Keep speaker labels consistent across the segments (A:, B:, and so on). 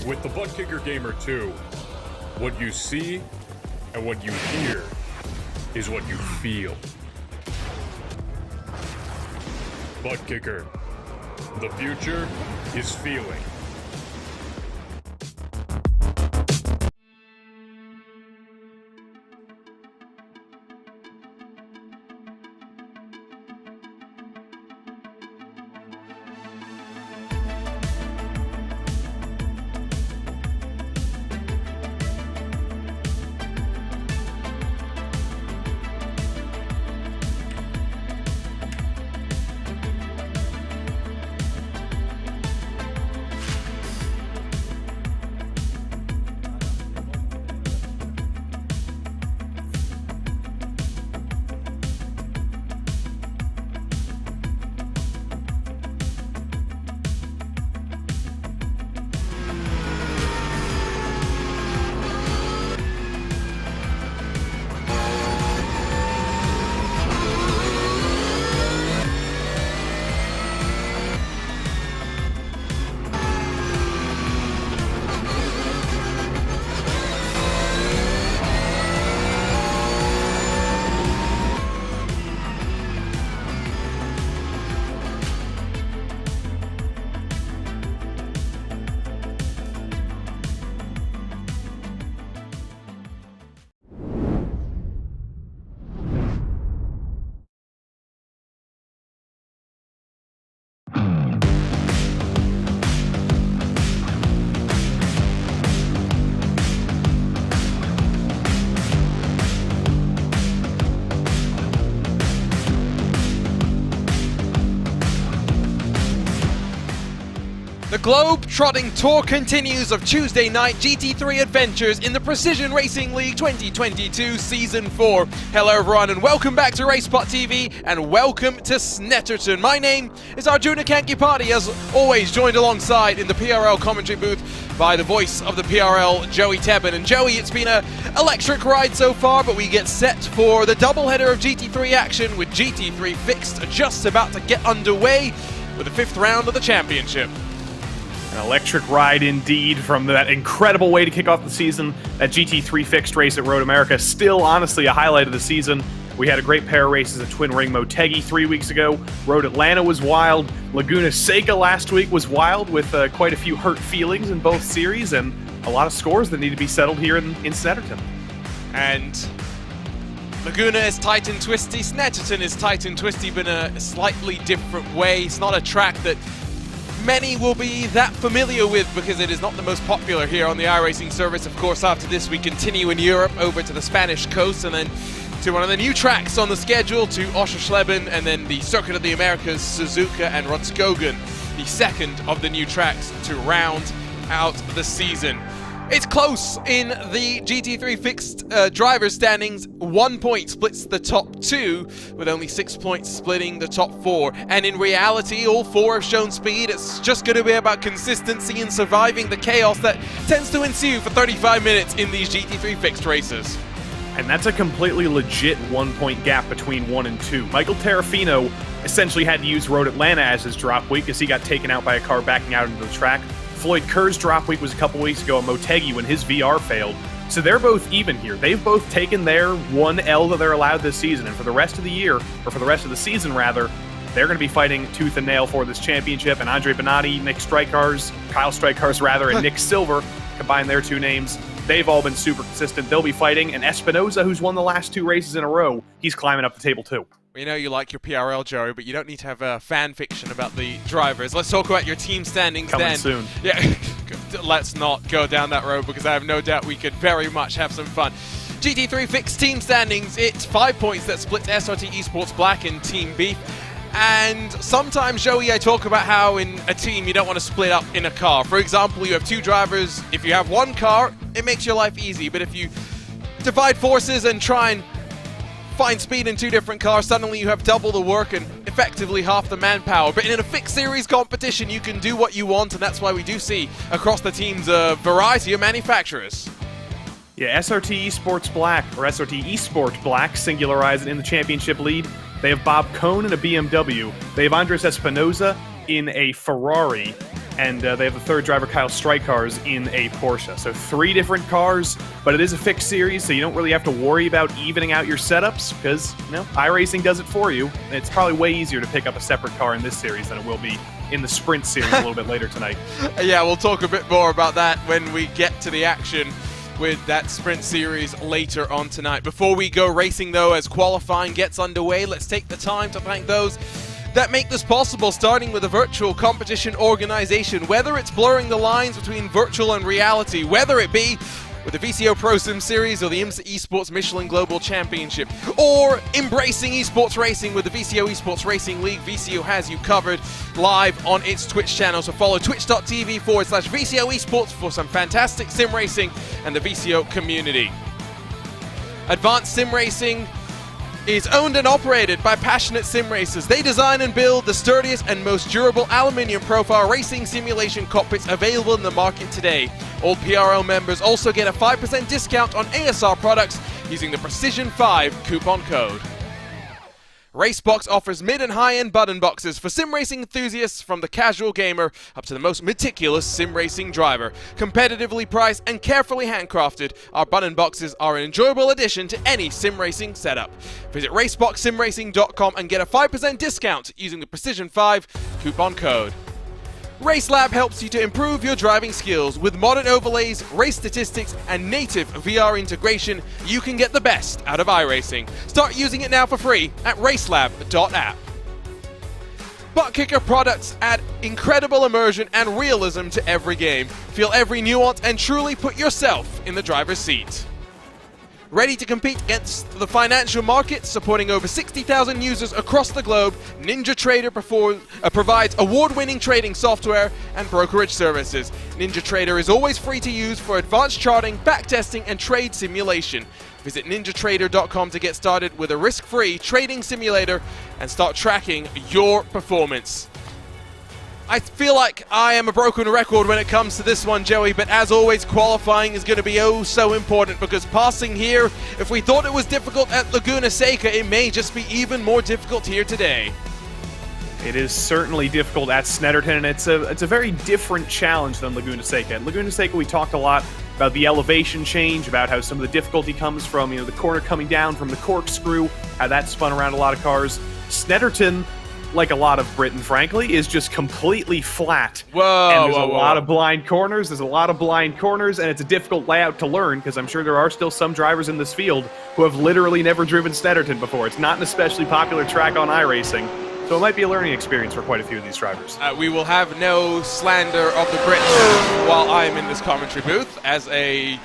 A: With the Butt Kicker Gamer 2, what you see and what you hear is what you feel. Butt Kicker. The future is feeling.
B: The globe-trotting tour continues of Tuesday night GT3 adventures in the Precision Racing League 2022 Season 4. Hello everyone and welcome back to RaceSpotTV and welcome to Snetterton. My name is Arjuna Kankipati, as always joined alongside in the PRL commentary booth by the voice of the PRL, Joey Tebben. And Joey, it's been an electric ride so far, but we get set for the doubleheader of GT3 action with GT3 Fixed just about to get underway with the 5th round of the championship.
C: An electric ride indeed from that incredible way to kick off the season. That GT3 Fixed race at Road America, still honestly a highlight of the season. We had a great pair of races at Twin Ring Motegi 3 weeks ago. Road Atlanta was wild. Laguna Seca last week was wild with quite a few hurt feelings in both series and a lot of scores that need to be settled here in Snetterton.
B: And Laguna is tight and twisty. Snetterton is tight and twisty, but in a slightly different way. It's not a track that many will be that familiar with because it is not the most popular here on the iRacing service. Of course, after this we continue in Europe over to the Spanish coast and then to one of the new tracks on the schedule, to Oschersleben, and then the Circuit of the Americas, Suzuka and Rotskogen, the second of the new tracks to round out the season. It's close in the GT3 Fixed driver standings. 1 point splits the top 2, with only 6 points splitting the top 4. And in reality, all 4 have shown speed. It's just going to be about consistency and surviving the chaos that tends to ensue for 35 minutes in these GT3 Fixed races.
C: And that's a completely legit 1 point gap between 1 and 2. Michael Terrafino essentially had to use Road Atlanta as his drop week as he got taken out by a car backing out into the track. Floyd Kerr's drop week was a couple weeks ago at Motegi when his VR failed. So they're both even here. They've both taken their 1 L that they're allowed this season. And for the rest of the year, or for the rest of the season rather, they're going to be fighting tooth and nail for this championship. And Andre Bonatti, Kyle Strykars rather, and Nick Silver, combine their 2 names. They've all been super consistent. They'll be fighting. And Espinoza, who's won the last 2 races in a row, he's climbing up the table too.
B: We know you like your PRL, Joey, but you don't need to have a fan fiction about the drivers. Let's talk about your team standings
C: Coming
B: then.
C: soon.
B: Yeah, let's not go down that road because I have no doubt we could very much have some fun. GT3 Fixed team standings, it's 5 points that splits SRT Esports Black and Team Beef. And sometimes, Joey, I talk about how in a team you don't want to split up in a car. For example, you have 2 drivers. If you have 1 car, it makes your life easy. But if you divide forces and try and find speed in 2 different cars, suddenly you have double the work and effectively half the manpower. But in a fixed series competition, you can do what you want, and that's why we do see across the teams a variety of manufacturers.
C: Yeah, SRT Esports Black, or SRT Esport Black, singularizing in the championship lead. They have Bob Cohn in a BMW. They have Andres Espinoza in a Ferrari. and they have the third driver, Kyle Strykars, in a Porsche. So 3 different cars, but it is a fixed series, so you don't really have to worry about evening out your setups, because, iRacing does it for you. It's probably way easier to pick up a separate car in this series than it will be in the Sprint series a little bit later tonight.
B: Yeah, we'll talk a bit more about that when we get to the action with that Sprint series later on tonight. Before we go racing, though, as qualifying gets underway, let's take the time to thank those that make this possible, starting with a virtual competition organization. Whether it's blurring the lines between virtual and reality, whether it be with the VCO Pro Sim Series or the IMSA Esports Michelin Global Championship, or embracing esports racing with the VCO Esports Racing League, VCO has you covered live on its Twitch channel. So follow twitch.tv/VCO Esports for some fantastic sim racing and the VCO community. Advanced Sim Racing is owned and operated by passionate sim racers. They design and build the sturdiest and most durable aluminium profile racing simulation cockpits available in the market today. All PRL members also get a 5% discount on ASR products using the Precision 5 coupon code. Racebox offers mid and high-end button boxes for sim racing enthusiasts, from the casual gamer up to the most meticulous sim racing driver. Competitively priced and carefully handcrafted, our button boxes are an enjoyable addition to any sim racing setup. Visit raceboxsimracing.com and get a 5% discount using the Precision 5 coupon code. RaceLab helps you to improve your driving skills. With modern overlays, race statistics, and native VR integration, you can get the best out of iRacing. Start using it now for free at racelab.app. Butt Kicker products add incredible immersion and realism to every game. Feel every nuance and truly put yourself in the driver's seat. Ready to compete against the financial market, supporting over 60,000 users across the globe, NinjaTrader provides award-winning trading software and brokerage services. NinjaTrader is always free to use for advanced charting, backtesting, and trade simulation. Visit ninjatrader.com to get started with a risk-free trading simulator and start tracking your performance. I feel like I am a broken record when it comes to this one, Joey, but as always, qualifying is going to be oh so important, because passing here, if we thought it was difficult at Laguna Seca, it may just be even more difficult here today.
C: It is certainly difficult at Snetterton, and it's a very different challenge than Laguna Seca. At Laguna Seca, we talked a lot about the elevation change, about how some of the difficulty comes from the corner coming down from the corkscrew, how that spun around a lot of cars. Snetterton, like a lot of Britain, frankly, is just completely flat.
B: Whoa,
C: and there's a lot of blind corners. There's a lot of blind corners, and it's a difficult layout to learn, because I'm sure there are still some drivers in this field who have literally never driven Snetterton before. It's not an especially popular track on iRacing, so it might be a learning experience for quite a few of these drivers.
B: We will have no slander of the Brits while I am in this commentary booth as a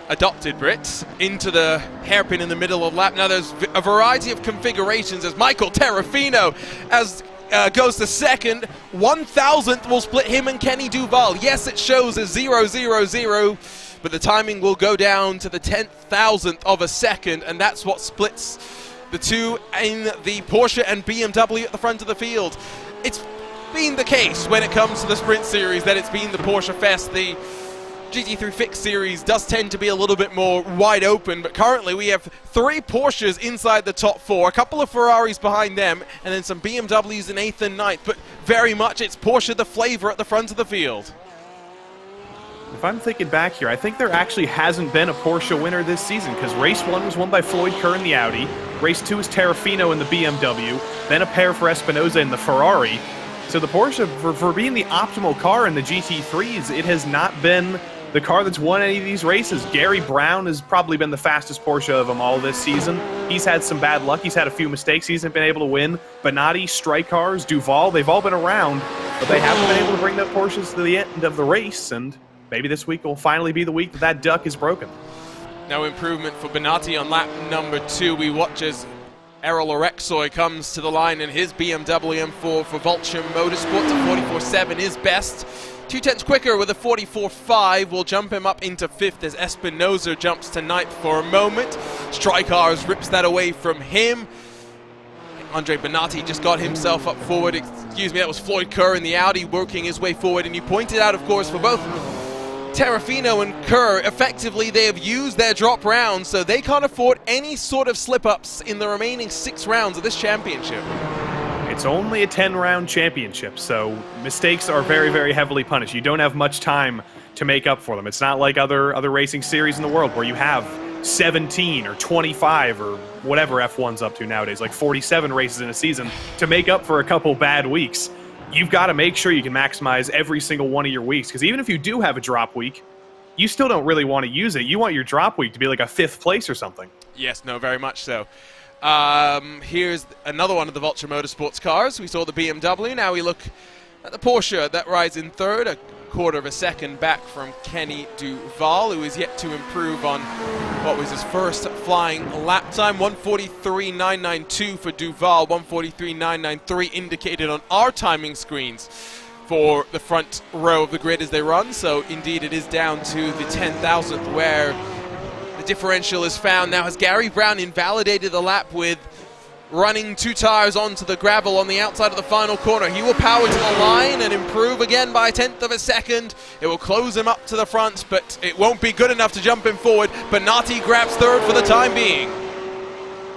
B: adopted Brit into the hairpin in the middle of the lap. Now there's a variety of configurations as Michael Terrafino goes to second. 1,000th will split him and Kenny Duval. Yes, it shows a 0.000, but the timing will go down to the 10,000th of a second, and that's what splits the two in the Porsche and BMW at the front of the field. It's been the case when it comes to the Sprint Series that it's been the Porsche Fest. The GT3 Fixed Series does tend to be a little bit more wide open, but currently we have 3 Porsches inside the top 4, a couple of Ferraris behind them, and then some BMWs in 8th and 9th, but very much it's Porsche the flavor at the front of the field.
C: If I'm thinking back here, I think there actually hasn't been a Porsche winner this season, because race 1 was won by Floyd Kerr in the Audi, race 2 is Terrafino in the BMW, then a pair for Espinosa in the Ferrari. So the Porsche, for being the optimal car in the GT3s, it has not been the car that's won any of these races. Gary Brown has probably been the fastest Porsche of them all this season. He's had some bad luck. He's had a few mistakes. He hasn't been able to win. Bonatti, Strykars, Duval, they've all been around, but they haven't been able to bring the Porsches to the end of the race, and maybe this week will finally be the week that duck is broken.
B: No improvement for Bonatti on lap number 2. We watch as Errol Orexoy comes to the line in his BMW M4 for Vulture Motorsport to 44.7 is best. 2/10 quicker with a 44.5 will jump him up into 5th as Espinosa jumps to 9th for a moment. Strykars rips that away from him. Andre Bonatti just got himself up forward. Excuse me, that was Floyd Kerr in the Audi working his way forward. And you pointed out, of course, for both Terrafino and Kerr, effectively they have used their drop rounds, so they can't afford any sort of slip-ups in the remaining 6 rounds of this championship.
C: It's only a 10-round championship, so mistakes are very, very heavily punished. You don't have much time to make up for them. It's not like other racing series in the world where you have 17 or 25 or whatever F1's up to nowadays, like 47 races in a season, to make up for a couple bad weeks. You've got to make sure you can maximize every single one of your weeks, because even if you do have a drop week, you still don't really want to use it. You want your drop week to be like a 5th place or something.
B: Yes, no, very much so. Here's another one of the Vulture Motorsports cars. We saw the BMW. Now we look at the Porsche that rides in 3rd, a quarter of a second back from Kenny Duval, who is yet to improve on what was his first flying lap time. 1:43.992 for Duval, 1:43.993 indicated on our timing screens for the front row of the grid as they run. So indeed it is down to the 10,000th where the differential is found. Now has Gary Brown invalidated the lap with running 2 tires onto the gravel on the outside of the final corner. He will power to the line and improve again by a 1/10 of a second. It will close him up to the front, but it won't be good enough to jump him forward. Benatti grabs 3rd for the time being.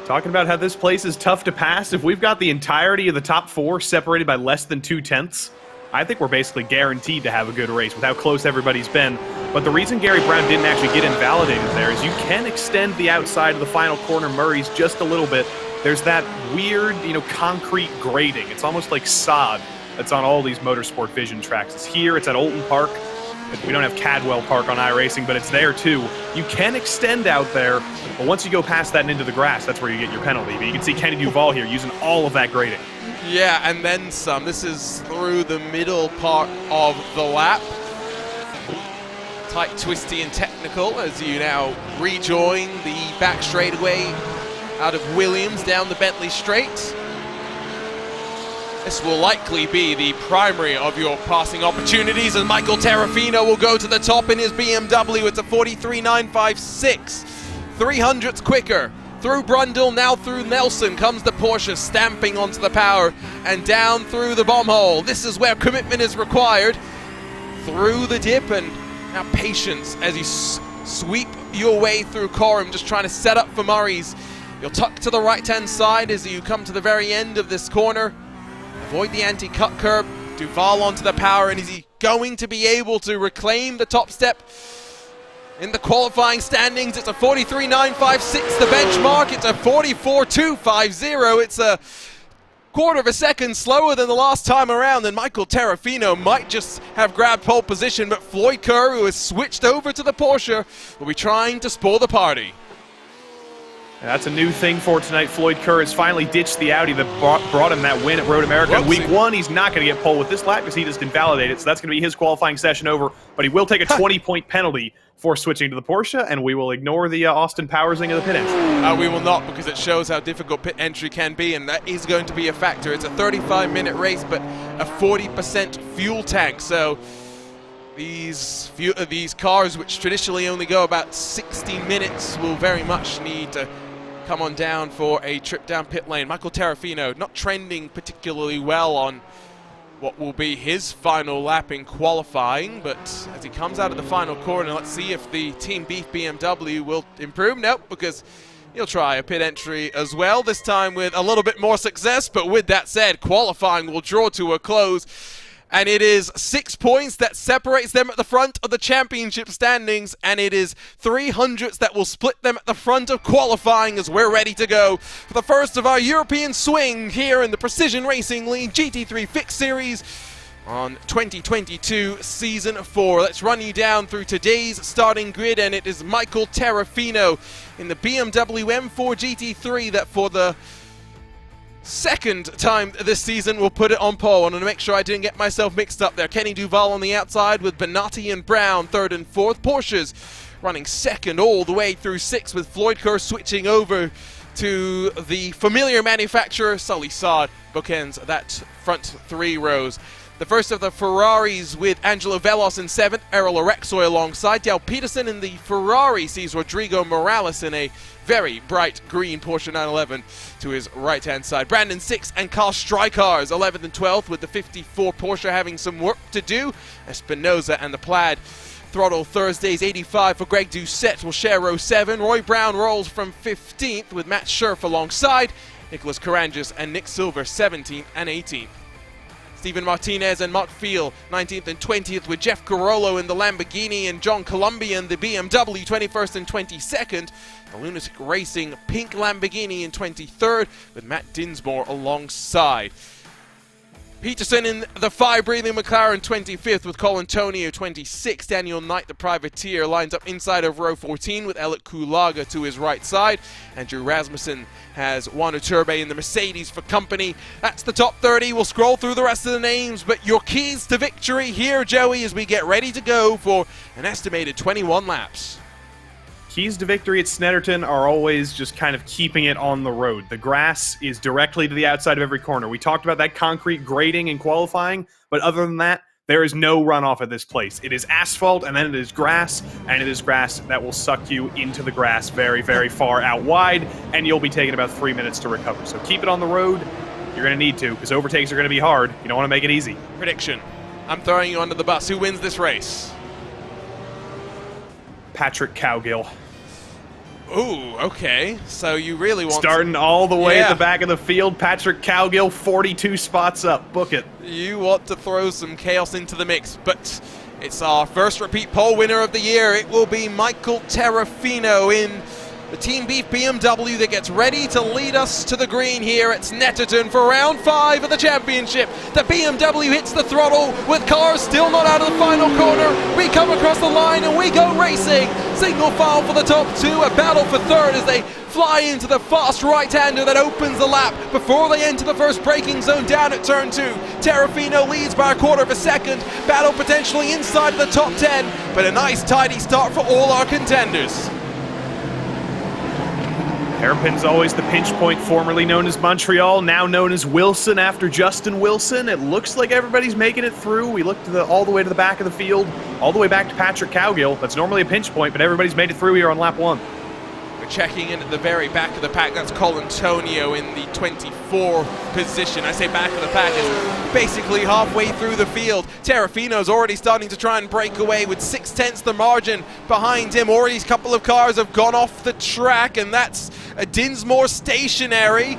C: Talking about how this place is tough to pass, if we've got the entirety of the top 4 separated by less than 2/10, I think we're basically guaranteed to have a good race with how close everybody's been. But the reason Gary Brown didn't actually get invalidated there is you can extend the outside of the final corner Murray's just a little bit. There's that weird, concrete grading. It's almost like sod that's on all these Motorsport Vision tracks. It's here, it's at Olton Park. We don't have Cadwell Park on iRacing, but it's there too. You can extend out there, but once you go past that and into the grass, that's where you get your penalty. But you can see Kenny Duval here using all of that grading.
B: Yeah, and then some. This is through the middle part of the lap. Tight, twisty, and technical as you now rejoin the back straightaway out of Williams down the Bentley Straight. This will likely be the primary of your passing opportunities, and Michael Terrafino will go to the top in his BMW. It's a 43.956, 300ths quicker. Through Brundle, now through Nelson comes the Porsche, stamping onto the power and down through the bomb hole. This is where commitment is required. Through the dip, and now patience as you sweep your way through Coram, just trying to set up for Murray's. You'll tuck to the right-hand side as you come to the very end of this corner. Avoid the anti-cut curb. Duval onto the power, and is he going to be able to reclaim the top step? In the qualifying standings, it's a 43.956, the benchmark. It's a 44.250. It's a quarter of a second slower than the last time around, and Michael Terrafino might just have grabbed pole position, but Floyd Kerr, who has switched over to the Porsche, will be trying to spoil the party.
C: That's a new thing for tonight. Floyd Kerr has finally ditched the Audi that brought him that win at Road America in Week 1. He's not going to get pole with this lap because he just invalidated, so that's going to be his qualifying session over. But he will take a 20-point penalty for switching to the Porsche, and we will ignore the Austin Powersing of the pit entry.
B: We will not, because it shows how difficult pit entry can be, and that is going to be a factor. It's a 35-minute race, but a 40% fuel tank, so these cars, which traditionally only go about 60 minutes, will very much need to come on down for a trip down pit lane. Michael Terrafino not trending particularly well on what will be his final lap in qualifying, but as he comes out of the final corner, let's see if the Team Beef BMW will improve. Nope, because he'll try a pit entry as well, this time with a little bit more success. But with that said, qualifying will draw to a close, and it is 6 points that separates them at the front of the championship standings, and it is 300ths that will split them at the front of qualifying as we're ready to go for the first of our European swing here in the Precision Racing League GT3 Fixed Series on 2022 Season 4. Let's run you down through today's starting grid, and it is Michael Terrafino in the BMW M4 GT3 that for the second time this season will put it on pole. I want to make sure I didn't get myself mixed up there. Kenny Duval on the outside with Benatti and Brown 3rd and 4th. Porsches running 2nd all the way through 6th, with Floyd Kerr switching over to the familiar manufacturer Sully Saad bookends that front 3 rows. The first of the Ferraris with Angelo Velos in 7th, Errol Orexoy alongside. Dale Peterson in the Ferrari sees Rodrigo Morales in a very bright green Porsche 911 to his right-hand side. Brandon 6th and Carl Streikars 11th and 12th, with the 54 Porsche having some work to do. Espinoza and the Plaid Throttle Thursdays 85 for Greg Doucette will share row 7. Roy Brown rolls from 15th with Matt Scherf alongside. Nicholas Carangis and Nick Silver 17th and 18th. Steven Martinez and Mark Field 19th and 20th, with Jeff Carollo in the Lamborghini and John Colombian in the BMW 21st and 22nd. The Lunatic Racing pink Lamborghini in 23rd, with Matt Dinsmore alongside. Peterson in the fire-breathing McLaren 25th, with Colin Tonio 26th. Daniel Knight, the privateer, lines up inside of row 14 with Elliot Kulaga to his right side. Andrew Rasmussen has Juan Uturbe in the Mercedes for company. That's the top 30. We'll scroll through the rest of the names, but your keys to victory here, Joey, as we get ready to go for an estimated 21 laps.
C: Keys to victory at Snetterton are always just kind of keeping it on the road. The grass is directly to the outside of every corner. We talked about that concrete grading in qualifying, but other than that, there is no runoff at this place. It is asphalt, and then it is grass, and it is grass that will suck you into the grass very, very far out wide, and you'll be taking about 3 minutes to recover. So keep it on the road. You're going to need to, because overtakes are going to be hard. You don't want to make it easy.
B: Prediction. I'm throwing you under the bus. Who wins this race?
C: Patrick Cowgill.
B: Ooh, okay. So you really want
C: starting all the way at the back of the field. Patrick Cowgill, 42 spots up. Book it.
B: You want to throw some chaos into the mix, but it's our first repeat pole winner of the year. It will be Michael Terrafino in the Team Beef BMW that gets ready to lead us to the green here at Snetterton for round 5 of the championship. The BMW hits the throttle with cars still not out of the final corner. We come across the line and we go racing. Single file for the top 2, a battle for third as they fly into the fast right-hander that opens the lap before they enter the first braking zone down at turn 2. Terrafino leads by a quarter of a second. Battle potentially inside of the top 10, but a nice tidy start for all our contenders.
C: Hairpin's always the pinch point, formerly known as Montreal, now known as Wilson after Justin Wilson. It looks like everybody's making it through. We look to all the way to the back of the field, all the way back to Patrick Cowgill. That's normally a pinch point, but everybody's made it through here on lap 1.
B: We're checking in at the very back of the pack. That's Colin Tonio in the 24 position. I say back of the pack is basically halfway through the field. Terrafino's already starting to try and break away with 6/10 the margin behind him. Already a couple of cars have gone off the track, and that's a Dinsmore stationary.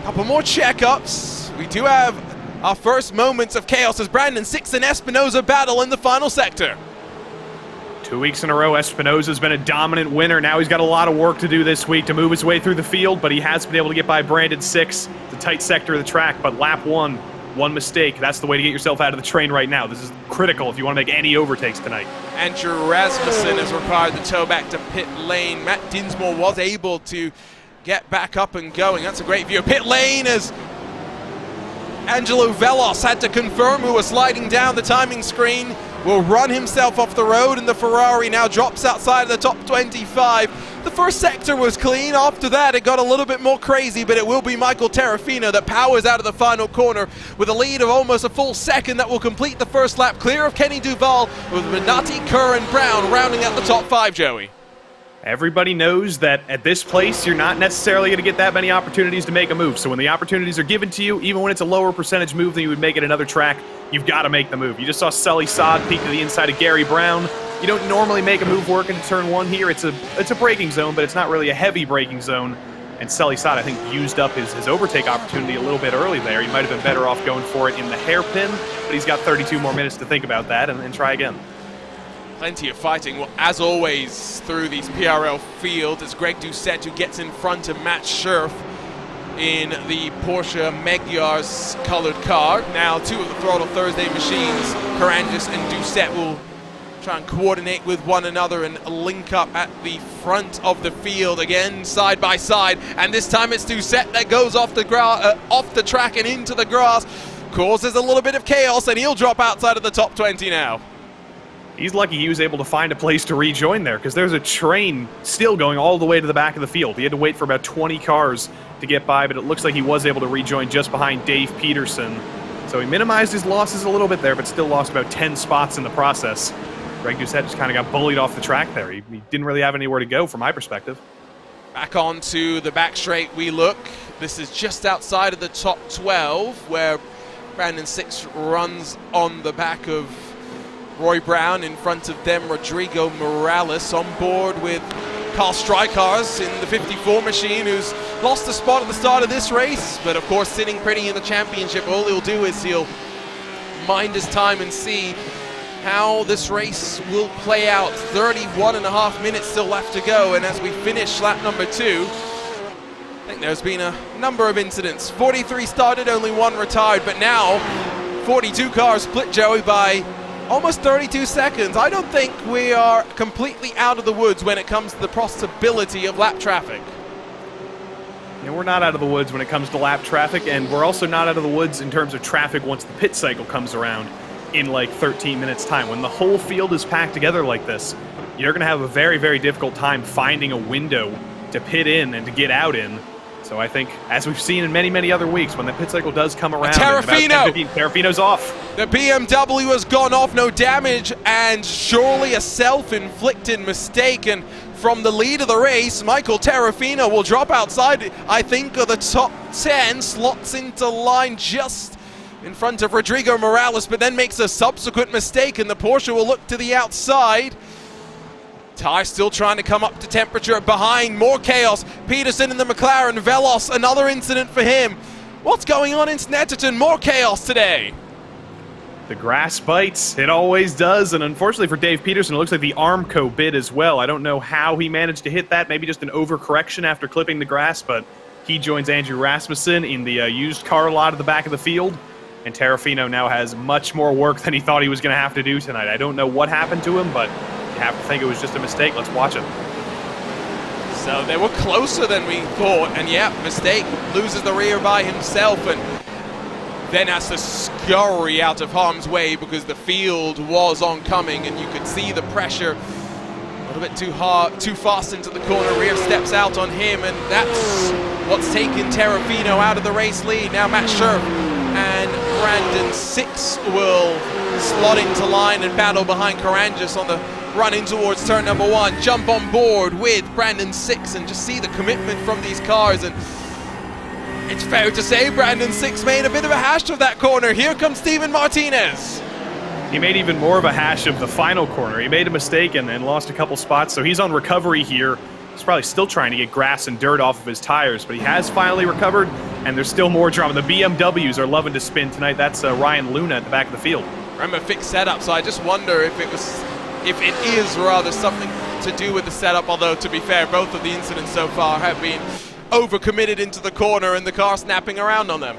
B: Couple more checkups. We do have our first moments of chaos as Brandon Six and Espinoza battle in the final sector.
C: 2 weeks in a row, Espinoza's been a dominant winner. Now he's got a lot of work to do this week to move his way through the field, but he has been able to get by Brandon Six, the tight sector of the track. But lap 1, one mistake. That's the way to get yourself out of the train right now. This is critical if you want to make any overtakes tonight. Andrew
B: Rasmussen is required to tow back to pit lane. Matt Dinsmore was able to get back up and going. That's a great view. Pit lane as Angelo Velos had to confirm, who was sliding down the timing screen, will run himself off the road, and the Ferrari now drops outside of the top 25. The first sector was clean. After that, it got a little bit more crazy, but it will be Michael Terrafino that powers out of the final corner with a lead of almost a full second that will complete the first lap, clear of Kenny Duval, with Minardi, Kerr, and Brown rounding out the top 5, Joey.
C: Everybody knows that at this place, you're not necessarily going to get that many opportunities to make a move. So when the opportunities are given to you, even when it's a lower percentage move than you would make at another track, you've got to make the move. You just saw Sully Saad peek to the inside of Gary Brown. You don't normally make a move work into turn 1 here. It's a braking zone, but it's not really a heavy braking zone. And Sully Saad, I think, used up his overtake opportunity a little bit early there. He might have been better off going for it in the hairpin, but he's got 32 more minutes to think about that and try again.
B: Plenty of fighting, well, as always, through these PRL fields. It's Greg Doucette who gets in front of Matt Scherf in the Porsche Magyar's colored car. Now 2 of the Throttle Thursday machines, Carangis and Doucette, will try and coordinate with one another and link up at the front of the field again, side by side. And this time it's Doucette that goes off the track and into the grass, causes a little bit of chaos, and he'll drop outside of the top 20 now.
C: He's lucky he was able to find a place to rejoin there, because there's a train still going all the way to the back of the field. He had to wait for about 20 cars to get by, but it looks like he was able to rejoin just behind Dave Peterson. So he minimized his losses a little bit there, but still lost about 10 spots in the process. Greg Doucette just kind of got bullied off the track there. He didn't really have anywhere to go from my perspective.
B: Back onto the back straight we look. This is just outside of the top 12, where Brandon Six runs on the back of Roy Brown. In front of them, Rodrigo Morales on board with Carl Strykars in the 54 machine, who's lost a spot at the start of this race, but of course sitting pretty in the championship. All he'll do is he'll mind his time and see how this race will play out. 31.5 minutes still left to go, and as we finish lap number 2, I think there's been a number of incidents. 43 started, only 1 retired, but now 42 cars split, Joey, by almost 32 seconds. I don't think we are completely out of the woods when it comes to the possibility of lap traffic.
C: Yeah, we're not out of the woods when it comes to lap traffic, and we're also not out of the woods in terms of traffic once the pit cycle comes around in like 13 minutes time. When the whole field is packed together like this, you're going to have a very, very difficult time finding a window to pit in and to get out in. So I think, as we've seen in many, many other weeks, when the pit cycle does come around, Terrafino's off.
B: The BMW has gone off, no damage, and surely a self-inflicted mistake. And from the lead of the race, Michael Terrafino will drop outside, I think, of the top 10, slots into line just in front of Rodrigo Morales, but then makes a subsequent mistake, and the Porsche will look to the outside. Ty still trying to come up to temperature behind. More chaos. Peterson in the McLaren. Velos, another incident for him. What's going on in Snetterton? More chaos today.
C: The grass bites. It always does. And unfortunately for Dave Peterson, it looks like the Armco bit as well. I don't know how he managed to hit that. Maybe just an overcorrection after clipping the grass, but he joins Andrew Rasmussen in the used car lot at the back of the field. And Terrafino now has much more work than he thought he was going to have to do tonight. I don't know what happened to him, but you have to think it was just a mistake. Let's watch it.
B: So they were closer than we thought, and yeah, mistake, loses the rear by himself, and then has to scurry out of harm's way because the field was oncoming, and you could see the pressure a little bit too fast into the corner. Rear steps out on him, and that's what's taken Terrafino out of the race lead. Now Matt Scherf and Brandon 6 will slot into line and battle behind Karanjis on the run in towards turn number 1. Jump on board with Brandon 6 and just see the commitment from these cars. And it's fair to say Brandon 6 made a bit of a hash of that corner. Here comes Steven Martinez.
C: He made even more of a hash of the final corner. He made a mistake and then lost a couple spots, so he's on recovery here. He's probably still trying to get grass and dirt off of his tires, but he has finally recovered, and there's still more drama. The BMWs are loving to spin tonight. That's Ryan Luna at the back of the field.
B: Remember, fixed setup, so I just wonder if it is rather something to do with the setup, although to be fair, both of the incidents so far have been overcommitted into the corner and the car snapping around on them.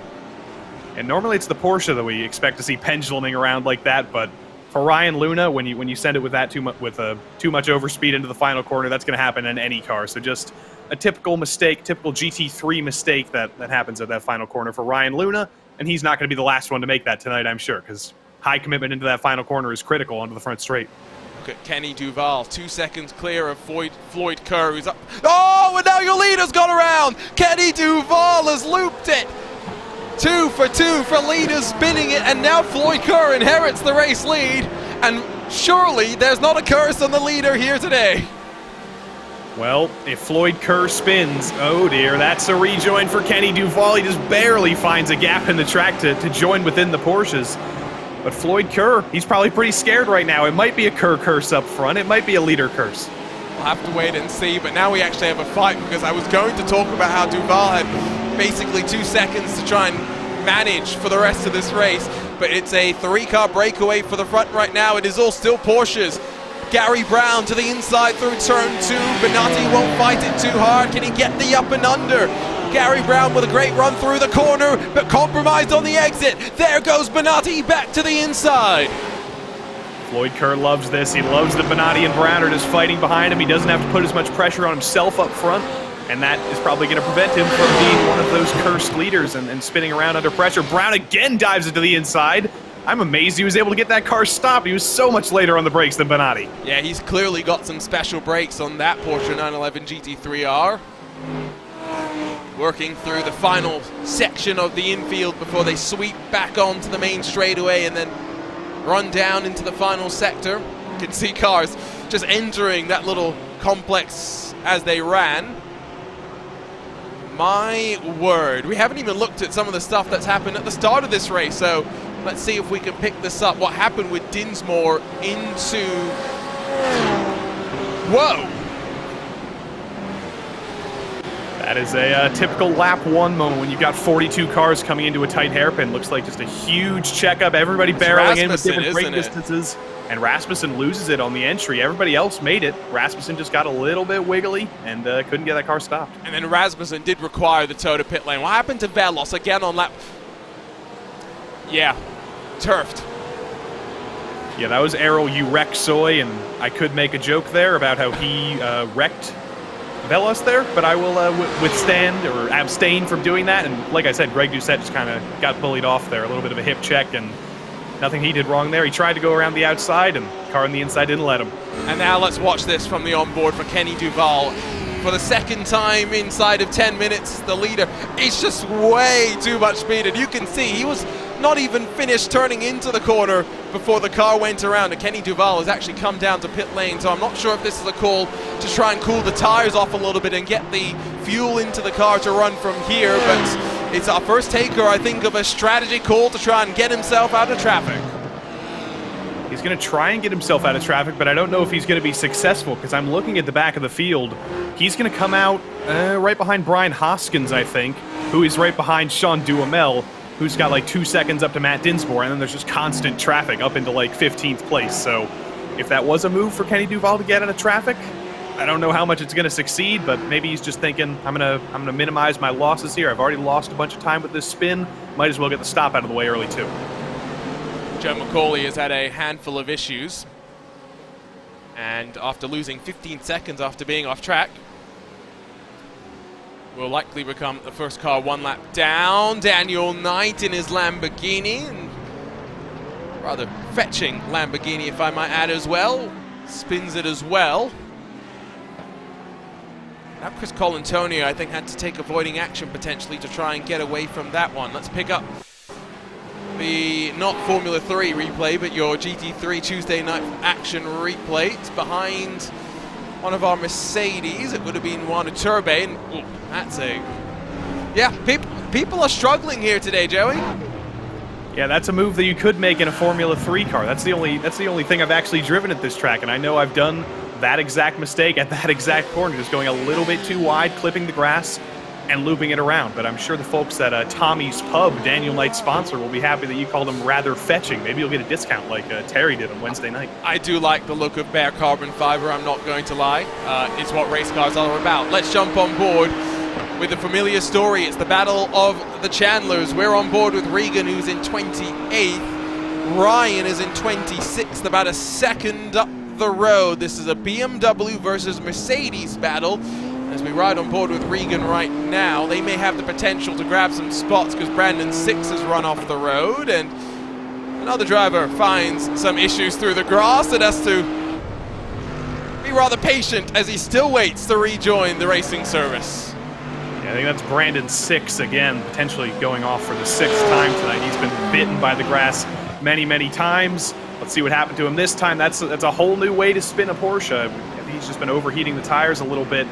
C: And normally it's the Porsche that we expect to see penduluming around like that, but for Ryan Luna, when you send it with that too much overspeed into the final corner, that's going to happen in any car. So just a typical mistake, typical GT3 mistake that happens at that final corner for Ryan Luna, and he's not going to be the last one to make that tonight, I'm sure, because high commitment into that final corner is critical onto the front straight.
B: Look at Kenny Duval, 2 seconds clear of Floyd Kerr, who's up. Oh, and now your leader's gone around. Kenny Duval has looped it. 2 for 2 for leaders spinning it, and now Floyd Kerr inherits the race lead. And surely there's not a curse on the leader here today.
C: Well, if Floyd Kerr spins, oh dear, that's a rejoin for Kenny Duval. He just barely finds a gap in the track to join within the Porsches. But Floyd Kerr, he's probably pretty scared right now. It might be a Kerr curse up front. It might be a leader curse.
B: We'll have to wait and see, but now we actually have a fight, because I was going to talk about how Duval had basically 2 seconds to try and manage for the rest of this race, but it's a 3-car breakaway for the front right now. It is all still Porsches. Gary Brown to the inside through turn 2. Benatti won't fight it too hard. Can he get the up and under? Gary Brown with a great run through the corner, but compromised on the exit. There goes Benatti back to the inside.
C: Floyd Kerr loves this. He loves that Benatti and Brown are just fighting behind him. He doesn't have to put as much pressure on himself up front, and that is probably going to prevent him from being one of those cursed leaders and spinning around under pressure. Brown again dives into the inside. I'm amazed he was able to get that car stopped. He was so much later on the brakes than Benatti.
B: Yeah, he's clearly got some special brakes on that Porsche 911 GT3R. Working through the final section of the infield before they sweep back onto the main straightaway and then run down into the final sector. You can see cars just entering that little complex as they ran. My word, we haven't even looked at some of the stuff that's happened at the start of this race, so let's see if we can pick this up. What happened with Dinsmore into... Whoa!
C: That is a typical lap 1 moment when you've got 42 cars coming into a tight hairpin. Looks like just a huge checkup. Everybody barreling in with different brake distances. And Rasmussen loses it on the entry. Everybody else made it. Rasmussen just got a little bit wiggly and couldn't get that car stopped.
B: And then Rasmussen did require the tow to pit lane. What happened to Velos again on lap? Yeah, turfed.
C: Yeah, that was Errol, you wreck Soy, and I could make a joke there about how he wrecked Velos there, but I will withstand or abstain from doing that. And like I said, Greg Doucette just kind of got bullied off there. A little bit of a hip check, and nothing he did wrong there. He tried to go around the outside, and the car on the inside didn't let him.
B: And now let's watch this from the onboard for Kenny Duval. For the second time inside of 10 minutes, the leader. It's just way too much speed, and you can see he was not even finished turning into the corner before the car went around, and Kenny Duval has actually come down to pit lane, so I'm not sure if this is a call to try and cool the tires off a little bit and get the fuel into the car to run from here, but it's our first taker, I think, of a strategy call to try and get himself out of traffic.
C: He's going to try and get himself out of traffic, but I don't know if he's going to be successful, because I'm looking at the back of the field. He's going to come out right behind Brian Hoskins, I think, who is right behind Sean Duhamel, who's got like 2 seconds up to Matt Dinsmore, and then there's just constant traffic up into like 15th place. So if that was a move for Kenny Duval to get out of traffic, I don't know how much it's going to succeed, but maybe he's just thinking, I'm gonna minimize my losses here. I've already lost a bunch of time with this spin. Might as well get the stop out of the way early too.
B: Joe McCauley has had a handful of issues, and after losing 15 seconds after being off track, will likely become the first car 1 lap down. Daniel Knight in his Lamborghini, and rather fetching Lamborghini if I might add as well, spins it as well. Now Chris Colantonio I think had to take avoiding action potentially to try and get away from that one. Let's pick up the not Formula 3 replay, but your GT3 Tuesday night action replay. It's behind one of our Mercedes. It would have been Juan Turbe, and ooh, that's a... Yeah, people are struggling here today, Joey.
C: Yeah, that's a move that you could make in a Formula 3 car. That's the only thing I've actually driven at this track, and I know I've done that exact mistake at that exact corner, just going a little bit too wide, clipping the grass, and looping it around. But I'm sure the folks at Tommy's Pub, Daniel Knight's sponsor, will be happy that you called him rather fetching. Maybe you'll get a discount like Terry did on Wednesday night. I
B: do like the look of bare carbon fiber, I'm not going to lie. It's what race cars are about. Let's jump on board with a familiar story. It's the battle of the Chandlers. We're on board with Regan, who's in 28th. Ryan is in 26th, about a second up the road. This is a BMW versus Mercedes battle. As we ride on board with Regan right now, they may have the potential to grab some spots because Brandon Six has run off the road, and another driver finds some issues through the grass and has to be rather patient as he still waits to rejoin the racing service.
C: Yeah, I think that's Brandon Six again, potentially going off for the 6th time tonight. He's been bitten by the grass many, many times. Let's see what happened to him this time. That's a whole new way to spin a Porsche. I think he's just been overheating the tires a little bit,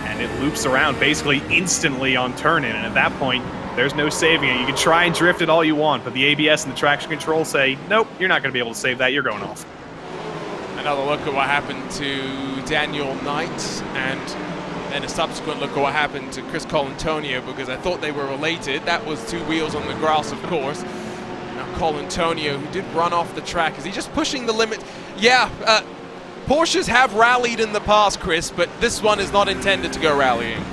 C: and it loops around basically instantly on turn-in, and at that point, there's no saving it. You can try and drift it all you want, but the ABS and the traction control say, nope, you're not going to be able to save that, you're going off.
B: Another look at what happened to Daniel Knight, and then a subsequent look at what happened to Chris Colantonio, because I thought they were related. That was 2 wheels on the grass, of course. Now Colantonio, who did run off the track, is he just pushing the limit? Yeah, Porsches have rallied in the past, Chris, but this one is not intended to go rallying.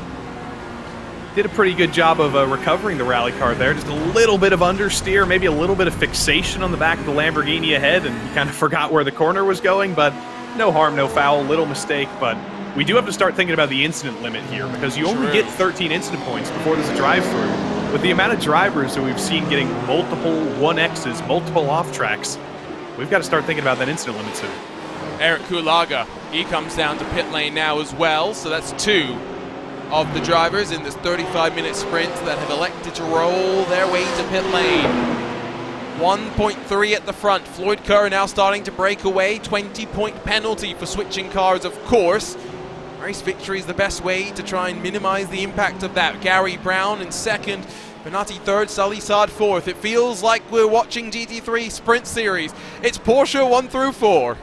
C: Did a pretty good job of recovering the rally car there. Just a little bit of understeer, maybe a little bit of fixation on the back of the Lamborghini ahead, and you kind of forgot where the corner was going, but no harm, no foul, little mistake. But we do have to start thinking about the incident limit here, because you only get 13 incident points before there's a drive-through. With the amount of drivers that we've seen getting multiple 1Xs, multiple off-tracks, we've got to start thinking about that incident limit soon.
B: Eric Kulaga, he comes down to pit lane now as well, so that's 2 of the drivers in this 35-minute sprint that have elected to roll their way to pit lane. 1.3 at the front. Floyd Kerr now starting to break away. 20-point penalty for switching cars, of course. Race victory is the best way to try and minimize the impact of that. Gary Brown in 2nd, Benatti 3rd, Sully Saad 4th. It feels like we're watching GT3 Sprint Series. It's Porsche 1 through 4.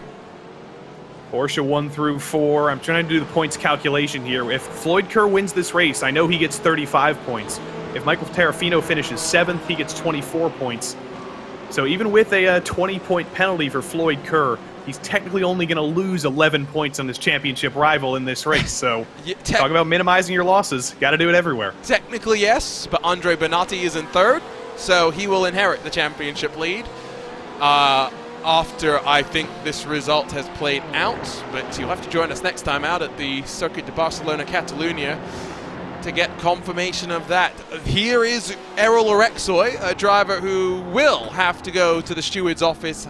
C: Porsche 1 through 4. I'm trying to do the points calculation here. If Floyd Kerr wins this race, I know he gets 35 points. If Michael Terrafino finishes 7th, he gets 24 points. So even with a 20-point penalty for Floyd Kerr, he's technically only going to lose 11 points on his championship rival in this race. So talk about minimizing your losses. Got to do it everywhere.
B: Technically, yes, but Andre Bonatti is in 3rd, so he will inherit the championship lead after I think this result has played out. But you'll have to join us next time out at the Circuit de Barcelona Catalunya to get confirmation of that. Here is Errol Orexoy, a driver who will have to go to the steward's office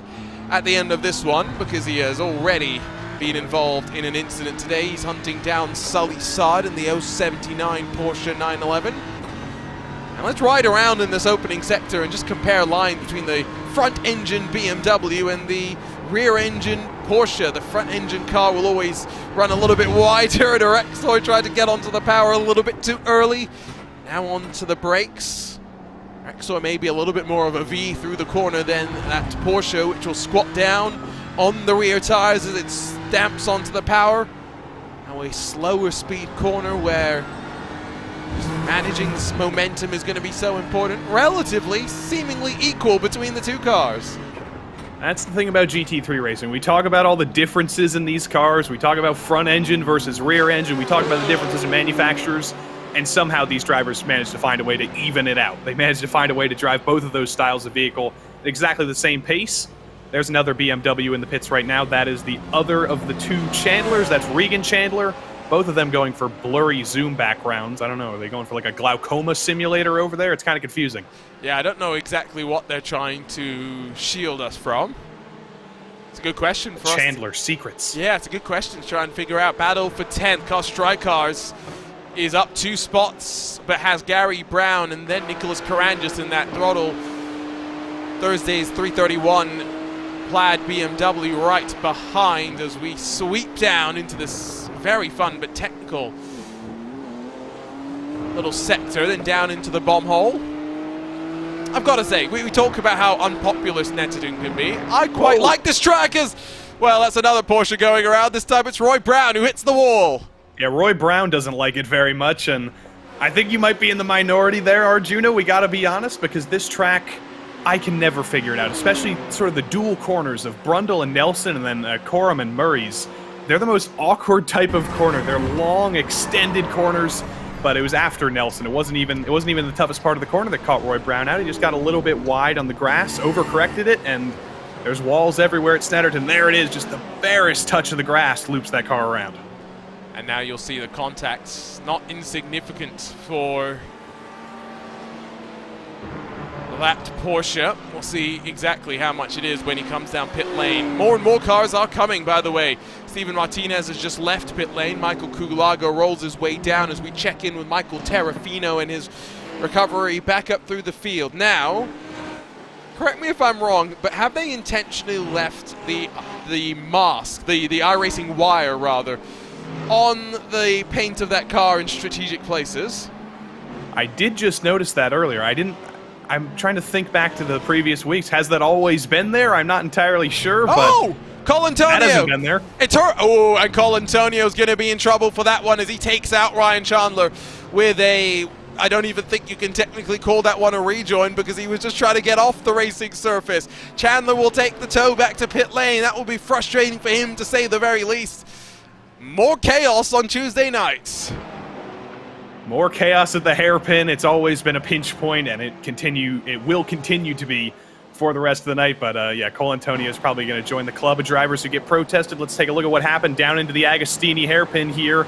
B: at the end of this one because he has already been involved in an incident today. He's hunting down Sully Saad in the 079 Porsche 911. And let's ride around in this opening sector and just compare lines between the front-engine BMW and the rear-engine Porsche. The front-engine car will always run a little bit wider, and Orexoy tried to get onto the power a little bit too early. Now onto the brakes. Orexoy may be a little bit more of a V through the corner than that Porsche, which will squat down on the rear tires as it stamps onto the power. Now a slower speed corner where managing this momentum is going to be so important. Relatively, seemingly equal between the two cars.
C: That's the thing about GT3 racing. We talk about all the differences in these cars. We talk about front engine versus rear engine. We talk about the differences in manufacturers. And somehow these drivers manage to find a way to even it out. They manage to find a way to drive both of those styles of vehicle at exactly the same pace. There's another BMW in the pits right now. That is the other of the two Chandlers. That's Regan Chandler. Both of them going for blurry zoom backgrounds. I don't know, are they going for like a glaucoma simulator over there? It's kind of confusing.
B: Yeah, I don't know exactly what they're trying to shield us from. It's a good question for us.
C: Chandler secrets.
B: Yeah, it's a good question to try and figure out. Battle for 10th. Car Strykars is up 2 spots, but has Gary Brown and then Nicholas Karangas in that throttle. Thursday's 331 plaid BMW right behind as we sweep down into this very fun but technical little sector, then down into the bomb hole. I've got to say, we talk about how unpopular Snetterton can be. I quite like this track as, well, that's another Porsche going around. This time it's Roy Brown who hits the wall.
C: Yeah, Roy Brown doesn't like it very much, and I think you might be in the minority there, Arjuna. We got to be honest, because this track, I can never figure it out, especially sort of the dual corners of Brundle and Nelson and then Coram and Murray's. They're the most awkward type of corner. They're long, extended corners, but it was after Nelson. It wasn't even the toughest part of the corner that caught Roy Brown out. He just got a little bit wide on the grass, overcorrected it, and there's walls everywhere at Snetterton. There it is, just the barest touch of the grass loops that car around.
B: And now you'll see the contacts, not insignificant for that Porsche. We'll see exactly how much it is when he comes down pit lane. More and more cars are coming, by the way. Steven Martinez has just left pit lane. Michael Kugulago rolls his way down as we check in with Michael Terrafino and his recovery back up through the field. Now, correct me if I'm wrong, but have they intentionally left the mask, the iRacing wire rather, on the paint of that car in strategic places?
C: I did just notice that earlier. I'm trying to think back to the previous weeks. Has that always been there? I'm not entirely sure, but
B: Colantonio!
C: That hasn't been there.
B: It's her. Oh, and Colantonio's going to be in trouble for that one as he takes out Ryan Chandler with a... I don't even think you can technically call that one a rejoin because he was just trying to get off the racing surface. Chandler will take the tow back to pit lane. That will be frustrating for him, to say the very least. More chaos on Tuesday nights.
C: More chaos at the hairpin. It's always been a pinch point, and it will continue to be for the rest of the night. But yeah, Colantonio is probably going to join the club of drivers who get protested. Let's take a look at what happened down into the Agostini hairpin here.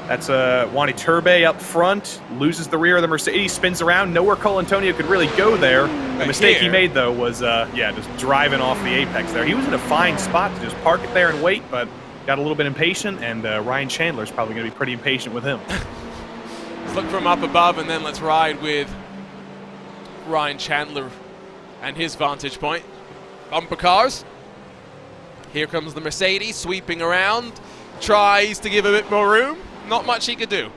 C: That's Juan Iturbe up front, loses the rear of the Mercedes, spins around. Nowhere Colantonio could really go there. The mistake he made, though, was just driving off the apex there. He was in a fine spot to just park it there and wait, but got a little bit impatient, and Ryan Chandler's probably going to be pretty impatient with him.
B: Let's look from up above, and then let's ride with Ryan Chandler and his vantage point. Bumper cars. Here comes the Mercedes, sweeping around. Tries to give a bit more room. Not much he could do.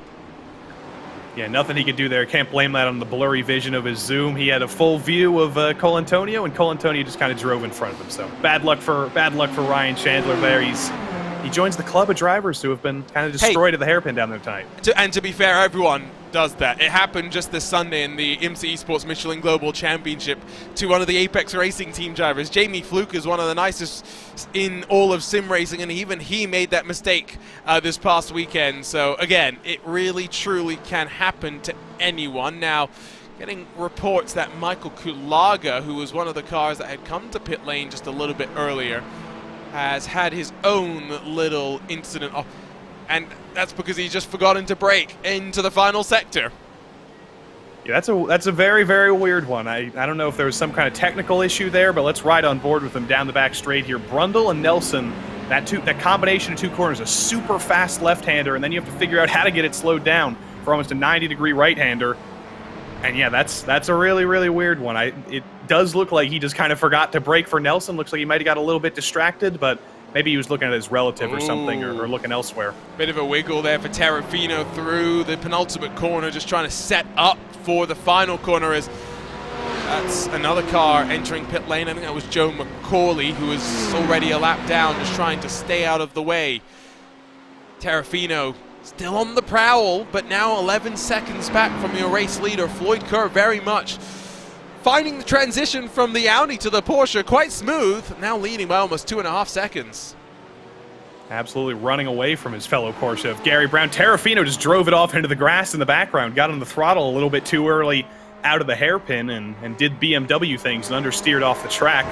C: Yeah, nothing he could do there. Can't blame that on the blurry vision of his zoom. He had a full view of Colantonio, and Colantonio just kind of drove in front of him. So bad luck for Ryan Chandler there. He's he joins the club of drivers who have been kind of destroyed at the hairpin down there tonight.
B: And to be fair, everyone does that. It happened just this Sunday in the IMSA Esports Michelin Global Championship to one of the Apex Racing team drivers. Jamie Fluke is one of the nicest in all of sim racing, and even he made that mistake this past weekend. So again, it really truly can happen to anyone. Now, getting reports that Michael Kulaga, who was one of the cars that had come to pit lane just a little bit earlier, has had his own little incident, and that's because he's just forgotten to brake into the final sector.
C: Yeah, that's a very, very weird one. I don't know if there was some kind of technical issue there, but let's ride on board with them down the back straight here. Brundle and Nelson, that combination of two corners, a super fast left-hander, and then you have to figure out how to get it slowed down for almost a 90-degree right-hander. And yeah, that's a really, really weird one. It does look like he just kind of forgot to brake for Nelson. Looks like he might have got a little bit distracted, but maybe he was looking at his relative or something, or looking elsewhere.
B: Bit of a wiggle there for Terrafino through the penultimate corner, just trying to set up for the final corner. As that's another car entering pit lane. I think that was Joe McCauley, who was already a lap down, just trying to stay out of the way. Terrafino still on the prowl, but now 11 seconds back from your race leader, Floyd Kerr, very much finding the transition from the Audi to the Porsche quite smooth, now leading by almost 2.5 seconds.
C: Absolutely running away from his fellow Porsche of Gary Brown. Terrafino just drove it off into the grass in the background, got on the throttle a little bit too early out of the hairpin, and did BMW things and understeered off the track.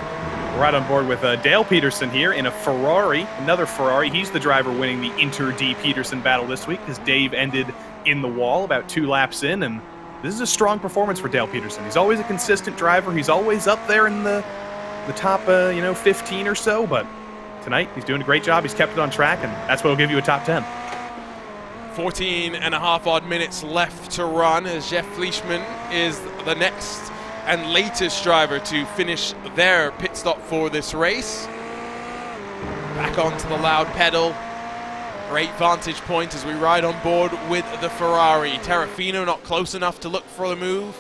C: We're right on board with Dale Peterson here in a Ferrari, another Ferrari. He's the driver winning the Inter D Peterson battle this week, because Dave ended in the wall about 2 laps in, and this is a strong performance for Dale Peterson. He's always a consistent driver. He's always up there in the top 15 or so, but tonight he's doing a great job. He's kept it on track, and that's what will give you a top 10.
B: 14.5 odd minutes left to run, as Jeff Fleischmann is the next and latest driver to finish their pit stop for this race. Back onto the loud pedal. Great vantage point as we ride on board with the Ferrari. Terrafino not close enough to look for the move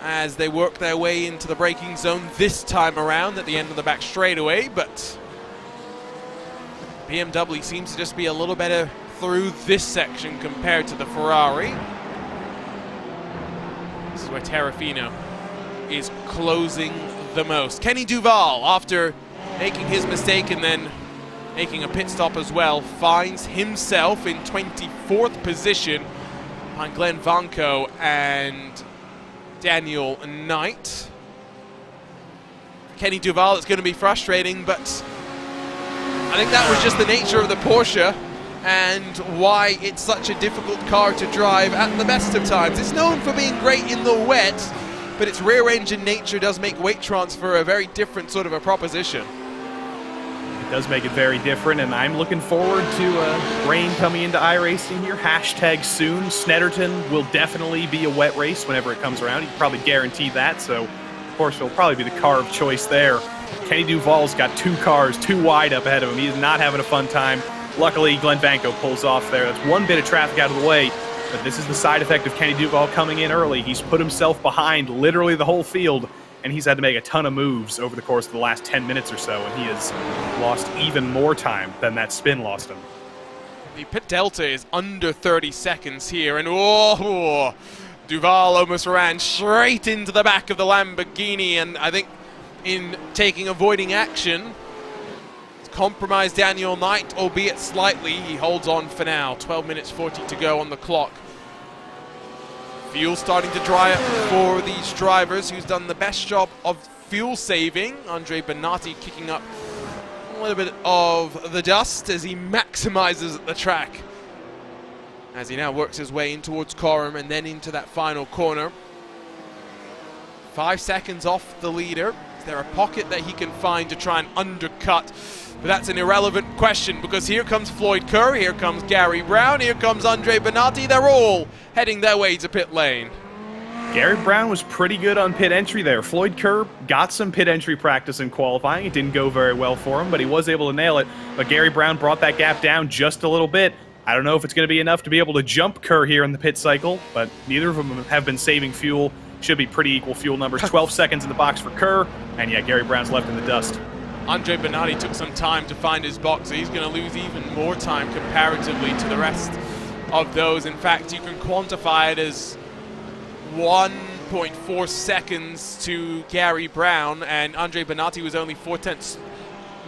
B: as they work their way into the braking zone this time around at the end of the back straightaway, but BMW seems to just be a little better through this section compared to the Ferrari. This is where Terrafino is closing the most. Kenny Duval, after making his mistake and then making a pit stop as well, finds himself in 24th position behind Glenn Vanko and Daniel Knight. Kenny Duval, it's going to be frustrating, but I think that was just the nature of the Porsche and why it's such a difficult car to drive at the best of times. It's known for being great in the wet, but its rear engine nature does make weight transfer a very different sort of a proposition.
C: It does make it very different, and I'm looking forward to rain coming into iRacing here. Hashtag soon. Snetterton will definitely be a wet race whenever it comes around. You can probably guarantee that, so Porsche will probably be the car of choice there. Kenny Duval's got 2 cars too wide up ahead of him. He is not having a fun time. Luckily, Glenn Vanko pulls off there. That's one bit of traffic out of the way, but this is the side effect of Kenny Duval coming in early. He's put himself behind literally the whole field, and he's had to make a ton of moves over the course of the last 10 minutes or so, and he has lost even more time than that spin lost him.
B: The pit delta is under 30 seconds here, and oh, Duval almost ran straight into the back of the Lamborghini, and I think in avoiding action, it's compromised Daniel Knight, albeit slightly. He holds on for now. 12 minutes 40 to go on the clock. Fuel starting to dry up for these drivers, who's done the best job of fuel saving. Andre Benatti kicking up a little bit of the dust as he maximizes the track, as he now works his way in towards Coram and then into that final corner. 5 seconds off the leader. Is there a pocket that he can find to try and undercut? But that's an irrelevant question, because here comes Floyd Kerr, here comes Gary Brown, here comes Andre Benatti. They're all heading their way to pit lane.
C: Gary Brown was pretty good on pit entry there. Floyd Kerr got some pit entry practice in qualifying. It didn't go very well for him, but he was able to nail it. But Gary Brown brought that gap down just a little bit. I don't know if it's going to be enough to be able to jump Kerr here in the pit cycle, but neither of them have been saving fuel. Should be pretty equal fuel numbers. 12 seconds in the box for Kerr, and yeah, Gary Brown's left in the dust.
B: Andre Bernardi took some time to find his box, so he's going to lose even more time comparatively to the rest of those. In fact, you can quantify it as 1.4 seconds to Gary Brown, and Andre Bernardi was only 4/10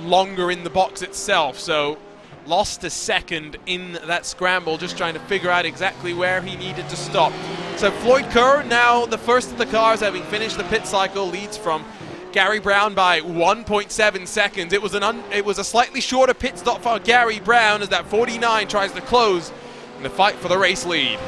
B: longer in the box itself, so lost a second in that scramble, just trying to figure out exactly where he needed to stop. So Floyd Kerr, now the first of the cars having finished the pit cycle, leads from Gary Brown by 1.7 seconds. It was a slightly shorter pit stop for Gary Brown as that 49 tries to close in the fight for the race lead.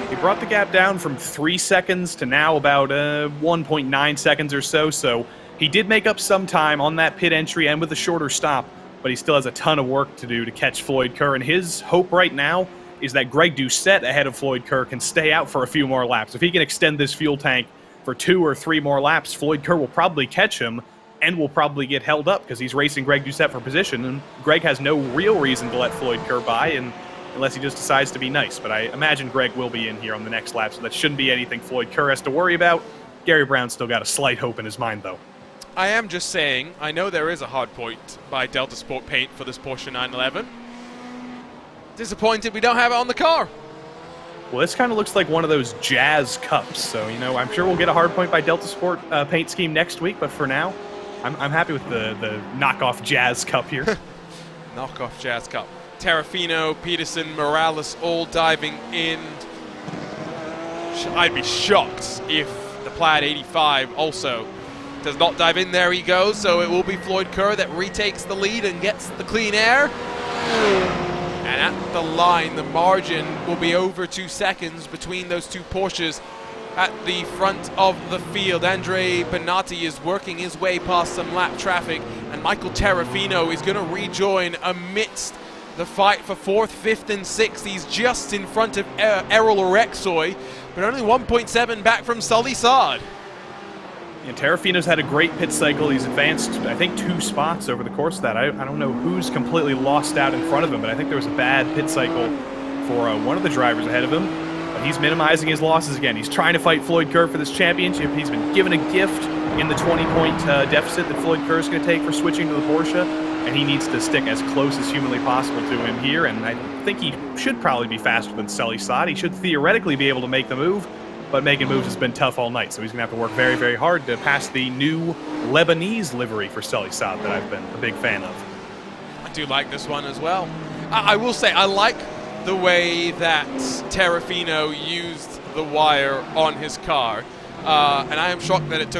C: He brought the gap down from 3 seconds to now about 1.9 seconds or so, so he did make up some time on that pit entry and with a shorter stop, but he still has a ton of work to do to catch Floyd Kerr, and his hope right now is that Greg Doucette ahead of Floyd Kerr can stay out for a few more laps. If he can extend this fuel tank for 2 or 3 more laps, Floyd Kerr will probably catch him and will probably get held up because he's racing Greg Doucette for position, and Greg has no real reason to let Floyd Kerr by, and unless he just decides to be nice. But I imagine Greg will be in here on the next lap, so that shouldn't be anything Floyd Kerr has to worry about. Gary Brown's still got a slight hope in his mind, though.
B: I am just saying, I know there is a hard point by Delta Sport Paint for this Porsche 911. Disappointed we don't have it on the car.
C: Well, this kind of looks like one of those Jazz Cups, so, you know, I'm sure we'll get a hard point by Delta Sport Paint scheme next week, but for now, I'm happy with the knockoff Jazz Cup here.
B: Knockoff Jazz Cup. Terrafino, Peterson, Morales all diving in. I'd be shocked if the Plaid 85 also does not dive in. There he goes, so it will be Floyd Kerr that retakes the lead and gets the clean air. And at the line, the margin will be over 2 seconds between those two Porsches at the front of the field. Andre Bernardi is working his way past some lap traffic, and Michael Terrafino is going to rejoin amidst the fight for 4th, 5th, and 6th. He's just in front of Errol Orexoy, but only 1.7 back from Sully Saad.
C: Yeah, Terrafino's had a great pit cycle. He's advanced, I think, 2 spots over the course of that. I don't know who's completely lost out in front of him, but I think there was a bad pit cycle for one of the drivers ahead of him. But he's minimizing his losses again. He's trying to fight Floyd Kerr for this championship. He's been given a gift in the 20-point deficit that Floyd Kerr is going to take for switching to the Porsche, and he needs to stick as close as humanly possible to him here, and I think he should probably be faster than Sully Saad. He should theoretically be able to make the move, but making moves has been tough all night, so he's going to have to work very, very hard to pass the new Lebanese livery for Sully Saad that I've been a big fan of.
B: I do like this one as well. I will say I like the way that Terrafino used the wire on his car, and I am shocked that it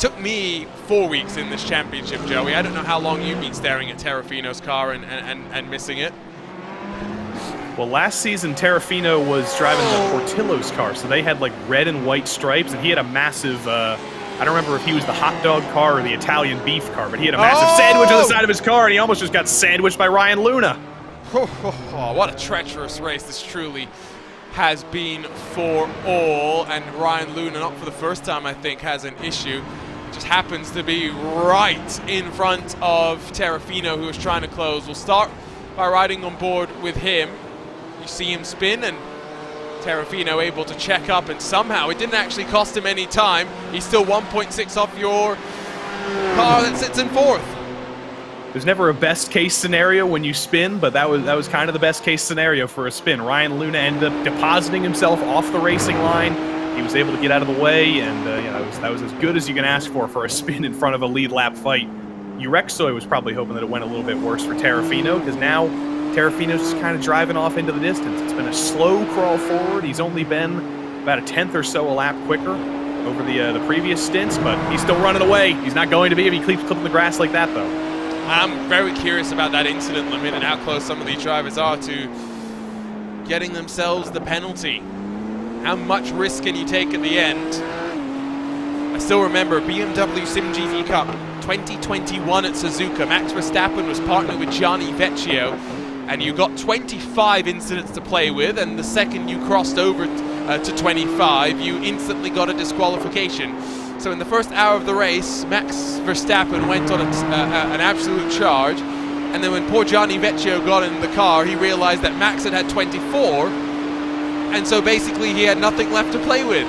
B: took me 4 weeks in this championship, Joey. I don't know how long you've been staring at Terrafino's car and missing it.
C: Well, last season, Terrafino was driving the Portillo's car, so they had like red and white stripes, and he had a massive, I don't remember if he was the hot dog car or the Italian beef car, but he had a massive sandwich on the side of his car, and he almost just got sandwiched by Ryan Luna.
B: What a treacherous race this truly has been for all, and Ryan Luna, not for the first time, I think, has an issue. Just happens to be right in front of Terrafino, who is trying to close. We'll start by riding on board with him. You see him spin, and Terrafino able to check up, and somehow it didn't actually cost him any time. He's still 1.6 off your car that sits in 4th.
C: There's never a best case scenario when you spin, but that was kind of the best case scenario for a spin. Ryan Luna ended up depositing himself off the racing line. He was able to get out of the way, and that was as good as you can ask for a spin in front of a lead lap fight. Urexoy was probably hoping that it went a little bit worse for Terrafino, because now Terrafino's just kind of driving off into the distance. It's been a slow crawl forward. He's only been about a 10th or so a lap quicker over the previous stints, but he's still running away. He's not going to be if he keeps clipping the grass like that, though.
B: I'm very curious about that incident limit and how close some of these drivers are to getting themselves the penalty. How much risk can you take at the end? I still remember BMW Sim GT Cup 2021 at Suzuka. Max Verstappen was partnered with Gianni Vecchio, and you got 25 incidents to play with, and the second you crossed over to 25, you instantly got a disqualification. So in the first hour of the race, Max Verstappen went on an absolute charge, and then when poor Gianni Vecchio got in the car, he realized that Max had 24, and so basically he had nothing left to play with.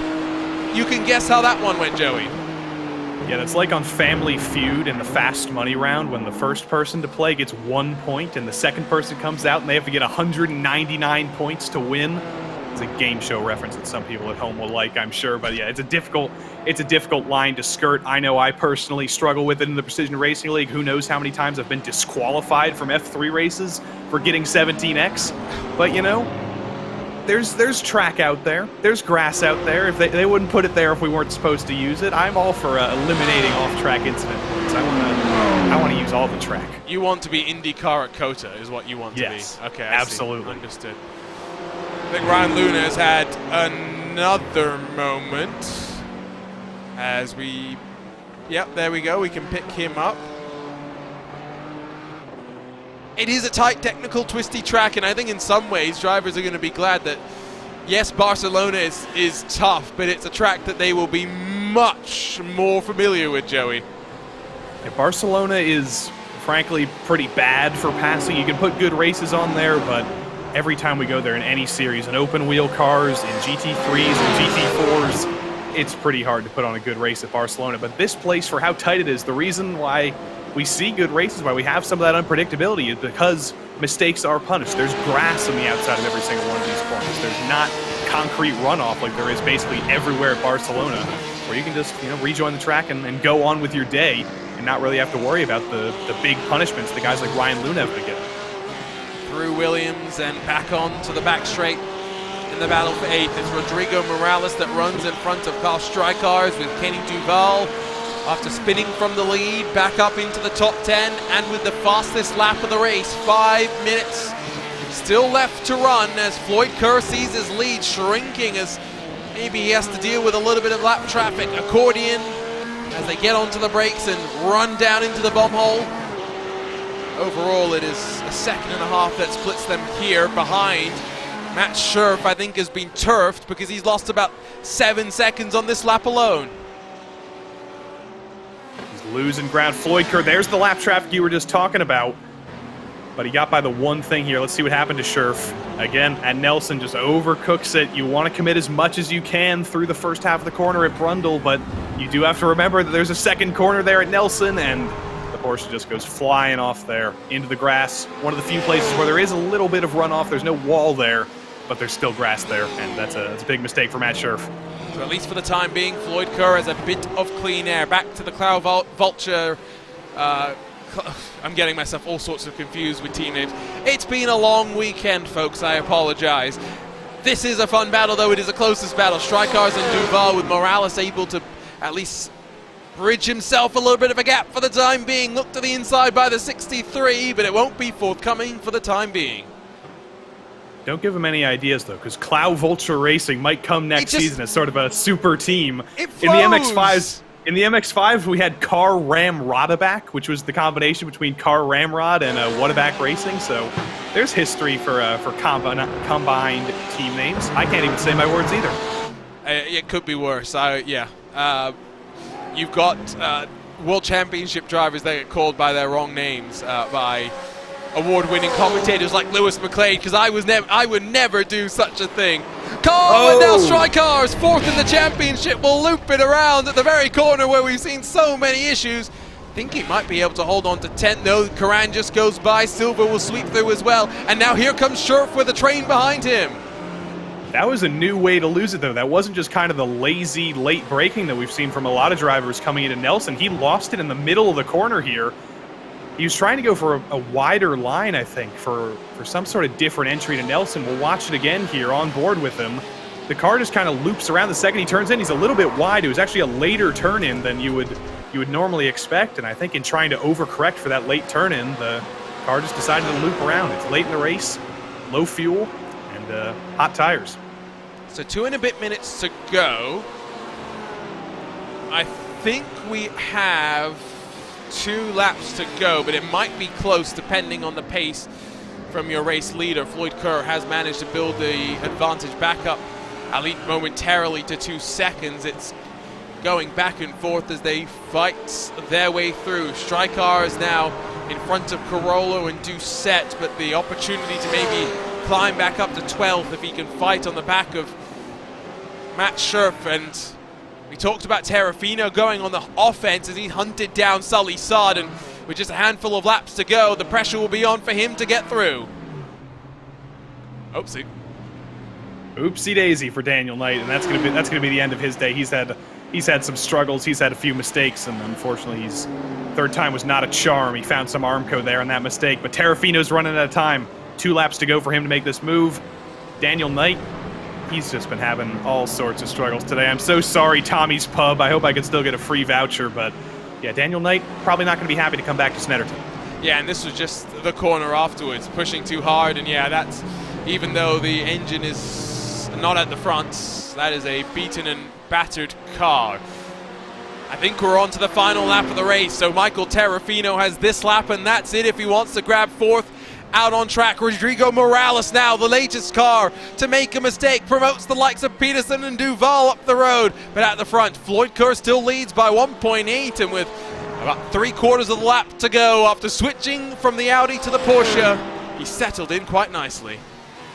B: You can guess how that one went, Joey.
C: Yeah, that's like on Family Feud in the Fast Money round when the first person to play gets 1 point and the second person comes out and they have to get 199 points to win. It's a game show reference that some people at home will like, I'm sure, but yeah, it's a difficult line to skirt. I know I personally struggle with it in the Precision Racing League. Who knows how many times I've been disqualified from F3 races for getting 17X, but you know, there's track out there, there's grass out there. If they wouldn't put it there if we weren't supposed to use it. I'm all for eliminating off-track incident points. I want to use all the track.
B: You want to be IndyCar at COTA is what you want to be. Okay,
C: absolutely.
B: Understood. I think Ryan Luna has had another moment as we, yep, there we go. We can pick him up. It is a tight, technical, twisty track, and I think in some ways drivers are going to be glad that, yes, Barcelona is tough, but it's a track that they will be much more familiar with, Joey.
C: Yeah, Barcelona is, frankly, pretty bad for passing. You can put good races on there, but every time we go there in any series, in open wheel cars, in GT3s and GT4s, it's pretty hard to put on a good race at Barcelona. But this place, for how tight it is, the reason why we see good races, why we have some of that unpredictability, is because mistakes are punished. There's grass on the outside of every single one of these corners. There's not concrete runoff like there is basically everywhere at Barcelona, where you can just, you know, rejoin the track and go on with your day and not really have to worry about the big punishments that guys like Ryan Luna have to get.
B: Through Williams and back on to the back straight in the battle for 8th. It's Rodrigo Morales that runs in front of Carl Strykars with Kenny Duval. After spinning from the lead, back up into the top 10, and with the fastest lap of the race, 5 minutes still left to run as Floyd Kerr sees his lead shrinking as maybe he has to deal with a little bit of lap traffic. Accordion as they get onto the brakes and run down into the bomb hole. Overall, it is a second and a half that splits them here behind. Matt Scherf, I think, has been turfed because he's lost about 7 seconds on this lap alone.
C: Losing ground. Floyd Kerr, there's the lap traffic you were just talking about. But he got by the one thing here. Let's see what happened to Scherf. Again, and Nelson just overcooks it. You want to commit as much as you can through the first half of the corner at Brundle, but you do have to remember that there's a second corner there at Nelson, and the Porsche just goes flying off there into the grass. One of the few places where there is a little bit of runoff. There's no wall there, but there's still grass there, and that's a big mistake for Matt Scherf.
B: So at least for the time being, Floyd Kerr has a bit of clean air. Back to the Cloud Vulture. I'm getting myself all sorts of confused with team names. It's been a long weekend, folks. I apologize. This is a fun battle, though. It is the closest battle. Strykars and Duval, with Morales able to at least bridge himself a little bit of a gap for the time being. Look to the inside by the 63, but it won't be forthcoming for the time being.
C: Don't give him any ideas, though, because Cloud Vulture Racing might come next season as sort of a super team.
B: It flows.
C: In the MX-5s, we had Car Ram Rodaback, which was the combination between Car Ramrod and Wadaback Racing. So there's history for combined team names. I can't even say my words either.
B: It could be worse. You've got World Championship drivers that get called by their wrong names by award-winning commentators like Lewis McLeod, because I would never do such a thing. And now Strykars, 4th in the championship, will loop it around at the very corner where we've seen so many issues. I think he might be able to hold on to 10th, though. Karan just goes by. Silva will sweep through as well. And now here comes Scherf with a train behind him.
C: That was a new way to lose it, though. That wasn't just kind of the lazy late braking that we've seen from a lot of drivers coming into Nelson. He lost it in the middle of the corner here. He was trying to go for a wider line, I think, for some sort of different entry to Nelson. We'll watch it again here on board with him. The car just kind of loops around the second he turns in. He's a little bit wide. It was actually a later turn-in than you would normally expect, and I think in trying to overcorrect for that late turn-in, the car just decided to loop around. It's late in the race, low fuel, and hot tires.
B: So 2 and a bit minutes to go. I think we have 2 laps to go, but it might be close depending on the pace from your race leader. Floyd Kerr has managed to build the advantage back up, at least momentarily, to 2 seconds. It's going back and forth as they fight their way through. Strykars now in front of Carollo and Doucette, but the opportunity to maybe climb back up to 12th if he can fight on the back of Matt Scherf. And We talked about Terrafino going on the offense as he hunted down Sully Saad, and with just a handful of laps to go, the pressure will be on for him to get through. Oopsie.
C: Oopsie daisy for Daniel Knight, and that's gonna be the end of his day. He's had some struggles, he's had a few mistakes, and unfortunately his third time was not a charm. He found some Armco there on that mistake, but Terrafino's running out of time. 2 laps to go for him to make this move. Daniel Knight, he's just been having all sorts of struggles today. I'm so sorry, Tommy's Pub. I hope I can still get a free voucher, but yeah, Daniel Knight probably not going to be happy to come back to Snetterton.
B: Yeah, and this was just the corner afterwards, pushing too hard, and yeah, that's, even though the engine is not at the front, that is a beaten and battered car. I think we're on to the final lap of the race, so Michael Terrafino has this lap, and that's it if he wants to grab 4th. Out on track, Rodrigo Morales now, the latest car to make a mistake, promotes the likes of Peterson and Duval up the road. But at the front, Floyd Kerr still leads by 1.8, and with about 3/4 of the lap to go after switching from the Audi to the Porsche, he settled in quite nicely.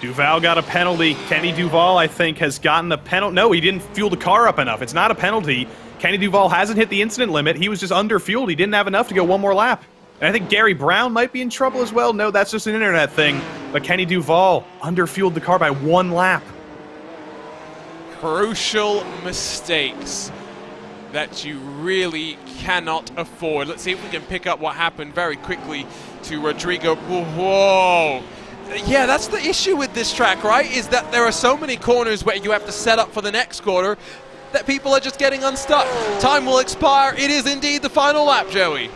C: Duval got a penalty. Kenny Duval, I think, has gotten a penalty. No, he didn't fuel the car up enough. It's not a penalty. Kenny Duval hasn't hit the incident limit. He was just under-fueled. He didn't have enough to go 1 more lap. And I think Gary Brown might be in trouble as well. No, that's just an internet thing. But Kenny Duval under-fueled the car by 1 lap.
B: Crucial mistakes that you really cannot afford. Let's see if we can pick up what happened very quickly to Rodrigo. Whoa. Yeah, that's the issue with this track, right? Is that there are so many corners where you have to set up for the next corner that people are just getting unstuck. Time will expire. It is indeed the final lap, Joey.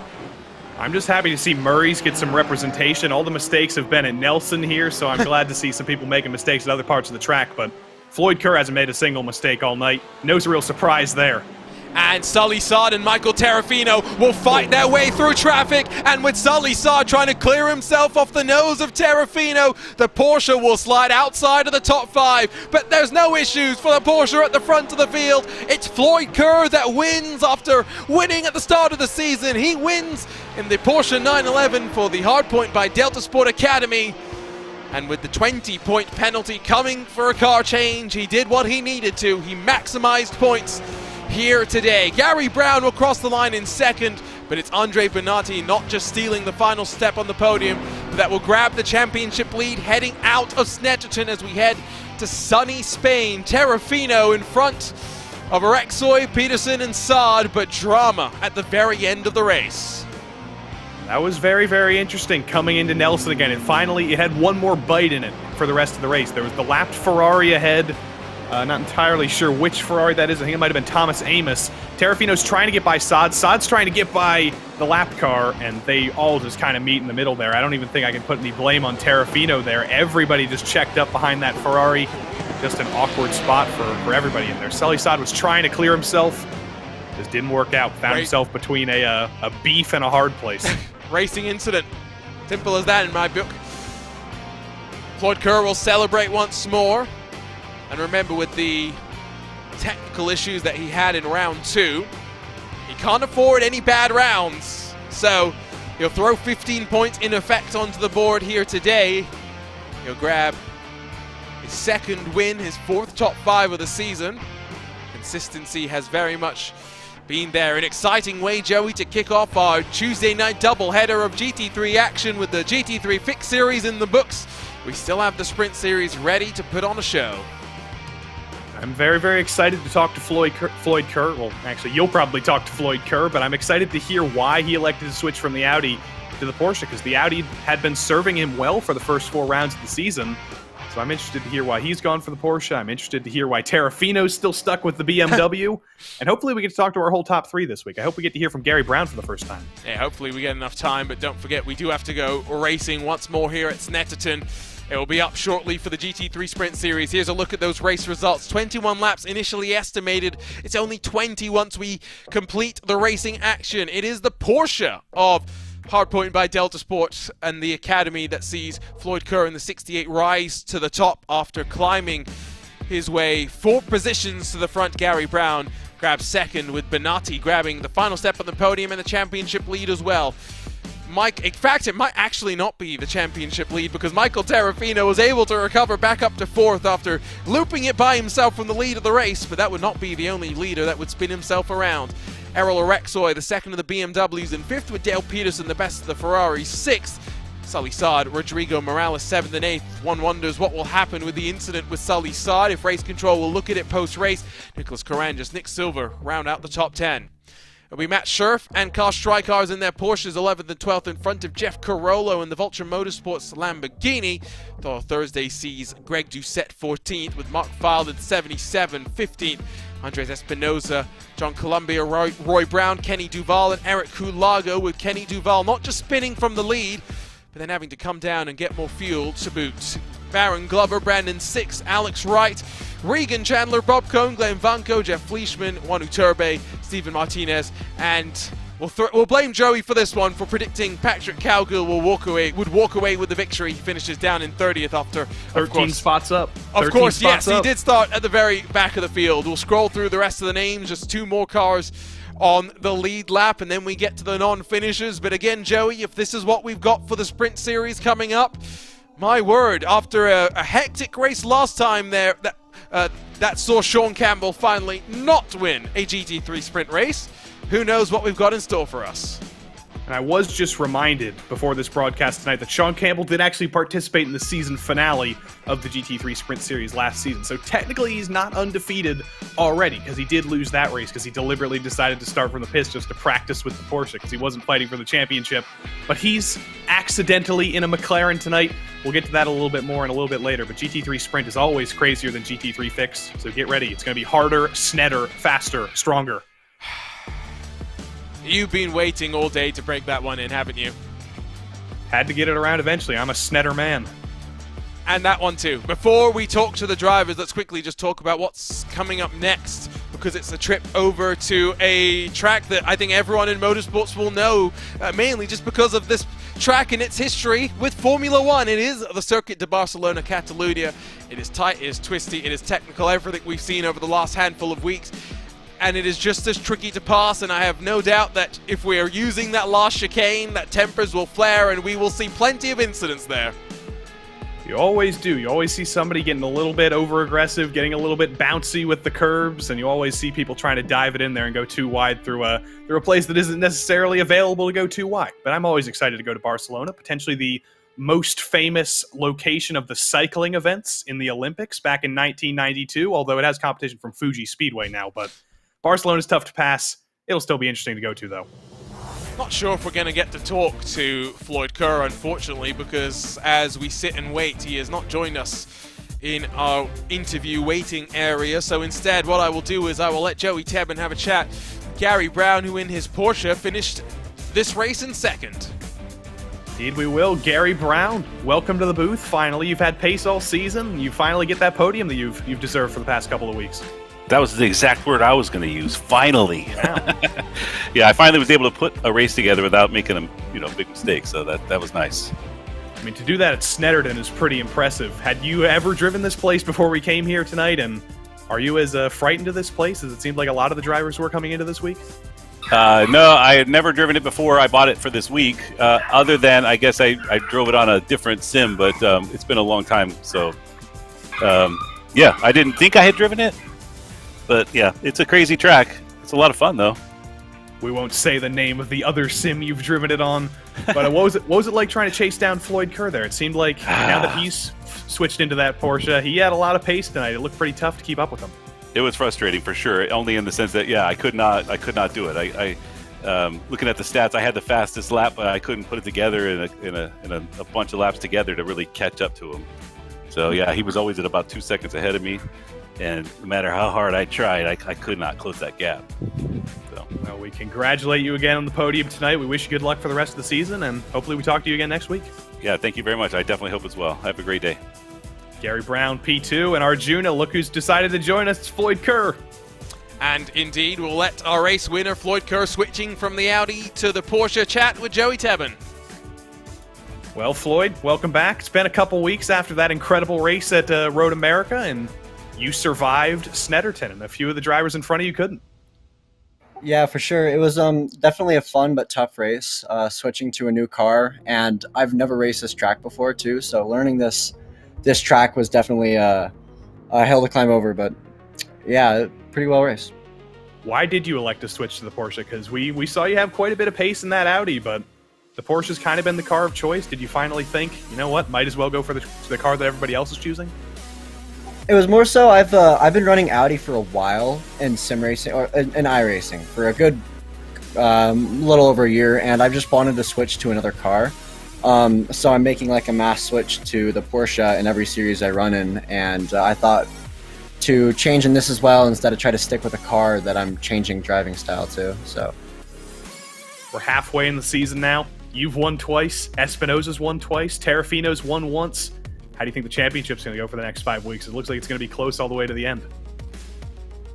C: I'm just happy to see Murray's get some representation. All the mistakes have been at Nelson here, so I'm glad to see some people making mistakes at other parts of the track, but Floyd Kerr hasn't made a single mistake all night. No real surprise there.
B: And Sully Saad and Michael Terrafino will fight their way through traffic, and with Sully Saad trying to clear himself off the nose of Terrafino, the Porsche will slide outside of the top 5, but there's no issues for the Porsche at the front of the field. It's Floyd Kerr that wins after winning at the start of the season. He wins in the Porsche 911 for the hardpoint by Delta Sport Academy, and with the 20-point penalty coming for a car change, he did what he needed to. He maximized points here today. Gary Brown will cross the line in 2nd, but it's Andre Bonatti not just stealing the final step on the podium, but that will grab the championship lead heading out of Snetterton as we head to sunny Spain. Terrafino in front of Arexoy, Peterson and Saad, but drama at the very end of the race.
C: That was very, very interesting coming into Nelson again, and finally it had one more bite in it for the rest of the race. There was the lapped Ferrari ahead. Not entirely sure which Ferrari that is. I think it might have been Thomas Amos. Terrafino's trying to get by Saad. Saad's trying to get by the lap car, and they all just kind of meet in the middle there. I don't even think I can put any blame on Terrafino there. Everybody just checked up behind that Ferrari. Just an awkward spot for everybody in there. Sully Saad was trying to clear himself. Just didn't work out. Found himself between a beef and a hard place.
B: Racing incident. Simple as that in my book. Floyd Kerr will celebrate once more. And remember, with the technical issues that he had in round 2, he can't afford any bad rounds. So he'll throw 15 points in effect onto the board here today. He'll grab his 2nd win, his 4th top 5 of the season. Consistency has very much been there. An exciting way, Joey, to kick off our Tuesday night doubleheader of GT3 action with the GT3 Fix Series in the books. We still have the Sprint Series ready to put on a show.
C: I'm very, very excited to talk to Floyd Kerr. Well, actually, you'll probably talk to Floyd Kerr, but I'm excited to hear why he elected to switch from the Audi to the Porsche, because the Audi had been serving him well for the first 4 rounds of the season. So I'm interested to hear why he's gone for the Porsche. I'm interested to hear why Terrafino's still stuck with the BMW. And hopefully we get to talk to our whole top 3 this week. I hope we get to hear from Gary Brown for the first time.
B: Yeah, hopefully we get enough time, but don't forget we do have to go racing once more here at Snetterton. It will be up shortly for the GT3 Sprint Series. Here's a look at those race results. 21 laps initially estimated. It's only 20 once we complete the racing action. It is the Porsche of Hardpoint by Delta Sport and the Academy that sees Floyd Kerr in the 68 rise to the top after climbing his way 4 positions to the front. Gary Brown grabs 2nd, with Bonatti grabbing the final step on the podium and the championship lead as well. Mike, in fact, it might actually not be the championship lead because Michael Terrafino was able to recover back up to 4th after looping it by himself from the lead of the race, but that would not be the only leader that would spin himself around. Errol Orexoy, the second of the BMWs, in 5th with Dale Peterson, the best of the Ferraris, 6th. Sully Saad, Rodrigo Morales, 7th and 8th. One wonders what will happen with the incident with Sully Saad, if race control will look at it post-race. Nicholas Carangas, Nick Silver round out the top 10. It'll be Matt Scherf and Carl Streikars in their Porsches 11th and 12th in front of Jeff Carollo in the Vulture Motorsports Lamborghini. Though Thursday sees Greg Doucette 14th with Mark Fylde 77, 15th. Andres Espinoza, John Columbia, Roy Brown, Kenny Duval, and Eric Kulago, with Kenny Duval not just spinning from the lead, but then having to come down and get more fuel to boot. Baron Glover, Brandon Six, Alex Wright, Regan Chandler, Bob Cohn, Glenn Vanko, Jeff Fleischman, Juan Uturbe, Stephen Martinez, and we'll blame Joey for this one for predicting Patrick Cowgill would walk away with the victory. He finishes down in 30th after
C: 13 spots up.
B: Of course, yes, he did start at the very back of the field. We'll scroll through the rest of the names, just 2 more cars on the lead lap, and then we get to the non-finishers. But again, Joey, if this is what we've got for the sprint series coming up, my word, after a hectic race last time there, that saw Sean Campbell finally not win a GT3 sprint race, who knows what we've got in store for us.
C: And I was just reminded before this broadcast tonight that Sean Campbell did actually participate in the season finale of the GT3 Sprint Series last season. So technically he's not undefeated already, because he did lose that race because he deliberately decided to start from the pits just to practice with the Porsche because he wasn't fighting for the championship. But he's accidentally in a McLaren tonight. We'll get to that a little bit more and a little bit later. But GT3 Sprint is always crazier than GT3 Fixed. So get ready. It's going to be harder, snetter, faster, stronger.
B: You've been waiting all day to break that one in, haven't you?
C: Had to get it around eventually. I'm a snetter man.
B: And that one too. Before we talk to the drivers, let's quickly just talk about what's coming up next, because it's a trip over to a track that I think everyone in motorsports will know, mainly just because of this track and its history with Formula One. It is the Circuit de Barcelona Catalunya. It is tight, it is twisty, it is technical, everything we've seen over the last handful of weeks. And it is just as tricky to pass, and I have no doubt that if we are using that last chicane, that tempers will flare and we will see plenty of incidents there.
C: You always do. You always see somebody getting a little bit over-aggressive, getting a little bit bouncy with the curbs, and you always see people trying to dive it in there and go too wide through a place that isn't necessarily available to go too wide. But I'm always excited to go to Barcelona, potentially the most famous location of the cycling events in the Olympics back in 1992, although it has competition from Fuji Speedway now, but Barcelona's tough to pass. It'll still be interesting to go to, though.
B: Not sure if we're going to get to talk to Floyd Kerr, unfortunately, because as we sit and wait, he has not joined us in our interview waiting area. So instead, what I will do is I will let Joey Tebben have a chat with Gary Brown, who in his Porsche finished this race in 2nd.
C: Indeed we will. Gary Brown, welcome to the booth. Finally, you've had pace all season. You finally get that podium that you've deserved for the past couple of weeks.
D: That was the exact word I was going to use. Finally.
C: Wow.
D: Yeah, I finally was able to put a race together without making a big mistake. So that was nice.
C: I mean, to do that at Snetterton is pretty impressive. Had you ever driven this place before we came here tonight? And are you as frightened of this place as it seemed like a lot of the drivers were coming into this week?
D: No, I had never driven it before. I bought it for this week. Other than, I guess I drove it on a different sim, but it's been a long time. So, yeah, I didn't think I had driven it. But yeah, it's a crazy track. It's a lot of fun, though.
C: We won't say the name of the other sim you've driven it on. But what was it like trying to chase down Floyd Kerr there? It seemed like now that he's switched into that Porsche, he had a lot of pace tonight. It looked pretty tough to keep up with him.
D: It was frustrating for sure. Only in the sense that I could not do it. I looking at the stats, I had the fastest lap, but I couldn't put it together in a bunch of laps together to really catch up to him. So yeah, he was always at about 2 seconds ahead of me. And no matter how hard I tried, I could not close that gap. So.
C: Well, we congratulate you again on the podium tonight. We wish you good luck for the rest of the season, and hopefully we talk to you again next week.
D: Yeah, thank you very much. I definitely hope as well. Have a great day.
C: Gary Brown, P2, and Arjuna. Look who's decided to join us. It's Floyd Kerr.
B: And indeed, we'll let our race winner, Floyd Kerr, switching from the Audi to the Porsche, chat with Joey Tebben.
C: Well, Floyd, welcome back. It's been a couple weeks after that incredible race at Road America, and you survived Snetterton, and a few of the drivers in front of you couldn't.
E: Yeah, for sure. It was definitely a fun but tough race, switching to a new car, and I've never raced this track before too. So learning this track was definitely a hill to climb over, but yeah, pretty well raced.
C: Why did you elect to switch to the Porsche? Because we saw you have quite a bit of pace in that Audi, but the Porsche's kind of been the car of choice. Did you finally think, you know what, might as well go for the car that everybody else is choosing?
E: It was more so I've been running Audi for a while in sim racing or in iRacing for a good little over a year, and I've just wanted to switch to another car. So I'm making like a mass switch to the Porsche in every series I run in, and I thought to change in this as well instead of try to stick with a car that I'm changing driving style to. So
C: we're halfway in the season now. You've won twice. Espinosa's won twice. Terrafino's won once. How do you think the championship's going to go for the next 5 weeks? It looks like it's going to be close all the way to the end.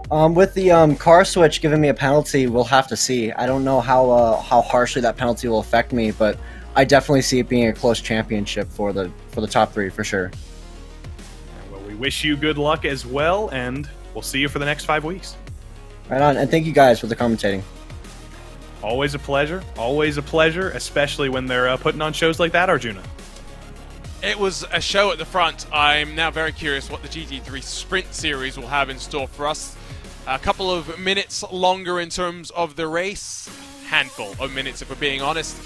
E: With the car switch giving me a penalty, we'll have to see. I don't know how harshly that penalty will affect me, but I definitely see it being a close championship for the top three for sure.
C: Well, we wish you good luck as well, and we'll see you for the next 5 weeks.
E: Right on, and thank you guys for the commentating.
C: Always a pleasure, especially when they're putting on shows like that, Arjuna.
B: It was a show at the front. I'm now very curious what the GT3 Sprint Series will have in store for us. A couple of minutes longer in terms of the race. Handful of minutes, if we're being honest.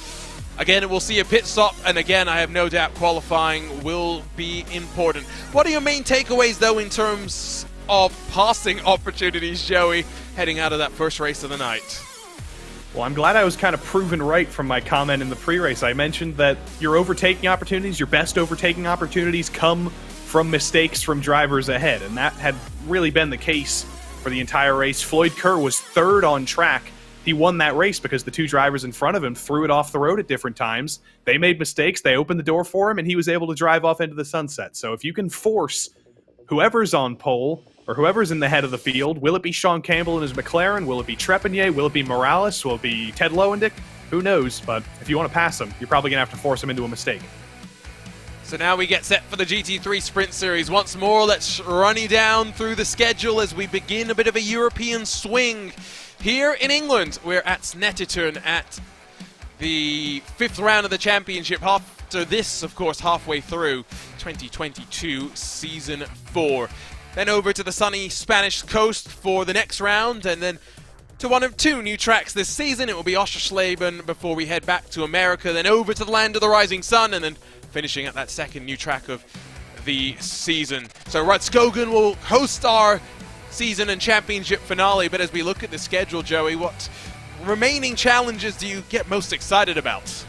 B: Again, we'll see a pit stop, and again, I have no doubt qualifying will be important. What are your main takeaways, though, in terms of passing opportunities, Joey, heading out of that first race of the night?
C: Well, I'm glad I was kind of proven right from my comment in the pre-race. I mentioned that your overtaking opportunities, your best overtaking opportunities, come from mistakes from drivers ahead, and that had really been the case for the entire race. Floyd Kerr was third on track. He won that race because the two drivers in front of him threw it off the road at different times. They made mistakes, they opened the door for him, and he was able to drive off into the sunset. So if you can force whoever's on pole, or whoever's in the head of the field, will it be Sean Campbell and his McLaren? Will it be Trepanier? Will it be Morales? Will it be Ted Lowendick? Who knows? But if you want to pass him, you're probably going to have to force him into a mistake.
B: So now we get set for the GT3 Sprint Series. Once more, let's run you down through the schedule as we begin a bit of a European swing. Here in England, we're at Snetterton at the 5th round of the championship. After this, of course, halfway through 2022 Season 4. Then over to the sunny Spanish coast for the next round, and then to one of 2 new tracks this season. It will be Oschersleben before we head back to America, then over to the land of the rising sun, and then finishing at that second new track of the season. So Rudskogen will host our season and championship finale, but as we look at the schedule, Joey, what remaining challenges do you get most excited about?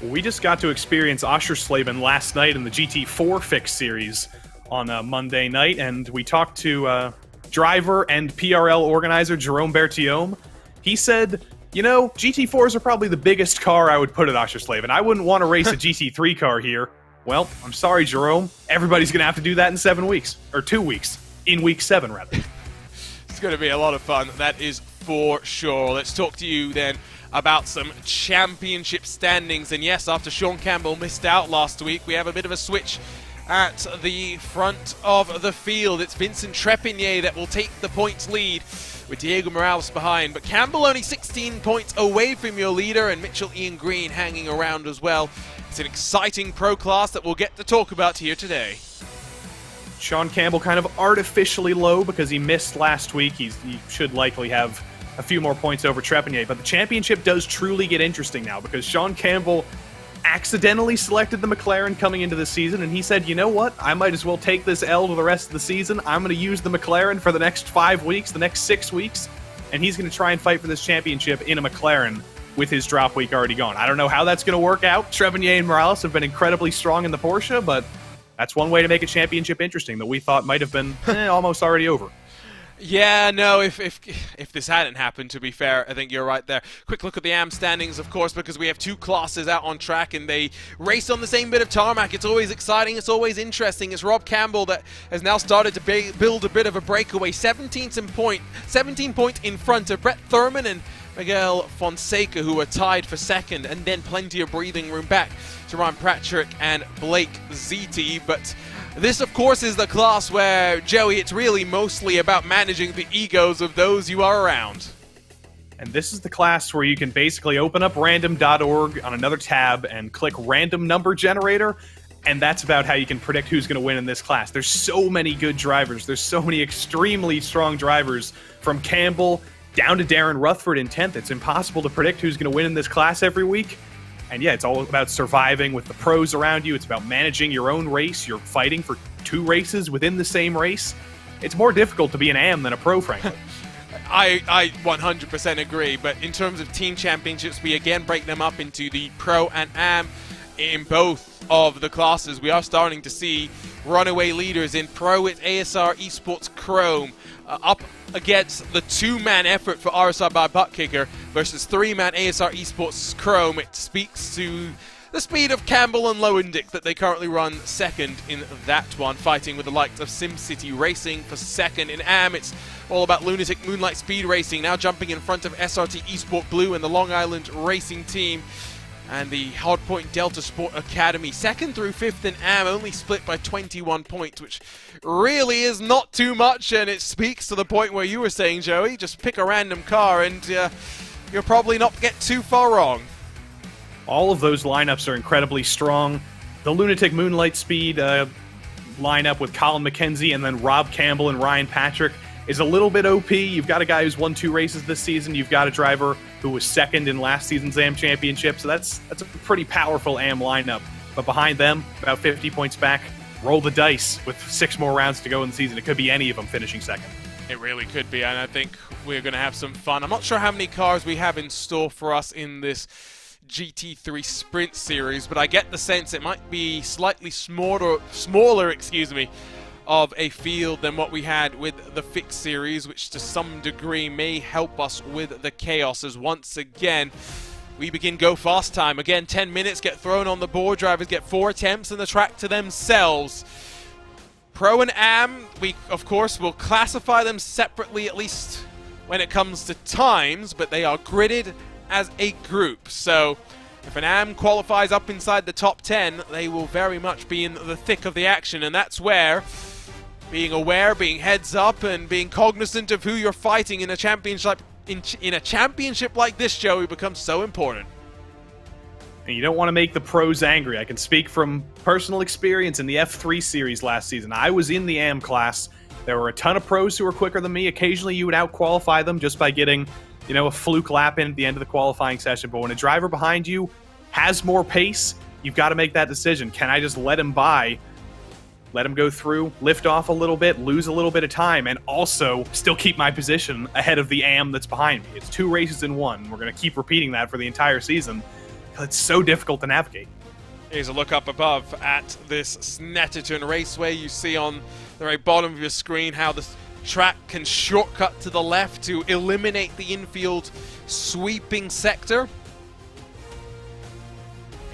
C: We just got to experience Oschersleben last night in the GT4 Fix Series on a Monday night, and we talked to driver and PRL organizer Jerome Bertiome. He said, you know, GT4s are probably the biggest car I would put at Oschersleben. I wouldn't want to race a GT3 car here. Well, I'm sorry, Jerome. Everybody's going to have to do that in 7 weeks. Or 2 weeks. In week 7, rather.
B: It's going to be a lot of fun, that is for sure. Let's talk to you then about some championship standings. And yes, after Sean Campbell missed out last week, we have a bit of a switch at the front of the field. It's Vincent Trepanier that will take the points lead with Diego Morales behind, but Campbell only 16 points away from your leader, and Mitchell Ian Green hanging around as well. It's an exciting pro class that we'll get to talk about here today.
C: Sean Campbell kind of artificially low because he missed last week. He should likely have a few more points over Trepanier, but the championship does truly get interesting now because Sean Campbell accidentally selected the McLaren coming into the season, and he said, you know what, I might as well take this L to the rest of the season. I'm going to use the McLaren for the next 5 weeks, the next 6 weeks, and he's going to try and fight for this championship in a McLaren with his drop week already gone. I don't know how that's going to work out. Trepanier and Morales have been incredibly strong in the Porsche, but that's one way to make a championship interesting that we thought might have been almost already over.
B: Yeah, no, if this hadn't happened, to be fair, I think you're right there. Quick look at the AM standings, of course, because we have 2 classes out on track and they race on the same bit of tarmac. It's always exciting, it's always interesting. It's Rob Campbell that has now started to build a bit of a breakaway. 17 points in front of Brett Thurman and Miguel Fonseca, who are tied for second, and then plenty of breathing room back to Ryan Patrick and Blake Ziti. But this, of course, is the class where, Joey, it's really mostly about managing the egos of those you are around.
C: And this is the class where you can basically open up random.org on another tab and click random number generator, and that's about how you can predict who's going to win in this class. There's so many good drivers. There's so many extremely strong drivers, from Campbell down to Darren Rutherford in 10th. It's impossible to predict who's going to win in this class every week. And yeah, it's all about surviving with the pros around you. It's about managing your own race. You're fighting for 2 races within the same race. It's more difficult to be an AM than a pro, frankly.
B: I 100% agree, but in terms of team championships, we again break them up into the pro and AM. In both of the classes, we are starting to see runaway leaders. In pro, it's ASR Esports Chrome up against the 2-man effort for RSR by Buttkicker versus 3-man ASR Esports Chrome. It speaks to the speed of Campbell and Lowendick that they currently run second in that one, fighting with the likes of SimCity Racing for second. In AM, it's all about Lunatic Moonlight Speed Racing, now jumping in front of SRT Esport Blue and the Long Island Racing Team. And the Hardpoint Delta Sport Academy, 2nd through 5th in AM, only split by 21 points, which really is not too much, and it speaks to the point where you were saying, Joey, just pick a random car and you'll probably not get too far wrong.
C: All of those lineups are incredibly strong. The Lunatic Moonlight Speed lineup with Colin McKenzie and then Rob Campbell and Ryan Patrick is a little bit OP. You've got a guy who's won 2 races this season. You've got a driver who was second in last season's AM Championship. So that's a pretty powerful AM lineup. But behind them, about 50 points back, roll the dice with 6 more rounds to go in the season. It could be any of them finishing second.
B: It really could be, and I think we're going to have some fun. I'm not sure how many cars we have in store for us in this GT3 Sprint Series, but I get the sense it might be slightly smaller, of a field than what we had with the Fixed Series, which to some degree may help us with the chaos, as once again we begin go fast time. Again, 10 minutes get thrown on the board. Drivers get 4 attempts in the track to themselves. Pro and AM, we of course will classify them separately, at least when it comes to times, but they are gridded as a group. So if an AM qualifies up inside the top 10, they will very much be in the thick of the action, and that's where being aware, being heads up, and being cognizant of who you're fighting in a championship in a championship like this, Joey, becomes so important.
C: And you don't want to make the pros angry. I can speak from personal experience in the F3 series last season. I was in the AM class. There were a ton of pros who were quicker than me. Occasionally you would out-qualify them just by getting, a fluke lap in at the end of the qualifying session. But when a driver behind you has more pace, you've got to make that decision. Can I just let him by? Let him go through, lift off a little bit, lose a little bit of time, and also still keep my position ahead of the AM that's behind me. It's 2 races in 1. We're going to keep repeating that for the entire season. It's so difficult to navigate.
B: Here's a look up above at this Snetterton Raceway. You see on the very bottom of your screen how the track can shortcut to the left to eliminate the infield sweeping sector.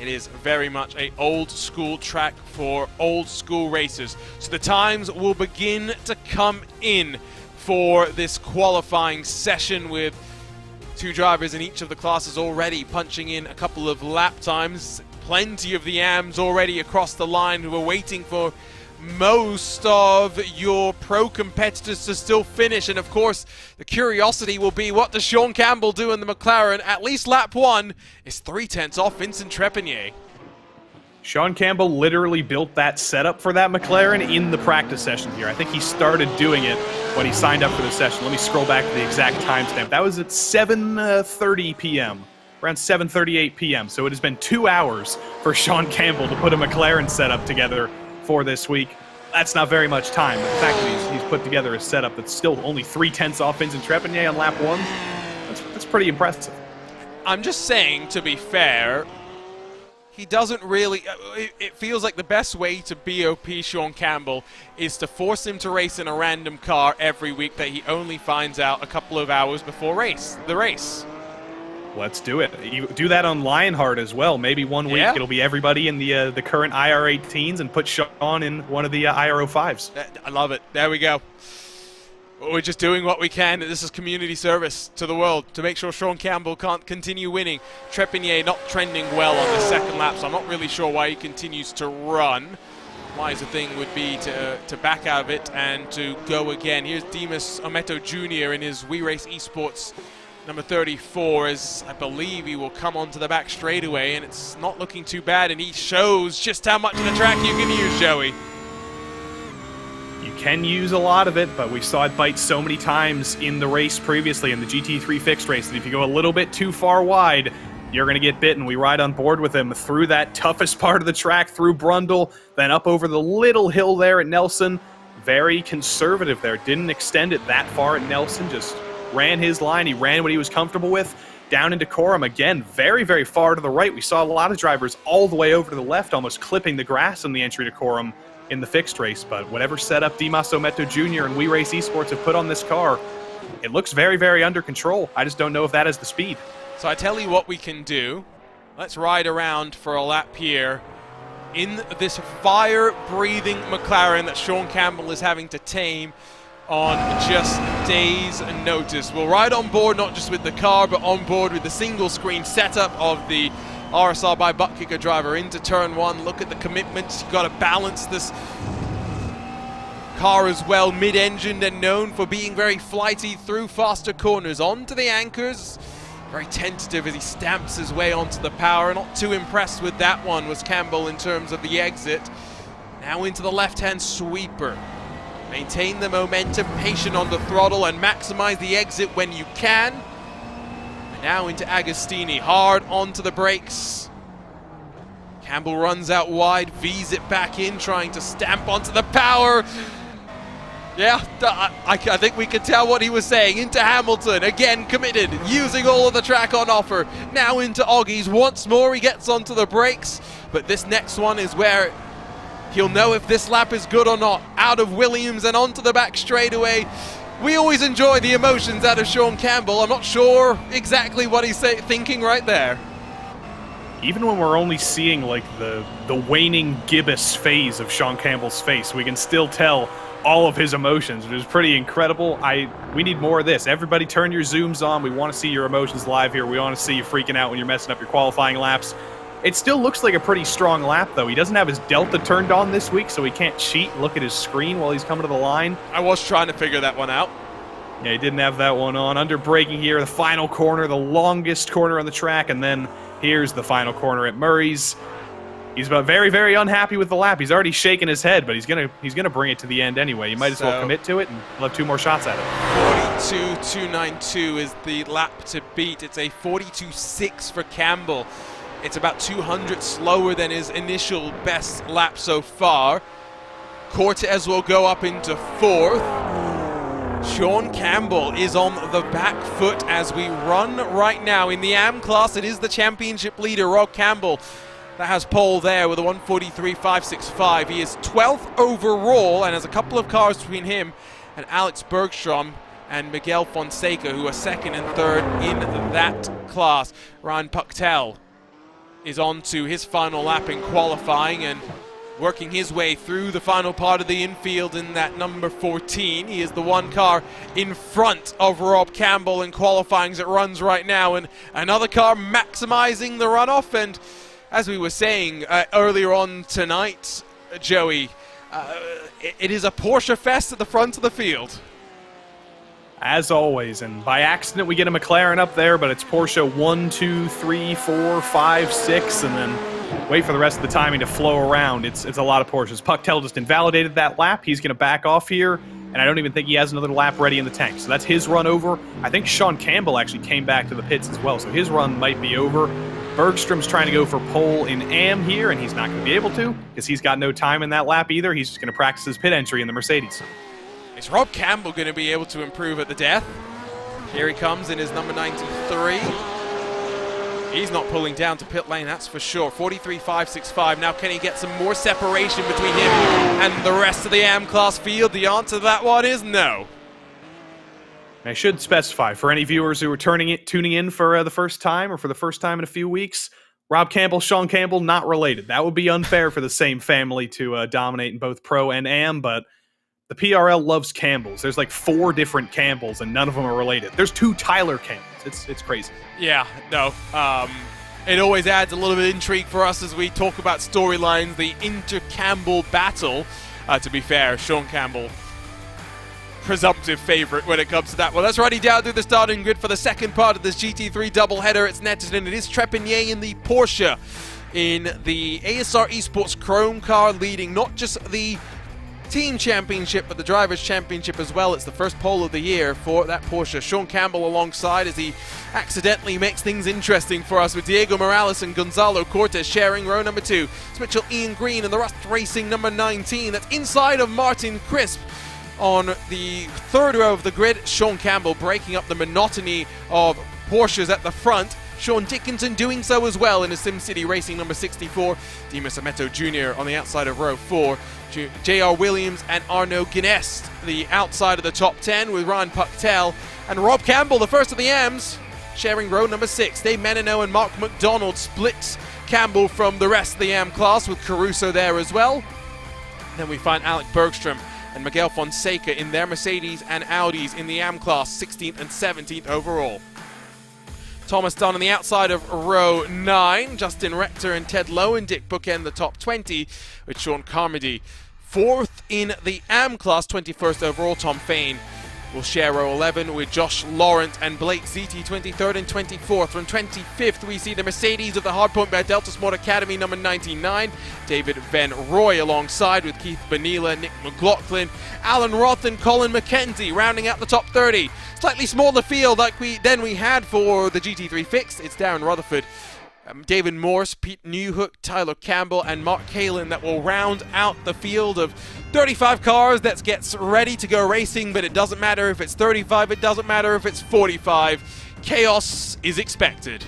B: It is very much an old school track for old school racers. So the times will begin to come in for this qualifying session, with 2 drivers in each of the classes already punching in a couple of lap times. Plenty of the AMs already across the line who are waiting for most of your pro competitors to still finish. And of course, the curiosity will be, what does Sean Campbell do in the McLaren? At least lap 1 is 3/10 off Vincent Trepanier.
C: Sean Campbell literally built that setup for that McLaren in the practice session here. I think he started doing it when he signed up for the session. Let me scroll back to the exact timestamp. That was at 7:30 p.m., around 7:38 p.m. So it has been 2 hours for Sean Campbell to put a McLaren setup together for this week. That's not very much time. But the fact that he's put together a setup that's still only 3/10 off Vincent Trepanier on lap 1, that's pretty impressive.
B: I'm just saying, to be fair, he doesn't really... It feels like the best way to BOP Sean Campbell is to force him to race in a random car every week that he only finds out a couple of hours before the race.
C: Let's do it. You do that on Lionheart as well. Maybe one week it'll be everybody in the current IR18s and put Sean in one of the IR05s.
B: I love it. There we go. We're just doing what we can. This is community service to the world to make sure Sean Campbell can't continue winning. Trepanier not trending well on the second lap, so I'm not really sure why he continues to run. Wiser thing would be to back out of it and to go again. Here's Demas Ometo Jr. in his We Race Esports number 34, as I believe he will come onto the back straightaway, and it's not looking too bad, and he shows just how much of the track you can use, Joey.
C: You can use a lot of it, but we saw it bite so many times in the race previously, in the GT3 fixed race, that if you go a little bit too far wide, you're going to get bitten. We ride on board with him through that toughest part of the track, through Brundle, then up over the little hill there at Nelson. Very conservative there. Didn't extend it that far at Nelson, just ran his line. He ran what he was comfortable with. Down into Coram, again, very, very far to the right. We saw a lot of drivers all the way over to the left, almost clipping the grass on the entry to Coram in the fixed race. But whatever setup Dimas Ometo Jr. and We Race Esports have put on this car, it looks very, very under control. I just don't know if that is the speed.
B: So I tell you what we can do. Let's ride around for a lap here in this fire-breathing McLaren that Sean Campbell is having to tame on just days' notice. We'll ride on board not just with the car, but on board with the single-screen setup of the RSR by Butt Kicker driver into turn one. Look at the commitments. You've got to balance this car as well, mid-engined and known for being very flighty through faster corners. Onto the anchors. Very tentative as he stamps his way onto the power. Not too impressed with that one was Campbell in terms of the exit. Now into the left-hand sweeper. Maintain the momentum, patient on the throttle, and maximize the exit when you can. And now into Agostini, hard onto the brakes. Campbell runs out wide, V's it back in, trying to stamp onto the power. Yeah, I think we can tell what he was saying. Into Hamilton, again committed, using all of the track on offer. Now into Oggies, once more he gets onto the brakes, but this next one is where he'll know if this lap is good or not. Out of Williams and onto the back straightaway. We always enjoy the emotions out of Sean Campbell. I'm not sure exactly what he's thinking right there.
C: Even when we're only seeing like the waning gibbous phase of Sean Campbell's face, we can still tell all of his emotions, which is pretty incredible. We need more of this. Everybody turn your zooms on. We want to see your emotions live here. We want to see you freaking out when you're messing up your qualifying laps. It still looks like a pretty strong lap, though. He doesn't have his Delta turned on this week, so he can't cheat and look at his screen while he's coming to the line.
B: I was trying to figure that one out.
C: Yeah, he didn't have that one on. Under braking here, the final corner, the longest corner on the track, and then here's the final corner at Murray's. He's very, very unhappy with the lap. He's already shaking his head, but he's gonna bring it to the end anyway. You might as well commit to it, and we'll have 2 more shots at it.
B: 42.292 is the lap to beat. It's a 42.6 for Campbell. It's about 200 slower than his initial best lap so far. Cortez will go up into 4th. Sean Campbell is on the back foot as we run right now. In the AM class, it is the championship leader, Rob Campbell, that has pole there with a 143.565. He is 12th overall and has a couple of cars between him and Alex Bergstrom and Miguel Fonseca, who are 2nd and 3rd in that class. Ryan Pucktel is on to his final lap in qualifying and working his way through the final part of the infield in that number 14. He is the one car in front of Rob Campbell in qualifying as it runs right now, and another car maximizing the runoff. And as we were saying earlier on tonight, Joey, it is a Porsche fest at the front of the field.
C: As always, and by accident we get a McLaren up there, but it's Porsche 1, 2, 3, 4, 5, 6, and then wait for the rest of the timing to flow around. It's a lot of Porsches. Pucktel just invalidated that lap. He's going to back off here, and I don't even think he has another lap ready in the tank. So that's his run over. I think Sean Campbell actually came back to the pits as well, so his run might be over. Bergstrom's trying to go for pole in AM here, and he's not going to be able to because he's got no time in that lap either. He's just going to practice his pit entry in the Mercedes.
B: Is Rob Campbell going to be able to improve at the death? Here he comes in his number 93. He's not pulling down to pit lane, that's for sure. 43.565. Now can he get some more separation between him and the rest of the AM class field? The answer to that one is no.
C: I should specify, for any viewers who are tuning in for the first time or for the first time in a few weeks, Rob Campbell, Sean Campbell, not related. That would be unfair for the same family to dominate in both Pro and AM, but the PRL loves Campbells. There's like 4 different Campbells, and none of them are related. There's 2 Tyler Campbells. It's crazy.
B: Yeah, no. It always adds a little bit of intrigue for us as we talk about storylines, the inter-Campbell battle. To be fair, Sean Campbell presumptive favorite when it comes to that. Well, let's run down through the starting grid for the second part of this GT3 doubleheader. It's Snetterton. It is Trepignet in the Porsche in the ASR Esports Chrome car, leading not just the team championship but the drivers championship as well. It's the first pole of the year for that Porsche. Sean Campbell alongside as he accidentally makes things interesting for us with Diego Morales and Gonzalo Cortez sharing row number 2. It's Mitchell Ian Green and the Rust Racing number 19. That's inside of Martin Crisp. On the third row of the grid, Sean Campbell breaking up the monotony of Porsches at the front. Sean Dickinson doing so as well in his SimCity Racing number 64. Dimas Ameto Jr. on the outside of row 4. J.R. Williams and Arnaud Guinness, the outside of the top 10 with Ryan Pucktel. And Rob Campbell, the first of the Ams, sharing row number 6. Dave Menino and Mark McDonald splits Campbell from the rest of the Am class with Caruso there as well. And then we find Alec Bergstrom and Miguel Fonseca in their Mercedes and Audis in the Am class, 16th and 17th overall. Thomas Dunn on the outside of row 9. Justin Rector and Ted Lowendick bookend the top 20 with Sean Carmody 4th in the Am class, 21st overall. Tom Fain will share row 11 with Josh Laurent and Blake Ziti, 23rd and 24th. From 25th, we see the Mercedes of the Hardpoint by Delta Sport Academy, number 99. David Van Roy alongside with Keith Benila, Nick McLaughlin, Alan Roth and Colin McKenzie rounding out the top 30. Slightly smaller field like we had for the GT3 fixed. It's Darren Rutherford, David Morse, Pete Newhook, Tyler Campbell and Mark Kalin that will round out the field of 35 cars that gets ready to go racing, but it doesn't matter if it's 35, it doesn't matter if it's 45. Chaos is expected.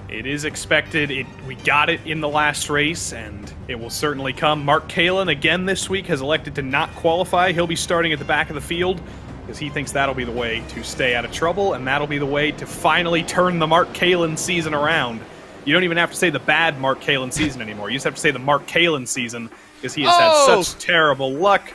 C: It is expected. We got it in the last race, and it will certainly come. Mark Kalin, again this week, has elected to not qualify. He'll be starting at the back of the field because he thinks that'll be the way to stay out of trouble, and that'll be the way to finally turn the Mark Kalin season around. You don't even have to say the bad Mark Kalin season anymore. You just have to say the Mark Kalin season because he has had such terrible luck.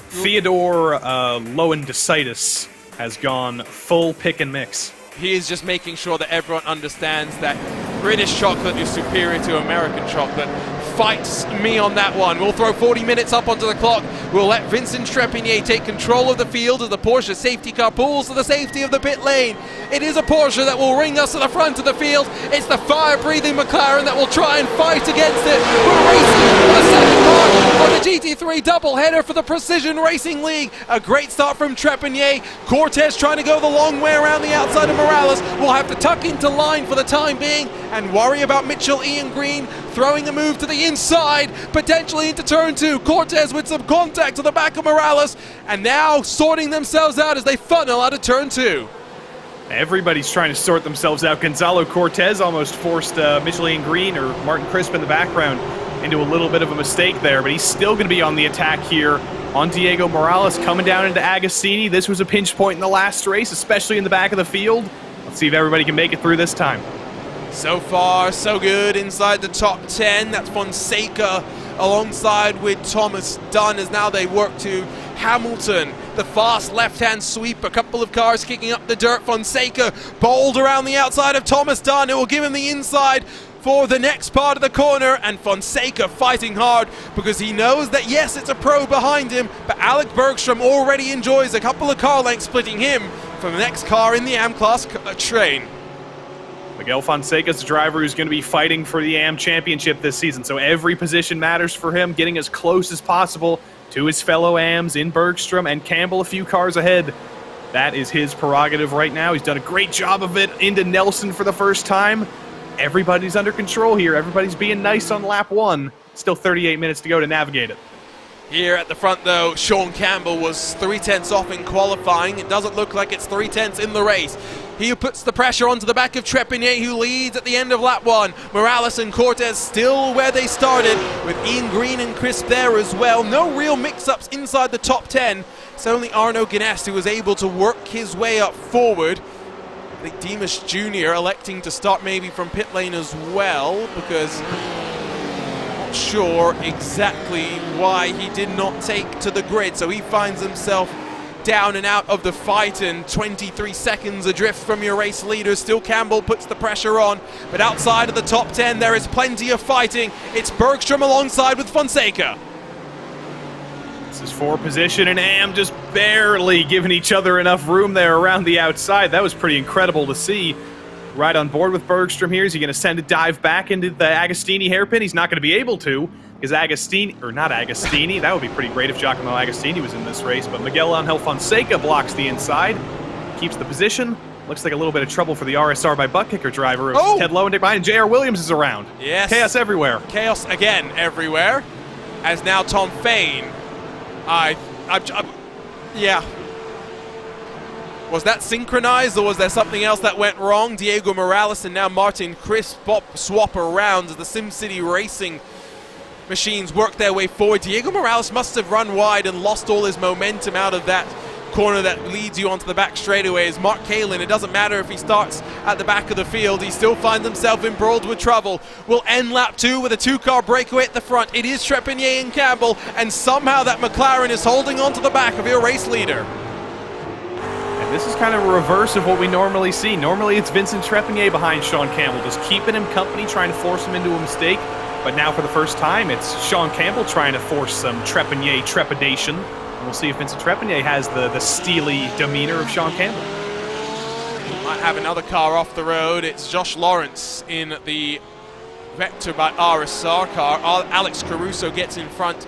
C: Theodore Lowendicidis has gone full pick and mix.
B: He is just making sure that everyone understands that British chocolate is superior to American chocolate. Fights me on that one. We'll throw 40 minutes up onto the clock. We'll let Vincent Trepignet take control of the field as the Porsche safety car pulls to the safety of the pit lane. It is a Porsche that will ring us to the front of the field. It's the fire-breathing McLaren that will try and fight against it. We're racing for the second part of the GT3 doubleheader for the Precision Racing League. A great start from Trepignet. Cortez trying to go the long way around the outside of Morales. We'll have to tuck into line for the time being and worry about Mitchell Ian Green throwing a move to the inside, potentially into turn 2. Cortez with some contact to the back of Morales, and now sorting themselves out as they funnel out of turn 2.
C: Everybody's trying to sort themselves out. Gonzalo Cortez almost forced Mitchell Ian Green or Martin Crisp in the background into a little bit of a mistake there, but he's still going to be on the attack here on Diego Morales coming down into Agostini. This was a pinch point in the last race, especially in the back of the field. Let's see if everybody can make it through this time.
B: So far, so good inside the top 10. That's Fonseca alongside with Thomas Dunn as now they work to Hamilton. The fast left-hand sweep, a couple of cars kicking up the dirt. Fonseca bowled around the outside of Thomas Dunn. It will give him the inside for the next part of the corner, and Fonseca fighting hard because he knows that yes, it's a pro behind him, but Alec Bergstrom already enjoys a couple of car lengths splitting him from the next car in the AM class train.
C: Miguel Fonseca's the driver who's going to be fighting for the AM Championship this season, so every position matters for him, getting as close as possible to his fellow AMs in Bergstrom and Campbell a few cars ahead. That is his prerogative right now. He's done a great job of it into Nelson for the first time. Everybody's under control here. Everybody's being nice on lap 1. Still 38 minutes to go to navigate it.
B: Here at the front, though, Sean Campbell was 3/10 off in qualifying. It doesn't look like it's 3/10 in the race. He puts the pressure onto the back of Trepignet, who leads at the end of lap 1. Morales and Cortez still where they started, with Ian Green and Crisp there as well. No real mix-ups inside the top 10. It's only Arnaud Guinness who was able to work his way up forward. I think Dimas Jr. electing to start maybe from pit lane as well, because sure exactly why he did not take to the grid, so he finds himself down and out of the fight and 23 seconds adrift from your race leader. Still Campbell puts the pressure on, but outside of the top 10 there is plenty of fighting. It's Bergstrom alongside with Fonseca.
C: This is for position, and Am just barely giving each other enough room there around the outside. That was pretty incredible to see. Right on board with Bergstrom here. Is he going to send a dive back into the Agostini hairpin? He's not going to be able to, because Agostini, or not Agostini, that would be pretty great if Giacomo Agostini was in this race, but Miguel Angel Fonseca blocks the inside, keeps the position. Looks like a little bit of trouble for the RSR by butt kicker driver. Ted Lowe and Dick behind, and J.R. Williams is around.
B: Yes.
C: Chaos everywhere.
B: Chaos again everywhere. As now Tom Fain. Yeah. Was that synchronized, or was there something else that went wrong? Diego Morales and now Martin Chris swap around as the SimCity Racing machines work their way forward. Diego Morales must have run wide and lost all his momentum out of that corner that leads you onto the back straightaways. Mark Kalin, it doesn't matter if he starts at the back of the field, he still finds himself embroiled with trouble. Will end lap 2 with a 2-car breakaway at the front. It is Trepanier and Campbell, and somehow that McLaren is holding on to the back of your race leader.
C: And this is kind of a reverse of what we normally see. Normally it's Vincent Trepanier behind Sean Campbell, just keeping him company, trying to force him into a mistake. But now for the first time, it's Sean Campbell trying to force some Trepanier trepidation. We'll see if Vincent Trepanier has the steely demeanor of Sean Campbell.
B: Might have another car off the road. It's Josh Lawrence in the Vector by RSR car. Alex Caruso gets in front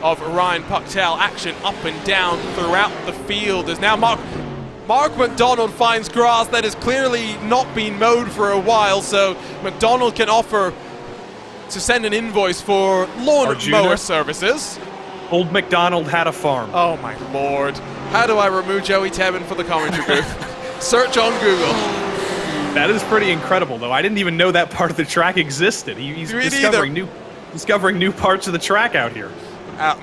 B: of Ryan Pucktel. Action up and down throughout the field. As now Mark McDonald finds grass that has clearly not been mowed for a while, so McDonald can offer to send an invoice for lawn mower services.
C: Old McDonald had a farm.
B: Oh my lord. How do I remove Joey Tebben for the commentary booth? Search on Google.
C: That is pretty incredible, though. I didn't even know that part of the track existed. He's discovering new parts of the track out here.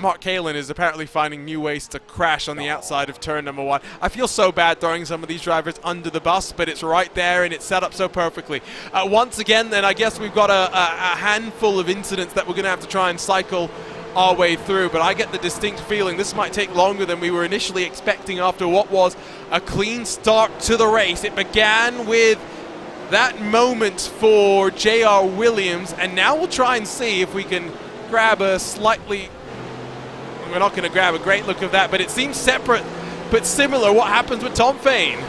B: Mark Kalin is apparently finding new ways to crash on the outside of turn number 1. I feel so bad throwing some of these drivers under the bus, but it's right there and it's set up so perfectly. Once again, then I guess we've got a handful of incidents that we're going to have to try and cycle our way through, but I get the distinct feeling this might take longer than we were initially expecting after what was a clean start to the race. It began with that moment for J.R. Williams, and now we'll try and see if we can grab a slightly... We're not going to grab a great look of that, but it seems separate but similar. What happens with Tom Fain?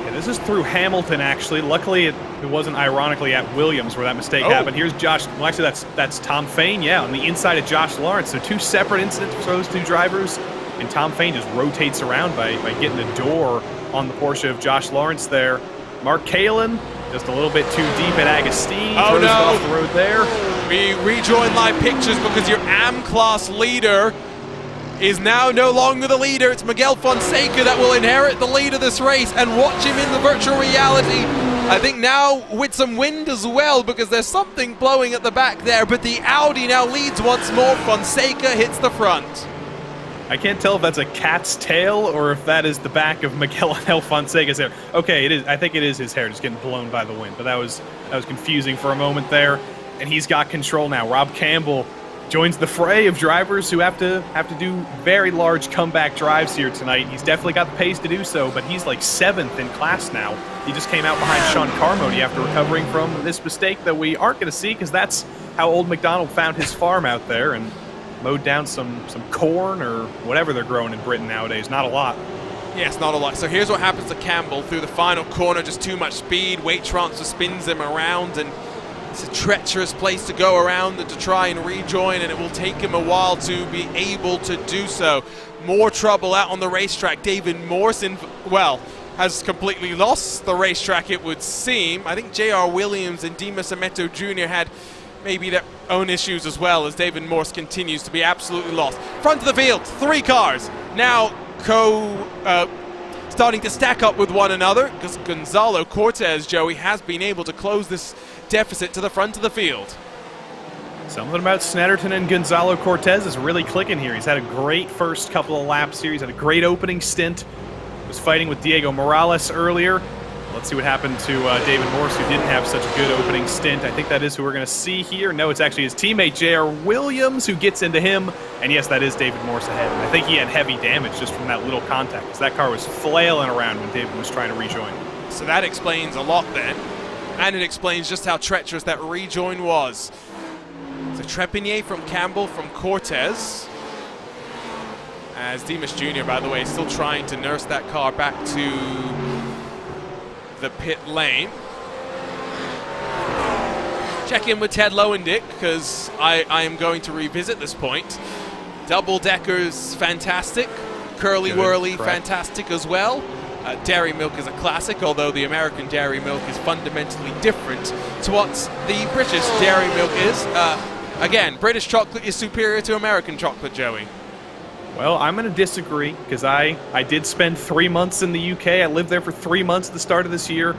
C: Yeah, this is through Hamilton, actually. Luckily, it wasn't ironically at Williams where that mistake happened. Here's Josh. Well, actually, that's Tom Fain, yeah, on the inside of Josh Lawrence. So 2 separate incidents for those 2 drivers, and Tom Fain just rotates around by getting a door on the Porsche of Josh Lawrence there. Mark Kalin, just a little bit too deep at Agostini.
B: Oh,
C: throws
B: no.
C: off the road there.
B: We rejoin live pictures because your AM-class leader is now no longer the leader. It's Miguel Fonseca that will inherit the lead of this race, and watch him in the virtual reality. I think now with some wind as well, because there's something blowing at the back there, but the Audi now leads once more. Fonseca hits the front.
C: I can't tell if that's a cat's tail or if that is the back of Miguel Angel Fonseca's hair. Okay, it is. I think it is his hair just getting blown by the wind, but that was confusing for a moment there. And he's got control now. Rob Campbell joins the fray of drivers who have to do very large comeback drives here tonight. He's definitely got the pace to do so, but he's like 7th in class now. He just came out behind Sean Carmody after recovering from this mistake that we aren't going to see, because that's how old McDonald found his farm out there and mowed down some corn or whatever they're growing in Britain nowadays. Not a lot.
B: Yes, not a lot. So here's what happens to Campbell through the final corner. Just too much speed. Weight transfer spins him around, and it's a treacherous place to go around and to try and rejoin, and it will take him a while to be able to do so. More trouble out on the racetrack. David Morrison, well, has completely lost the racetrack, it would seem. I think J.R. Williams and Dimas Ameto Jr. had maybe their own issues as well, as David Morse continues to be absolutely lost. Front of the field, 3 cars now starting to stack up with one another, because Gonzalo Cortez, Joey, has been able to close this deficit to the front of the field.
C: Something about Snetterton and Gonzalo Cortez is really clicking here. He's had a great first couple of laps here. He's had a great opening stint. Was fighting with Diego Morales earlier. Let's see what happened to David Morse, who didn't have such a good opening stint. I think that is who we're going to see here. No, it's actually his teammate, J.R. Williams, who gets into him. And yes, that is David Morse ahead. And I think he had heavy damage just from that little contact, because that car was flailing around when David was trying to rejoin.
B: So that explains a lot then. And it explains just how treacherous that rejoin was. So Trepanier from Campbell from Cortez. As Demas Jr., by the way, still trying to nurse that car back to the pit lane. Check in with Ted Lowendick, because I am going to revisit this point. Double deckers, fantastic. Curly Whirly, fantastic as well. Dairy milk is a classic, although the American dairy milk is fundamentally different to what the British dairy milk is. Again, British chocolate is superior to American chocolate, Joey.
C: Well, I'm going to disagree, because I did spend 3 months in the UK. I lived there for 3 months at the start of this year.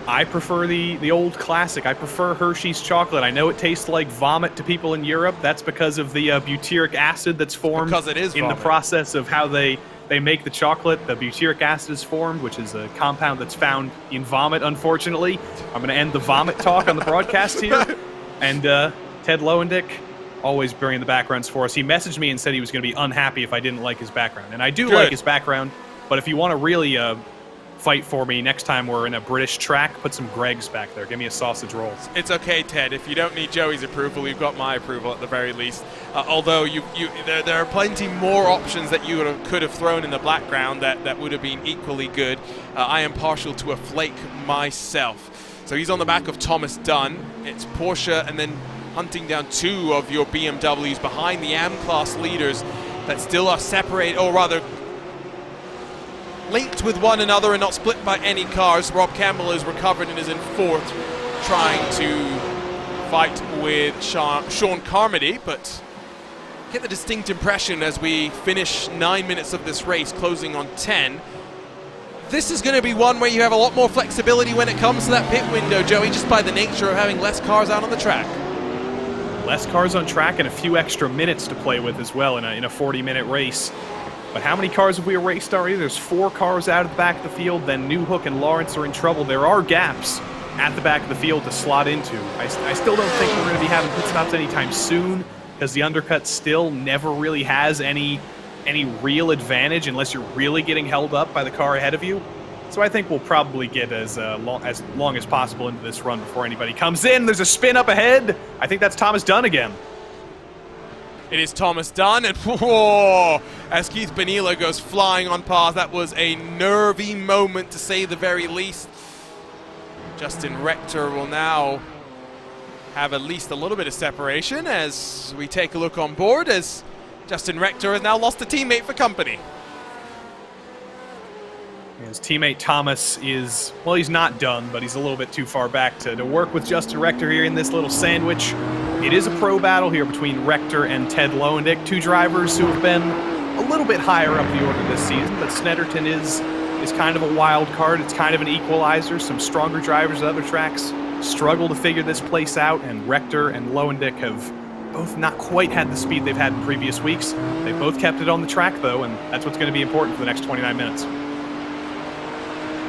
C: I prefer the old classic. I prefer Hershey's chocolate. I know it tastes like vomit to people in Europe. That's because of the butyric acid that's formed in the process of how they make the chocolate. The butyric acid is formed, which is a compound that's found in vomit, unfortunately. I'm going to end the vomit talk on the broadcast here. And Ted Lowendick, always bringing the backgrounds for us. He messaged me and said he was going to be unhappy if I didn't like his background. And I do like his background, but if you want to really fight for me next time we're in a British track, put some Greg's back there. Give me a sausage roll.
B: It's okay, Ted. If you don't need Joey's approval, you've got my approval at the very least. Although there are plenty more options that you could have thrown in the background that would have been equally good. I am partial to a flake myself. So he's on the back of Thomas Dunn. It's Porsche and then hunting down two of your BMWs behind the AM-class leaders that still are separated, or rather linked with one another and not split by any cars. Rob Campbell is recovered and is in fourth, trying to fight with Sean Carmody, but get the distinct impression as we finish 9 minutes of this race, closing on 10. This is going to be one where you have a lot more flexibility when it comes to that pit window, Joey, just by the nature of having less cars out on the track.
C: Less cars on track and a few extra minutes to play with as well in a 40-minute race. But how many cars have we erased already? There's 4 cars out of the back of the field, then Newhook and Lawrence are in trouble. There are gaps at the back of the field to slot into. I still don't think we're going to be having pit stops anytime soon, because the undercut still never really has any real advantage unless you're really getting held up by the car ahead of you. So I think we'll probably get as long as possible into this run before anybody comes in. There's a spin up ahead. I think that's Thomas Dunn again.
B: It is Thomas Dunn, and whoa, as Keith Benila goes flying on past. That was a nervy moment, to say the very least. Justin Rector will now have at least a little bit of separation as we take a look on board, as Justin Rector has now lost a teammate for company.
C: His teammate Thomas is, well, he's not done, but he's a little bit too far back to work with Justin Rector here in this little sandwich. It is a pro battle here between Rector and Ted Lowendick, 2 drivers who have been a little bit higher up the order this season, but Snetterton is kind of a wild card. It's kind of an equalizer. Some stronger drivers at other tracks struggle to figure this place out, and Rector and Lowendick have both not quite had the speed they've had in previous weeks. They've both kept it on the track, though, and that's what's going to be important for the next 29 minutes.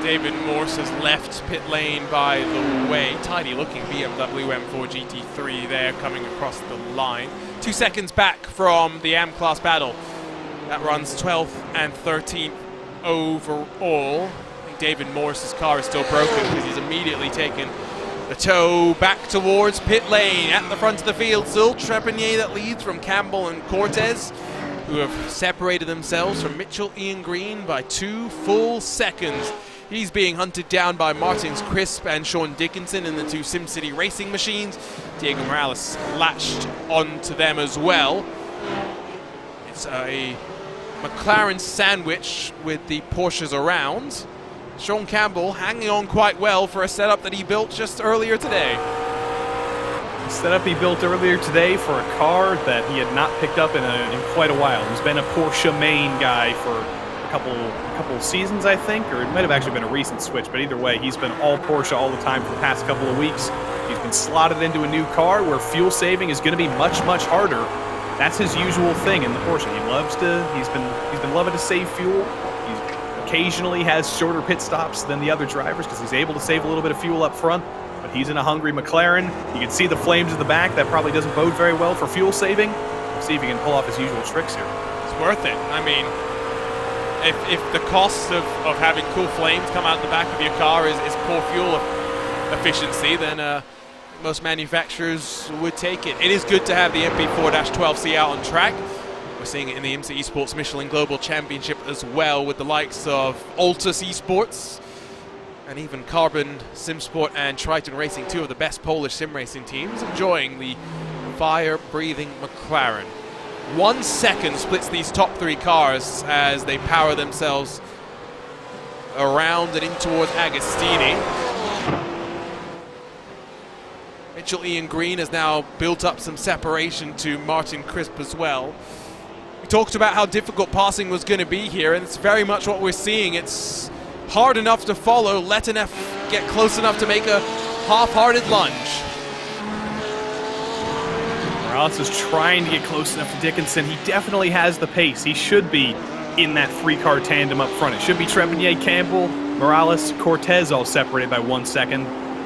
B: David Morse has left pit lane by the way. Tidy looking BMW M4 GT3 there coming across the line. 2 seconds back from the AM-class battle. That runs 12th and 13th overall. I think David Morse's car is still broken because he's immediately taken the tow back towards pit lane. At the front of the field, still Trepanier that leads from Campbell and Cortez, who have separated themselves from Mitchell Ian Green by 2 full seconds. He's being hunted down by Martins Crisp and Sean Dickinson in the 2 SimCity racing machines. Diego Morales latched onto them as well. It's a McLaren sandwich with the Porsches around. Sean Campbell hanging on quite well for a setup that he built just earlier today.
C: A setup he built earlier today for a car that he had not picked up in quite a while. He's been a Porsche main guy for a couple seasons, I think, or it might have actually been a recent switch, but either way, he's been all Porsche all the time for the past couple of weeks. He's been slotted into a new car where fuel saving is going to be much, much harder. That's his usual thing in the Porsche. He's been loving to save fuel. He occasionally has shorter pit stops than the other drivers because he's able to save a little bit of fuel up front, but he's in a hungry McLaren. You can see the flames in the back. That probably doesn't bode very well for fuel saving. Let's see if he can pull off his usual tricks here.
B: It's worth it. I mean, if the cost of having cool flames come out the back of your car is poor fuel efficiency, then most manufacturers would take it. It is good to have the MP4-12C out on track. We're seeing it in the IMSA Esports Michelin Global Championship as well, with the likes of Altus Esports and even Carbon Simsport and Triton Racing, two of the best Polish sim racing teams, enjoying the fire-breathing McLaren. 1 second splits these top 3 cars as they power themselves around and in towards Agostini. Mitchell Ian Green has now built up some separation to Martin Crisp as well. We talked about how difficult passing was going to be here, and it's very much what we're seeing. It's hard enough to follow, let enough get close enough to make a half-hearted lunge.
C: Morales is trying to get close enough to Dickinson. He definitely has the pace. He should be in that 3-car tandem up front. It should be Trepanier, Campbell, Morales, Cortez all separated by 1 second.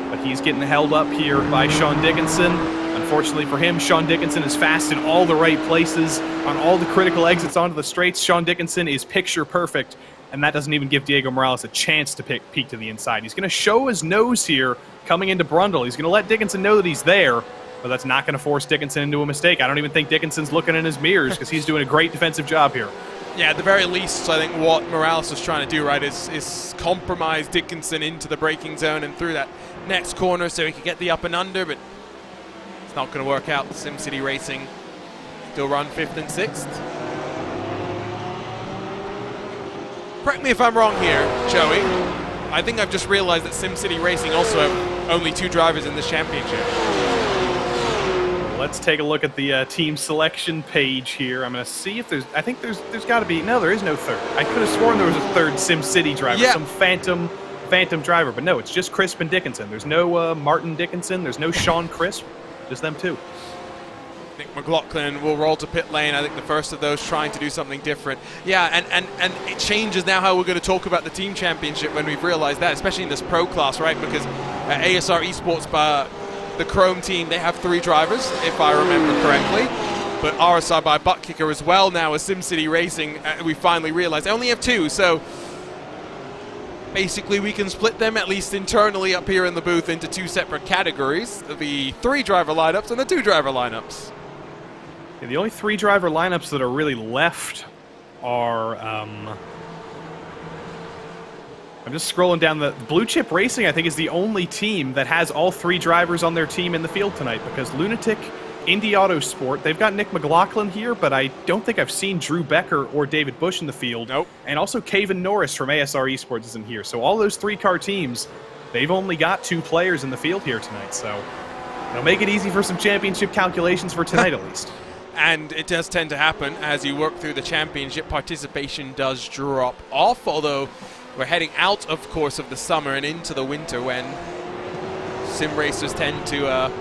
C: But he's getting held up here by Sean Dickinson. Unfortunately for him, Sean Dickinson is fast in all the right places, on all the critical exits onto the straights. Sean Dickinson is picture perfect, and that doesn't even give Diego Morales a chance to peek to the inside. He's going to show his nose here coming into Brundle. He's going to let Dickinson know that he's there, but that's not going to force Dickinson into a mistake. I don't even think Dickinson's looking in his mirrors because he's doing a great defensive job here.
B: Yeah, at the very least, I think what Morales was trying to do, right, is compromise Dickinson into the braking zone and through that next corner so he could get the up and under, but it's not going to work out. SimCity Racing still run 5th and 6th. Correct me if I'm wrong here, Joey. I think I've just realized that SimCity Racing also have only 2 drivers in this championship.
C: Let's take a look at the team selection page here. I'm going to see if there's... I think there's got to be... No, there is no third. I could have sworn there was a third SimCity driver, some phantom driver, but no, it's just Crisp and Dickinson. There's no Martin Dickinson. There's no Sean Crisp. Just them 2.
B: Nick McLaughlin will roll to pit lane. I think the first of those trying to do something different. Yeah, and it changes now how we're going to talk about the team championship when we've realized that, especially in this pro class, right? Because ASR Esports, the Chrome team, they have 3 drivers, if I remember correctly. But RSR by Butt Kicker as well now as SimCity Racing, we finally realized they only have 2, so basically we can split them, at least internally up here in the booth, into 2 separate categories, the 3-driver lineups and the 2-driver lineups.
C: Yeah, the only 3-driver lineups that are really left are... I'm just scrolling down. The Blue Chip Racing, I think, is the only team that has all 3 drivers on their team in the field tonight, because Lunatic, Indy Autosport, they've got Nick McLaughlin here, but I don't think I've seen Drew Becker or David Bush in the field.
B: Nope. And
C: also Caven Norris from ASR Esports isn't here. So all those 3-car teams, they've only got 2 players in the field here tonight. So it'll make it easy for some championship calculations for tonight at least.
B: And it does tend to happen as you work through the championship. Participation does drop off, although we're heading out, of course, of the summer and into the winter when sim racers tend to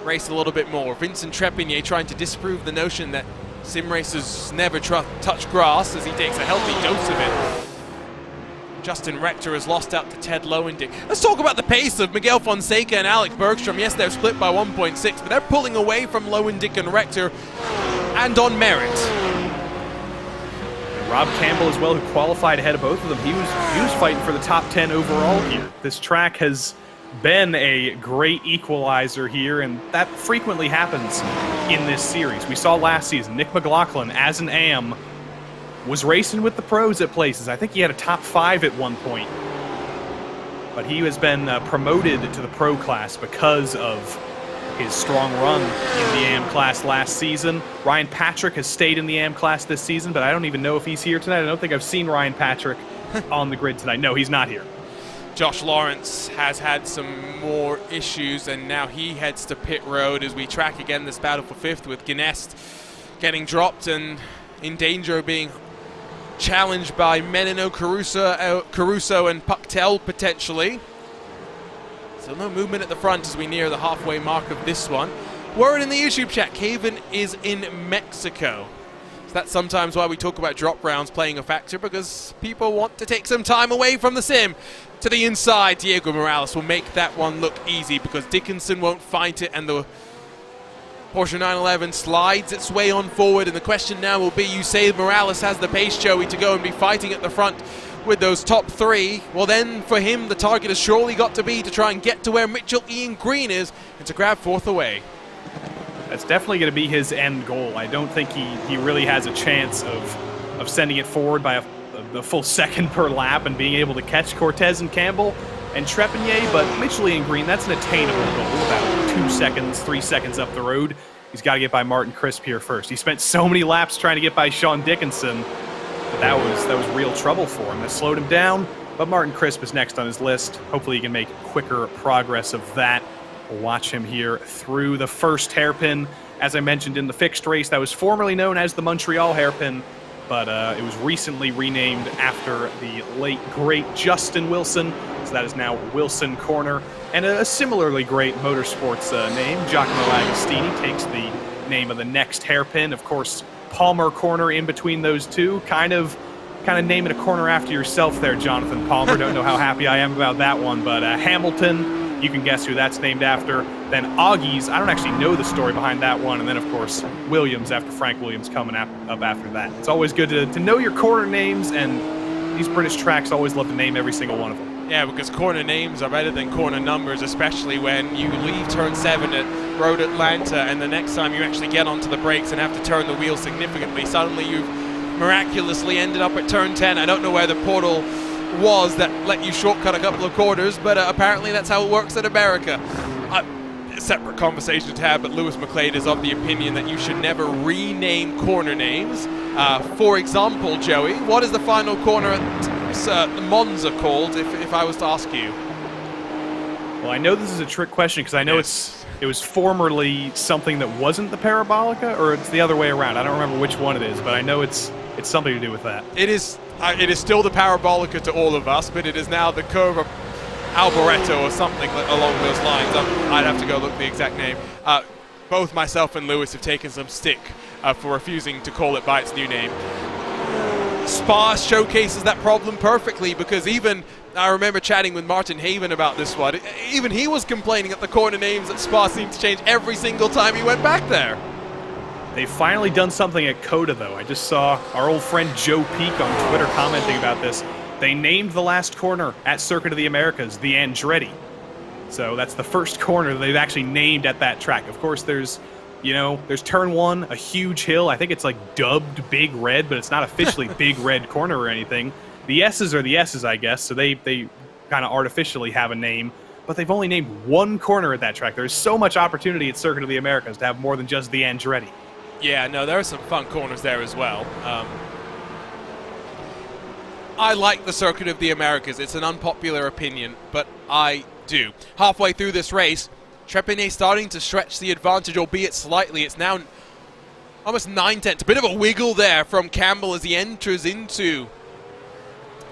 B: race a little bit more. Vincent Trepanier trying to disprove the notion that sim racers never touch grass as he takes a healthy dose of it. Justin Rector has lost out to Ted Lowendick. Let's talk about the pace of Miguel Fonseca and Alec Bergstrom. Yes, they're split by 1.6, but they're pulling away from Lowendick and Rector, and on merit.
C: Rob Campbell as well, who qualified ahead of both of them. He was fighting for the top 10 overall here. This track has been a great equalizer here, and that frequently happens in this series. We saw last season, Nick McLaughlin, as an AM, was racing with the pros at places. I think he had a top 5 at one point. But he has been promoted to the pro class because of his strong run in the AM class last season. Ryan Patrick has stayed in the AM class this season, but I don't even know if he's here tonight. I don't think I've seen Ryan Patrick on the grid tonight. No, he's not here.
B: Josh Lawrence has had some more issues, and now he heads to pit road as we track again this battle for 5th, with Gnest getting dropped and in danger of being challenged by Menino, Caruso and Pucktel potentially. So no movement at the front as we near the halfway mark of this one. Word in the YouTube chat, Caven is in Mexico. So that's sometimes why we talk about drop rounds playing a factor, because people want to take some time away from the sim. To the inside, Diego Morales will make that one look easy because Dickinson won't fight it, and the Porsche 911 slides its way on forward. And the question now will be, you say Morales has the pace, Joey, to go and be fighting at the front with those top 3. Well, then for him, the target has surely got to be to try and get to where Mitchell Ian Green is and to grab 4th away.
C: That's definitely going to be his end goal. I don't think he really has a chance of sending it forward by the full second per lap and being able to catch Cortez and Campbell and Trepanier, but Mitchell and Green, that's an attainable goal, about 2 seconds, 3 seconds up the road. He's got to get by Martin Crisp here first. He spent so many laps trying to get by Sean Dickinson, but that was real trouble for him. That slowed him down, but Martin Crisp is next on his list. Hopefully he can make quicker progress of that. We'll watch him here through the first hairpin. As I mentioned in the fixed race, that was formerly known as the Montreal hairpin, but it was recently renamed after the late, great Justin Wilson. So that is now Wilson Corner. And a similarly great motorsports name, Giacomo Agostini, takes the name of the next hairpin. Of course, Palmer Corner in between those two. Kind of naming a corner after yourself there, Jonathan Palmer. Don't know how happy I am about that one, but Hamilton, you can guess who that's named after. Then Augie's, I don't actually know the story behind that one. And then, of course, Williams, after Frank Williams coming up after that. It's always good to know your corner names, and these British tracks always love to name every single one of them.
B: Yeah, because corner names are better than corner numbers, especially when you leave turn 7 at Road Atlanta, and the next time you actually get onto the brakes and have to turn the wheel significantly, suddenly you've miraculously ended up at turn 10. I don't know where the portal was that let you shortcut a couple of quarters, but apparently that's how it works in America. A separate conversation to have, but Lewis McLeod is of the opinion that you should never rename corner names. For example, Joey, what is the final corner at Monza called, if I was to ask you?
C: Well, I know this is a trick question because I know it was formerly something that wasn't the Parabolica, or it's the other way around. I don't remember which one it is, but I know it's something to do with that.
B: It is still the Parabolica to all of us, but it is now the Curva Alboreto or something along those lines. I'd have to go look the exact name. Both myself and Lewis have taken some stick for refusing to call it by its new name. Spa showcases that problem perfectly, because even I remember chatting with Martin Haven about this one. Even he was complaining that the corner names at Spa seemed to change every single time he went back there.
C: They've finally done something at COTA, though. I just saw our old friend Joe Peak on Twitter commenting about this. They named the last corner at Circuit of the Americas the Andretti. So that's the first corner they've actually named at that track. Of course, there's turn 1, a huge hill. I think it's like dubbed Big Red, but it's not officially Big Red Corner or anything. The S's are the S's, I guess, so they kind of artificially have a name. But they've only named one corner at that track. There's so much opportunity at Circuit of the Americas to have more than just the Andretti.
B: Yeah, no, there are some fun corners there as well. I like the Circuit of the Americas. It's an unpopular opinion, but I do. Halfway through this race, Trepanier starting to stretch the advantage, albeit slightly. It's now almost 9/10. A bit of a wiggle there from Campbell as he enters into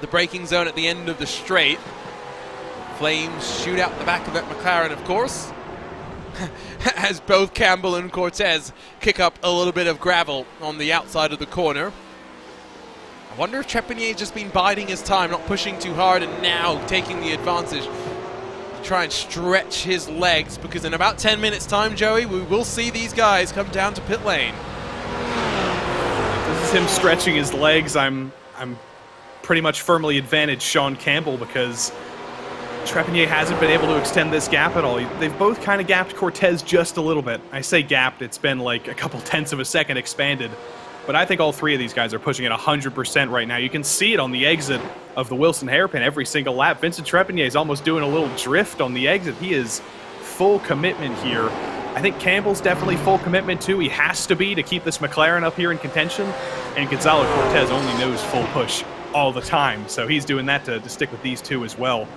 B: the braking zone at the end of the straight. Flames shoot out the back of that McLaren, of course, as both Campbell and Cortez kick up a little bit of gravel on the outside of the corner. I wonder if Trepanier has just been biding his time, not pushing too hard, and now taking the advantage to try and stretch his legs, because in about 10 minutes' time, Joey, we will see these guys come down to pit lane.
C: This is him stretching his legs. I'm pretty much firmly advantaged Sean Campbell, because Trepanier hasn't been able to extend this gap at all. They've both kind of gapped Cortez just a little bit. I say gapped, it's been like a couple tenths of a second expanded. But I think all three of these guys are pushing at 100% right now. You can see it on the exit of the Wilson hairpin every single lap. Vincent Trepanier is almost doing a little drift on the exit. He is full commitment here. I think Campbell's definitely full commitment too. He has to be to keep this McLaren up here in contention. And Gonzalo Cortez only knows full push all the time. So he's doing that to stick with these two as well.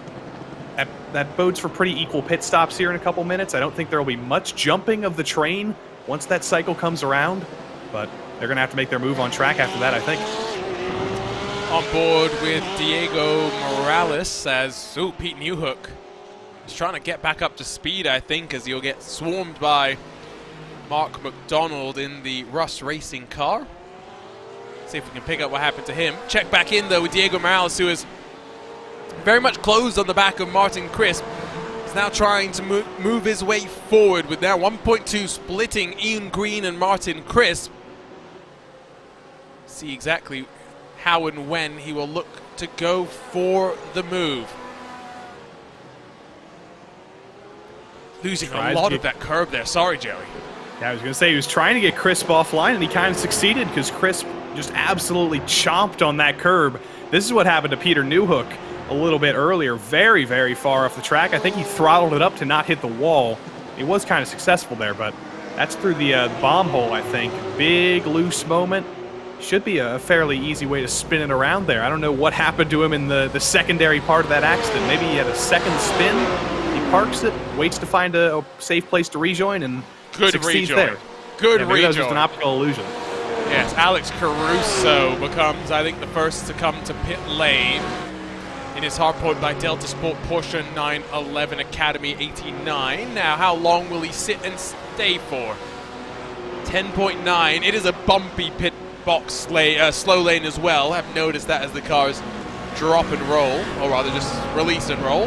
C: That bodes for pretty equal pit stops here in a couple minutes. I don't think there will be much jumping of the train once that cycle comes around. But they're going to have to make their move on track after that, I think.
B: On board with Diego Morales as Pete Newhook is trying to get back up to speed, I think, as he'll get swarmed by Mark McDonald in the Russ Racing car. See if we can pick up what happened to him. Check back in, though, with Diego Morales, who is very much closed on the back of Martin Crisp. He's now trying to move his way forward with now 1.2 splitting Ian Green and Martin Crisp. See exactly how and when he will look to go for the move. Losing a lot of that curve there. Sorry, Joey.
C: Yeah, I was going to say he was trying to get Crisp offline, and he kind of succeeded because Crisp just absolutely chomped on that curb. This is what happened to Peter Newhook a little bit earlier, very, very far off the track. I think he throttled it up to not hit the wall. He was kind of successful there, but that's through the bomb hole, I think. Big loose moment. Should be a fairly easy way to spin it around there. I don't know what happened to him in the secondary part of that accident. Maybe he had a second spin. He parks it, waits to find a safe place to rejoin, and succeeds there.
B: Good
C: maybe
B: rejoin.
C: That was just an optical illusion.
B: Yes, Alex Caruso becomes, I think, the first to come to pit lane. In his hardpoint by Delta Sport Porsche 911 Academy 89. Now, how long will he sit and stay for? 10.9. It is a bumpy pit box slow lane as well. I've noticed that as the cars drop and roll, or rather just release and roll.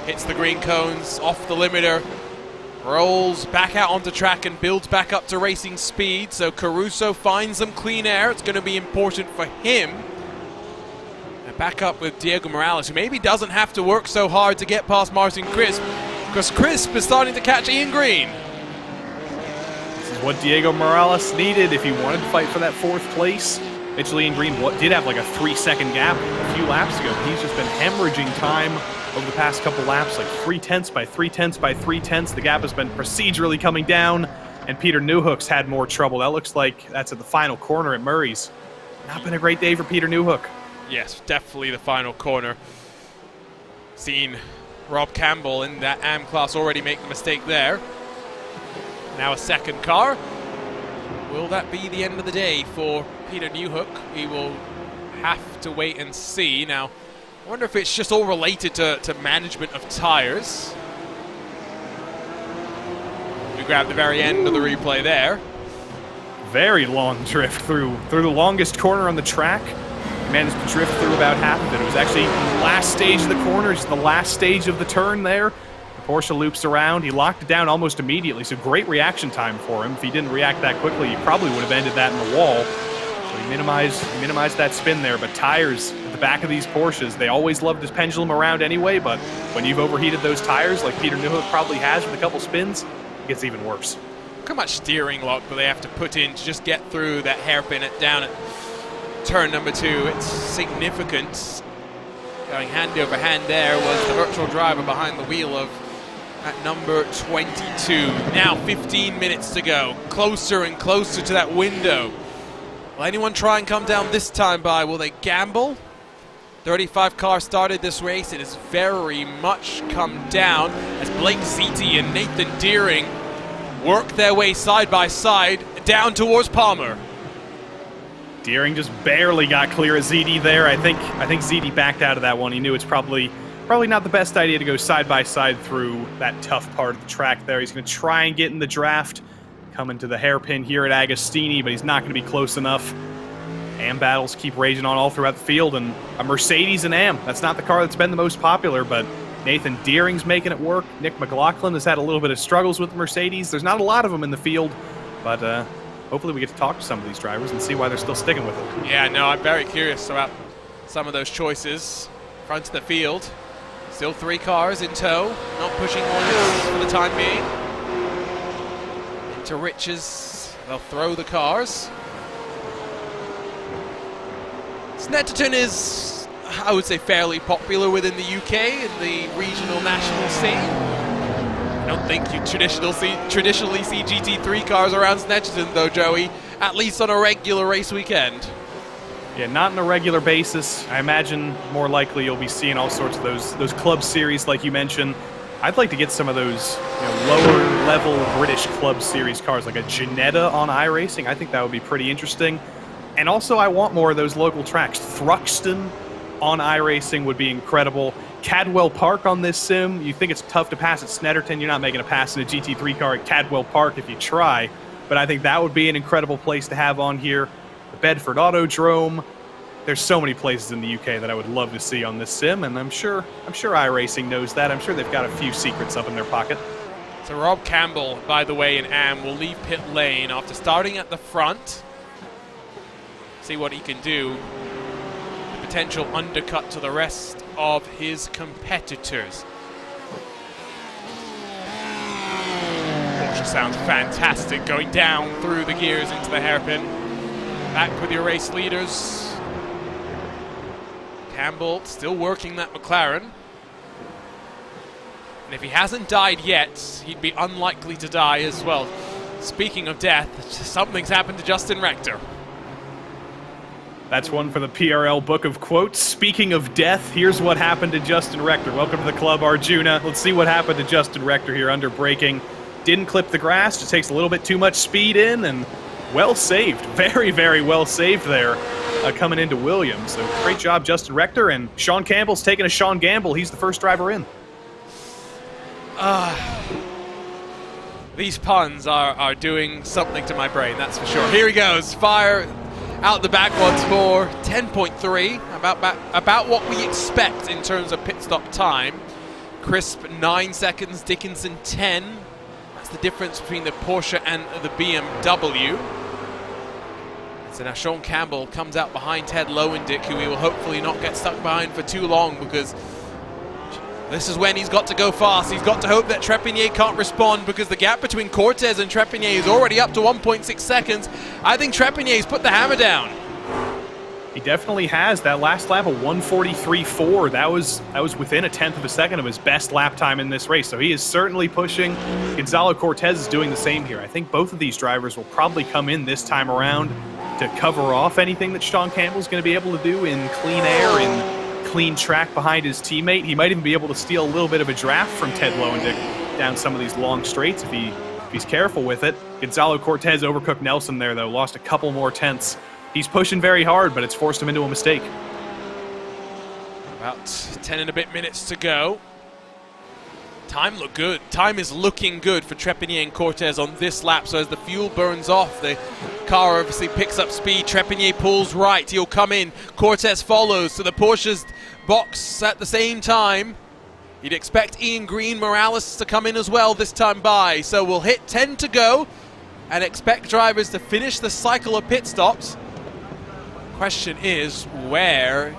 B: Hits the green cones, off the limiter, rolls back out onto track and builds back up to racing speed. So Caruso finds some clean air. It's going to be important for him. Back up with Diego Morales, who maybe doesn't have to work so hard to get past Martin Crisp, because Crisp is starting to catch Ian Green.
C: This is what Diego Morales needed if he wanted to fight for that 4th place. Mitchell Ian Green did have like a 3-second gap a few laps ago. He's just been hemorrhaging time over the past couple laps, like 3/10 by 3/10 by 3/10. The gap has been procedurally coming down, and Peter Newhook's had more trouble. That looks like that's at the final corner at Murray's. Not been a great day for Peter Newhook.
B: Yes, definitely the final corner. Seen Rob Campbell in that AM class already make the mistake there. Now a second car. Will that be the end of the day for Peter Newhook? We will have to wait and see. Now, I wonder if it's just all related to management of tires. We grab the very end of the replay there.
C: Very long drift through the longest corner on the track. Managed to drift through about half of it. It was actually the last stage of the corner, just the last stage of the turn there. The Porsche loops around. He locked it down almost immediately, so great reaction time for him. If he didn't react that quickly, he probably would have ended that in the wall. So he minimized that spin there, but tires at the back of these Porsches, they always love to pendulum around anyway, but when you've overheated those tires, like Peter Newhook probably has with a couple spins, it gets even worse.
B: Look how much steering lock do they have to put in to just get through that hairpin down at turn number 2. It's significant. Going hand over hand there was the virtual driver behind the wheel of at number 22. Now 15 minutes to go. Closer and closer to that window. Will anyone try and come down this time by? Will they gamble? 35 car started this race. It has very much come down as Blake Ziti and Nathan Deering work their way side by side down towards Palmer.
C: Deering just barely got clear of ZD there. I think ZD backed out of that one. He knew it's probably not the best idea to go side by side through that tough part of the track there. He's going to try and get in the draft, coming to the hairpin here at Agostini, but he's not going to be close enough. AM battles keep raging on all throughout the field, and a Mercedes and AM. That's not the car that's been the most popular, but Nathan Deering's making it work. Nick McLaughlin has had a little bit of struggles with the Mercedes. There's not a lot of them in the field, but hopefully we get to talk to some of these drivers and see why they're still sticking with it.
B: Yeah, no, I'm very curious about some of those choices. Front of the field, still 3 cars in tow, not pushing Hornets for the time being. Into Riches, they'll throw the cars. Snetterton is, I would say, fairly popular within the UK in the regional national scene. I don't think you traditionally see GT3 cars around Snetterton, though, Joey, at least on a regular race weekend.
C: Yeah, not on a regular basis. I imagine more likely you'll be seeing all sorts of those club series like you mentioned. I'd like to get some of those lower level British club series cars, like a Ginetta on iRacing. I think that would be pretty interesting. And also I want more of those local tracks. Thruxton on iRacing would be incredible. Cadwell Park on this sim, you think it's tough to pass at Snetterton, you're not making a pass in a GT3 car at Cadwell Park if you try, but I think that would be an incredible place to have on here. The Bedford Autodrome, there's so many places in the UK that I would love to see on this sim, and I'm sure iRacing knows that. I'm sure they've got a few secrets up in their pocket.
B: So Rob Campbell, by the way, in AM will leave pit lane after starting at the front. See what he can do. The potential undercut to the rest of his competitors. Porsche sounds fantastic, going down through the gears into the hairpin. Back with your race leaders. Campbell still working that McLaren. And if he hasn't died yet, he'd be unlikely to die as well. Speaking of death, something's happened to Justin Rector.
C: That's one for the PRL book of quotes. Speaking of death, here's what happened to Justin Rector. Welcome to the club, Arjuna. Let's see what happened to Justin Rector here under braking. Didn't clip the grass, just takes a little bit too much speed in, and well saved. Very, very well saved there coming into Williams. So great job, Justin Rector, and Sean Campbell's taking a Sean Gamble. He's the first driver in.
B: These puns are doing something to my brain, that's for sure. Here he goes, fire out the back once more. 10.3, about what we expect in terms of pit stop time. Crisp 9 seconds, Dickinson 10. That's the difference between the Porsche and the BMW. So now Sean Campbell comes out behind Ted Lowendick, who he will hopefully not get stuck behind for too long, because this is when he's got to go fast. He's got to hope that Trepignet can't respond, because the gap between Cortez and Trepignet is already up to 1.6 seconds. I think Trepignet's put the hammer down.
C: He definitely has. That last lap of 1:43.4, that was within a tenth of a second of his best lap time in this race. So he is certainly pushing. Gonzalo Cortez is doing the same here. I think both of these drivers will probably come in this time around to cover off anything that Sean Campbell's going to be able to do in clean air, in clean track behind his teammate. He might even be able to steal a little bit of a draft from Ted Lowendick down some of these long straights if he's careful with it. Gonzalo Cortez overcooked Nelson there, though, lost a couple more tenths. He's pushing very hard, but it's forced him into a mistake.
B: About 10 and a bit minutes to go. Time looked good. Time is looking good for Trepignet and Cortez on this lap. So as the fuel burns off, the car obviously picks up speed. Trepignet pulls right. He'll come in. Cortez follows to the Porsche's box at the same time. You'd expect Ian Green Morales to come in as well this time by. So we'll hit 10 to go and expect drivers to finish the cycle of pit stops. Question is, where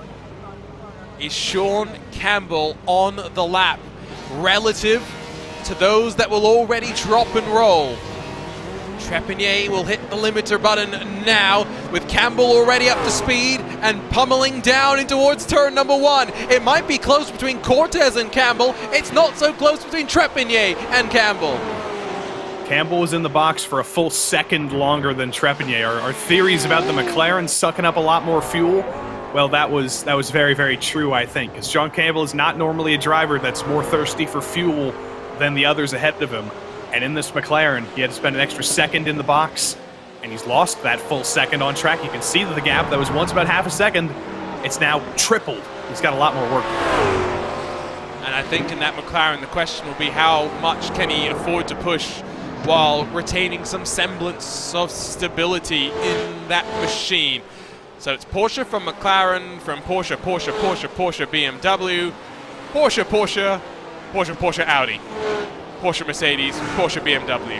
B: is Sean Campbell on the lap relative to those that will already drop and roll? Trepignet will hit the limiter button now, with Campbell already up to speed and pummeling down in towards turn number 1. It might be close between Cortez and Campbell. It's not so close between Trepignet and Campbell.
C: Campbell was in the box for a full second longer than Trepignet. Our theories about the McLaren sucking up a lot more fuel, well, that was very, very true, I think, because Sean Campbell is not normally a driver that's more thirsty for fuel than the others ahead of him. And in this McLaren, he had to spend an extra second in the box, and he's lost that full second on track. You can see that the gap that was once about half a second, it's now tripled. He's got a lot more work.
B: And I think in that McLaren, the question will be how much can he afford to push while retaining some semblance of stability in that machine. So it's Porsche from McLaren, from Porsche, Porsche, Porsche, Porsche, BMW, Porsche, Porsche, Porsche, Porsche, Audi, Porsche, Mercedes, Porsche, BMW.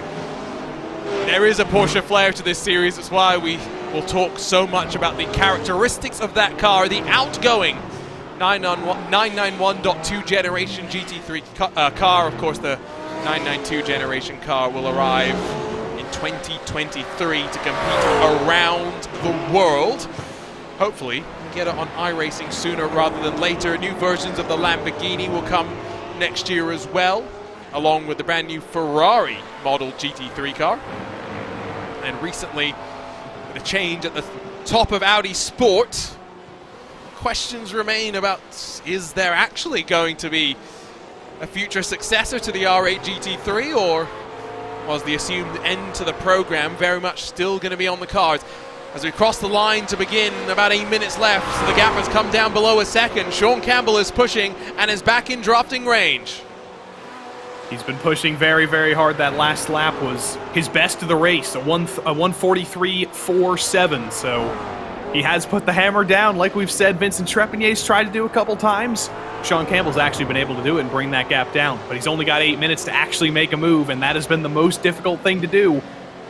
B: There is a Porsche flair to this series. That's why we will talk so much about the characteristics of that car, the outgoing 991.2 generation GT3 car. Of course, the 992 generation car will arrive in 2023 to compete around the world. Hopefully, get it on iRacing sooner rather than later. New versions of the Lamborghini will come next year as well, along with the brand new Ferrari model GT3 car. And recently, the change at the top of Audi Sport. Questions remain about, is there actually going to be a future successor to the R8 GT3, or was the assumed end to the program very much still going to be on the cards? As we cross the line to begin, about 8 minutes left, so the gap has come down below a second. Sean Campbell is pushing and is back in drafting range.
C: He's been pushing very, very hard. That last lap was his best of the race, a 1:43.47, so he has put the hammer down. Like we've said, Vincent Trepignet's tried to do a couple times. Sean Campbell's actually been able to do it and bring that gap down, but he's only got 8 minutes to actually make a move, and that has been the most difficult thing to do.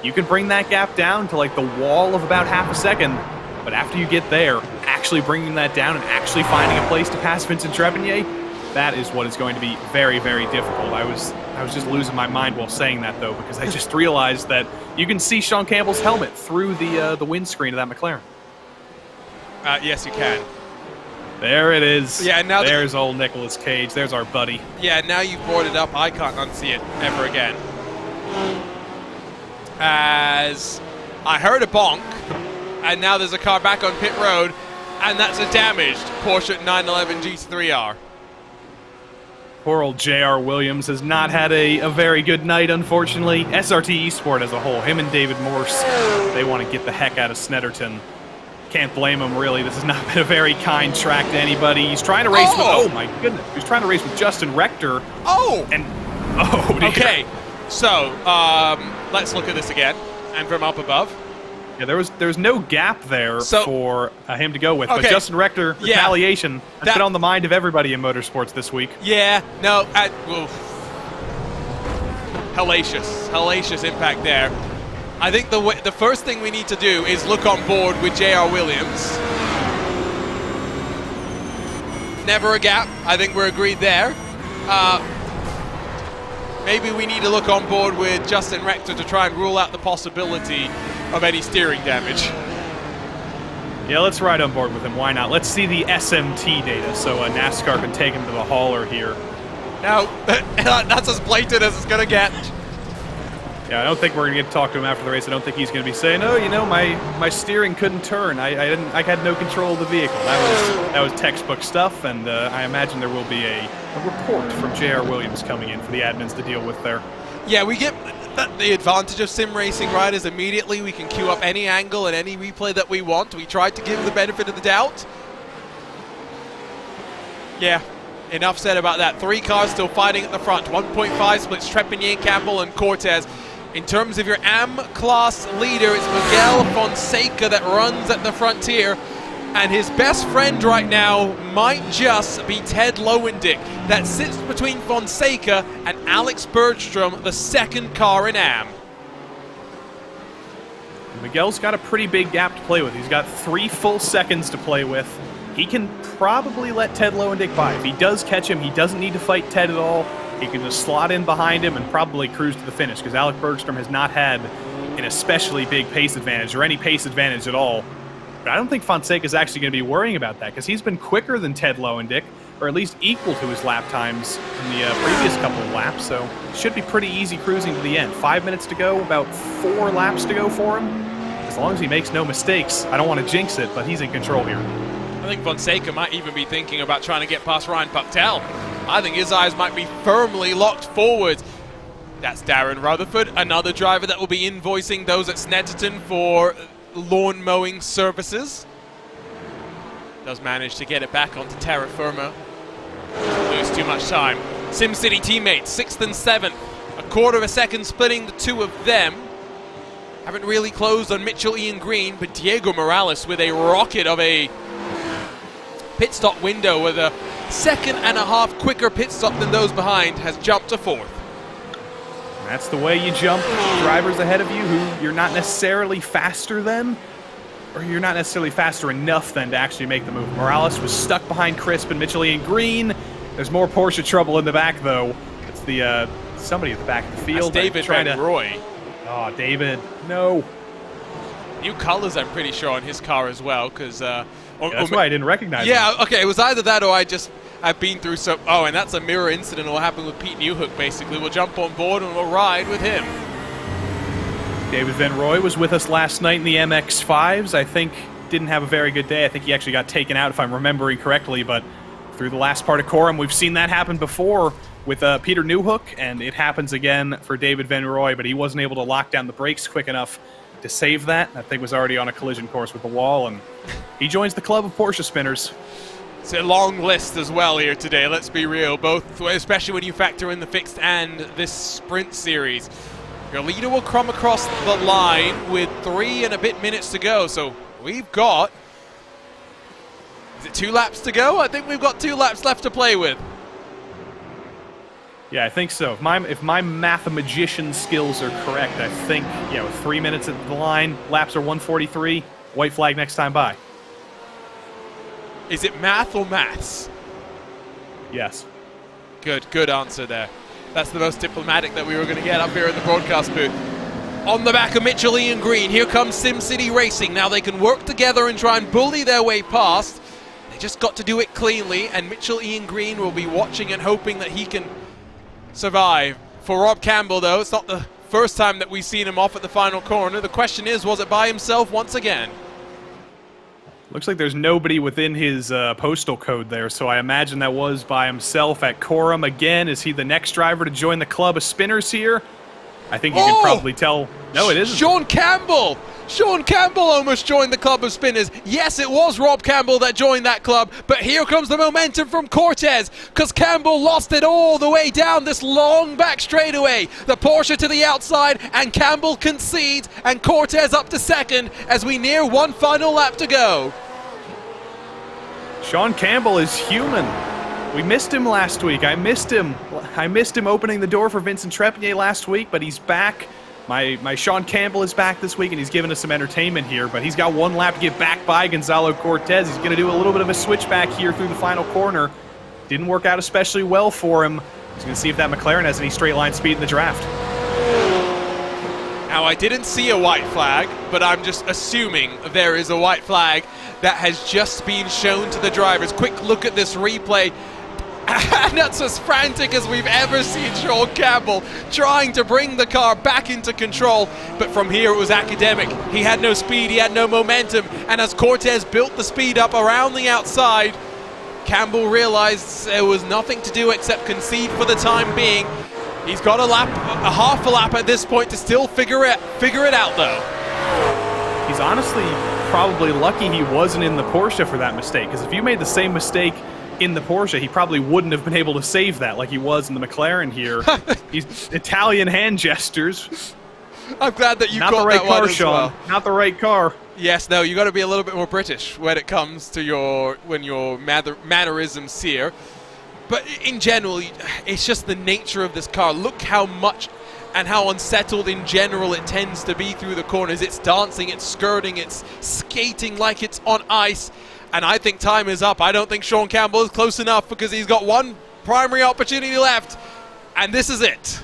C: You can bring that gap down to like the wall of about half a second, but after you get there, actually bringing that down and actually finding a place to pass Vincent Trepignet, That is what is going to be very, very difficult. I was just losing my mind while saying that, though, because I just realized that you can see Sean Campbell's helmet through the windscreen of that McLaren.
B: Yes, you can.
C: There it is.
B: Yeah, now
C: there's old Nicolas Cage. There's our buddy.
B: Yeah, now you've brought it up, I can't unsee it ever again. As I heard a bonk, and now there's a car back on pit road, and that's a damaged Porsche 911 GT3R.
C: Poor old J.R. Williams has not had a very good night, unfortunately. SRT Esport as a whole, him and David Morse, they want to get the heck out of Snetterton. Can't blame him, really. This has not been a very kind track to anybody. He's trying to race with... Oh, my goodness. He's trying to race with Justin Rector.
B: Oh!
C: And... Oh, dear.
B: Okay, so, let's look at this again, and from up above.
C: Yeah, there's no gap there for him to go with.
B: Okay.
C: But Justin Rector, retaliation, that's been on the mind of everybody in motorsports this week.
B: Yeah, no, hellacious impact there. I think the first thing we need to do is look on board with J.R. Williams. Never a gap. I think we're agreed there. Maybe we need to look on board with Justin Rector to try and rule out the possibility of any steering damage.
C: Yeah, let's ride on board with him. Why not? Let's see the SMT data so NASCAR can take him to the hauler here.
B: Now, that's as blatant as it's going to get.
C: Yeah, I don't think we're going to get to talk to him after the race. I don't think he's going to be saying, oh, you know, my steering couldn't turn. I had no control of the vehicle. That was textbook stuff, and I imagine there will be a report from J.R. Williams coming in for the admins to deal with there.
B: Yeah, we get the advantage of sim racing riders immediately. We can queue up any angle and any replay that we want. We tried to give the benefit of the doubt. Yeah, enough said about that. 3 cars still fighting at the front. 1.5 splits Trepanier, Campbell, and Cortez. In terms of your AM class leader, it's Miguel Fonseca that runs at the frontier. And his best friend right now might just be Ted Lowendick. That sits between Fonseca and Alex Bergstrom, the second car in AM.
C: Miguel's got a pretty big gap to play with. He's got 3 full seconds to play with. He can probably let Ted Lowendick by. If he does catch him, he doesn't need to fight Ted at all. He can just slot in behind him and probably cruise to the finish, because Alex Bergstrom has not had an especially big pace advantage, or any pace advantage at all. But I don't think Fonseca is actually going to be worrying about that, because he's been quicker than Ted Lowendick, or at least equal to his lap times in the previous couple of laps, so it should be pretty easy cruising to the end. 5 minutes to go, about 4 laps to go for him. As long as he makes no mistakes. I don't want to jinx it, but he's in control here.
B: I think Fonseca might even be thinking about trying to get past Ryan Puctel. I think his eyes might be firmly locked forward. That's Darren Rutherford, another driver that will be invoicing those at Snetterton for lawn mowing services. Does manage to get it back onto terra firma. Lose too much time. SimCity teammates, 6th and 7th. A quarter of a second splitting the two of them. Haven't really closed on Mitchell Ian Green, but Diego Morales with a rocket of a pit stop window with a 1.5 quicker pit stop than those behind has jumped to 4th.
C: That's the way you jump drivers ahead of you who you're not necessarily faster than, or you're not necessarily faster enough than to actually make the move. Morales was stuck behind Crisp and Mitchell Ian Green. There's more Porsche trouble in the back, though. It's the somebody at the back of the field.
B: That's David Van Roy.
C: Oh, David, no.
B: New colors, I'm pretty sure, on his car as well, because...
C: that's why I didn't recognize him.
B: Yeah, okay, it was either that or I've been through so... Oh, and that's a mirror incident of what happened with Pete Newhook, basically. We'll jump on board and we'll ride with him.
C: David Van Roy was with us last night in the MX-5s. I think didn't have a very good day. I think he actually got taken out, if I'm remembering correctly, but through the last part of Corum, we've seen that happen before with Peter Newhook, and it happens again for David Van Roy, but he wasn't able to lock down the brakes quick enough to save that. That thing was already on a collision course with the wall, and he joins the club of Porsche spinners.
B: It's a long list as well here today, let's be real, both, especially when you factor in the fixed and this sprint series. Your leader will come across the line with 3 and a bit minutes to go, so we've got... Is it 2 laps to go? I think we've got 2 laps left to play with.
C: Yeah, I think so. If my mathematician skills are correct, I think, with 3 minutes at the line, laps are 143, white flag next time by.
B: Is it math or maths?
C: Yes.
B: Good answer there. That's the most diplomatic that we were going to get up here in the broadcast booth. On the back of Mitchell Ian Green, here comes SimCity Racing. Now they can work together and try and bully their way past. They just got to do it cleanly, and Mitchell Ian Green will be watching and hoping that he can survive. For Rob Campbell, though, it's not the first time that we've seen him off at the final corner. The question is, was it by himself once again?
C: Looks like there's nobody within his postal code there, so I imagine that was by himself at Coram. Again, is he the next driver to join the club of spinners here? I think you can probably tell. No, it isn't.
B: Sean Campbell! Sean Campbell almost joined the club of spinners. Yes, it was Rob Campbell that joined that club, but here comes the momentum from Cortez, because Campbell lost it all the way down this long back straightaway. The Porsche to the outside, and Campbell concedes, and Cortez up to second as we near one final lap to go.
C: Sean Campbell is human. We missed him last week. I missed him opening the door for Vincent Trepanier last week, but he's back. My Sean Campbell is back this week, and he's giving us some entertainment here, but he's got one lap to get back by Gonzalo Cortez. He's going to do a little bit of a switchback here through the final corner. Didn't work out especially well for him. He's going to see if that McLaren has any straight line speed in the draft.
B: Now, I didn't see a white flag, but I'm just assuming there is a white flag that has just been shown to the drivers. Quick look at this replay. And that's as frantic as we've ever seen Sean Campbell trying to bring the car back into control. But from here it was academic. He had no speed, he had no momentum. And as Cortez built the speed up around the outside, Campbell realized there was nothing to do except concede for the time being. He's got a half a lap at this point to still figure it out though.
C: He's honestly probably lucky he wasn't in the Porsche for that mistake, because if you made the same mistake in the Porsche, he probably wouldn't have been able to save that like he was in the McLaren here. He's Italian hand gestures.
B: I'm glad that you
C: Not
B: got
C: the right
B: that
C: car,
B: one as
C: Sean.
B: well.
C: Not the right car.
B: Yes, no, you got to be a little bit more British when it comes to your mannerisms here. But in general, it's just the nature of this car. Look how much and how unsettled in general it tends to be through the corners. It's dancing, it's skirting, it's skating like it's on ice. And I think time is up. I don't think Sean Campbell is close enough, because he's got one primary opportunity left, and this is it.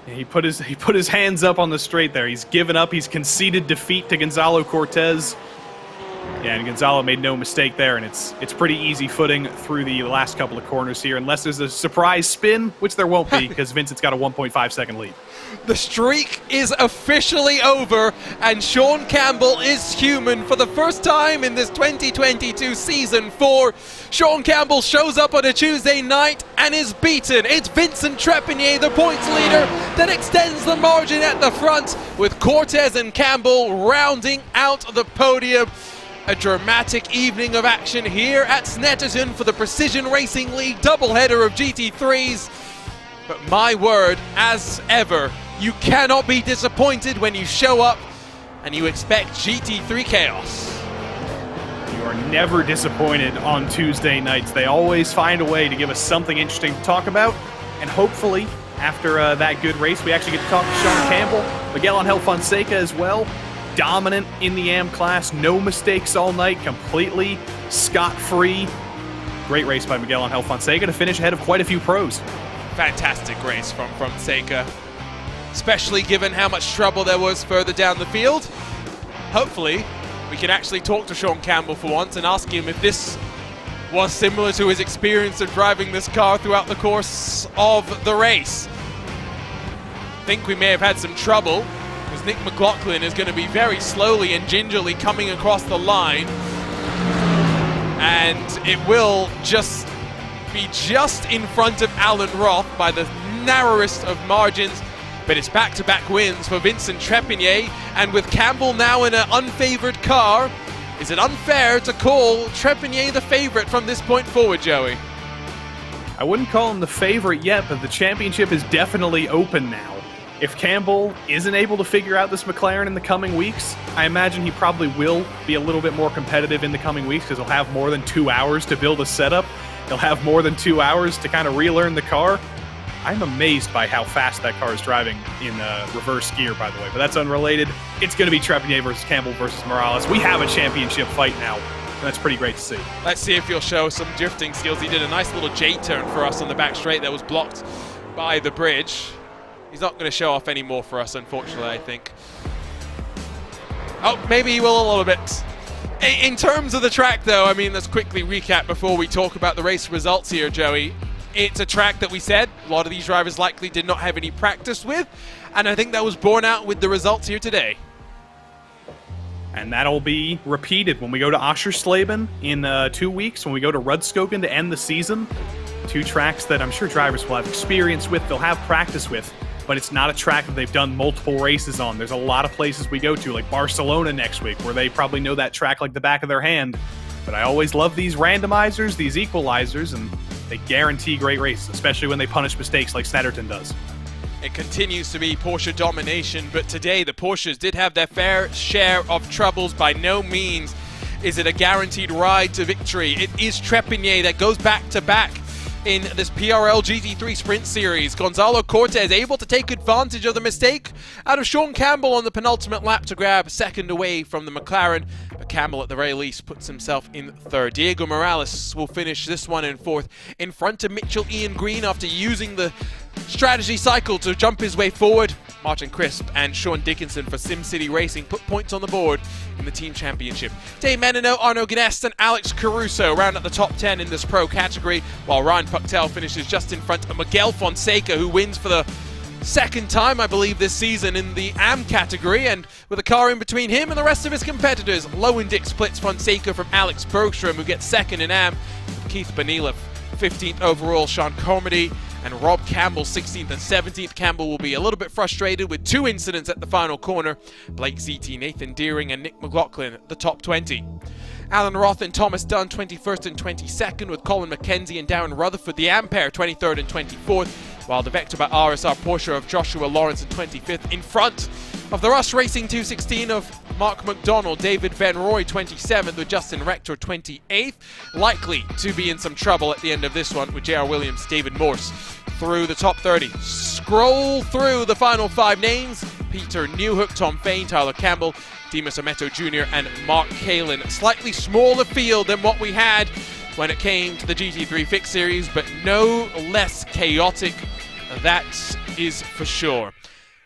C: He put his hands up on the straight there. He's given up. He's conceded defeat to Gonzalo Cortez. Yeah, and Gonzalo made no mistake there, and it's pretty easy footing through the last couple of corners here, unless there's a surprise spin, which there won't be, because Vincent's got a 1.5 second lead.
B: The streak is officially over, and Sean Campbell is human for the first time in this 2022 season 4. Sean Campbell shows up on a Tuesday night and is beaten. It's Vincent Trepanier, the points leader, that extends the margin at the front, with Cortez and Campbell rounding out the podium. A dramatic evening of action here at Snetterton for the Precision Racing League doubleheader of GT3s. But my word, as ever, you cannot be disappointed when you show up and you expect GT3 chaos.
C: You are never disappointed on Tuesday nights. They always find a way to give us something interesting to talk about, and hopefully, after that good race, we actually get to talk to Sean Campbell, Miguel Angel Fonseca as well. Dominant in the AM class, no mistakes all night, completely scot-free. Great race by Miguel Angel Fonseca to finish ahead of quite a few pros.
B: Fantastic race from Fonseca, especially given how much trouble there was further down the field. Hopefully, we can actually talk to Sean Campbell for once and ask him if this was similar to his experience of driving this car throughout the course of the race. I think we may have had some trouble, because Nick McLaughlin is going to be very slowly and gingerly coming across the line, and it will just be just in front of Alan Roth by the narrowest of margins. But it's back-to-back wins for Vincent Trepanier, and with Campbell now in an unfavored car, is it unfair to call Trepanier the favorite from this point forward, Joey?
C: I wouldn't call him the favorite yet, but the championship is definitely open now. If Campbell isn't able to figure out this McLaren in the coming weeks, I imagine he probably will be a little bit more competitive in the coming weeks, because he'll have more than 2 hours to build a setup. He'll have more than 2 hours to kind of relearn the car. I'm amazed by how fast that car is driving in reverse gear, by the way, but that's unrelated. It's going to be Trepanier versus Campbell versus Morales. We have a championship fight now. that's pretty great to see.
B: Let's see if he'll show some drifting skills. He did a nice little J-turn for us on the back straight that was blocked by the bridge. He's not going to show off anymore for us, unfortunately, I think. Oh, maybe he will a little bit. In terms of the track, though, I mean, let's quickly recap before we talk about the race results here, Joey. It's a track that we said a lot of these drivers likely did not have any practice with, and I think that was borne out with the results here today.
C: And that'll be repeated when we go to Oschersleben in 2 weeks, when we go to Rudskogen to end the season. 2 tracks that I'm sure drivers will have experience with, they'll have practice with, but it's not a track that they've done multiple races on. There's a lot of places we go to, like Barcelona next week, where they probably know that track like the back of their hand. But I always love these randomizers, these equalizers, and they guarantee great races, especially when they punish mistakes like Snetterton does.
B: It continues to be Porsche domination, but today the Porsches did have their fair share of troubles. By no means is it a guaranteed ride to victory. It is Trepignet that goes back-to-back in this PRL GT3 Sprint Series. Gonzalo Cortez able to take advantage of the mistake out of Sean Campbell on the penultimate lap to grab second away from the McLaren, but Campbell at the very least puts himself in third. Diego Morales will finish this one in fourth in front of Mitchell Ian Green after using the strategy cycle to jump his way forward. Martin Crisp and Sean Dickinson for SimCity Racing put points on the board in the team championship. Dave Menino, Arno Gnest and Alex Caruso round at the top 10 in this pro category, while Ryan Puctel finishes just in front of Miguel Fonseca, who wins for the second time, I believe, this season in the AM category, and with a car in between him and the rest of his competitors. Lowendick splits Fonseca from Alex Bergstrom, who gets second in AM, Keith Benila 15th overall, Sean Comedy and Rob Campbell 16th and 17th. Campbell will be a little bit frustrated with 2 incidents at the final corner. Blake ZT, Nathan Deering and Nick McLaughlin the top 20. Alan Roth and Thomas Dunn 21st and 22nd, with Colin McKenzie and Darren Rutherford the Ampere 23rd and 24th, while the Vector by RSR Porsche of Joshua Lawrence in 25th, in front of the Rush Racing 216 of Mark McDonald, David Van Roy 27th, with Justin Rector 28th. Likely to be in some trouble at the end of this one with JR Williams, David Morse through the top 30. Scroll through the final 5 names: Peter Newhook, Tom Fain, Tyler Campbell, Dimas Ameto Jr. and Mark Kalin. Slightly smaller field than what we had when it came to the GT3 Fix Series, but no less chaotic, that is for sure.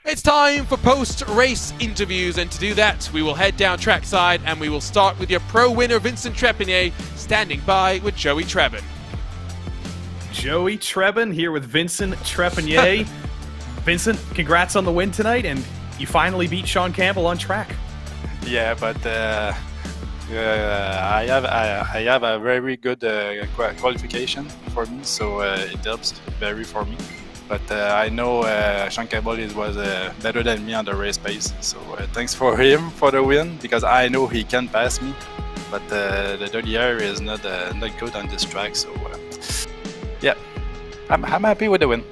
B: It's time for post-race interviews, and to do that, we will head down trackside and we will start with your pro winner, Vincent Trepignet, standing by with Joey Trebin.
C: Joey Trebin here with Vincent Trepignet. Vincent, congrats on the win tonight, and you finally beat Sean Campbell on track.
F: Yeah, but I have a very good qualification for me, so it helps very for me. But I know Sean Campbell was better than me on the race pace, so thanks for him for the win, because I know he can pass me, but the dirty air is not good on this track, so yeah, I'm happy with the win.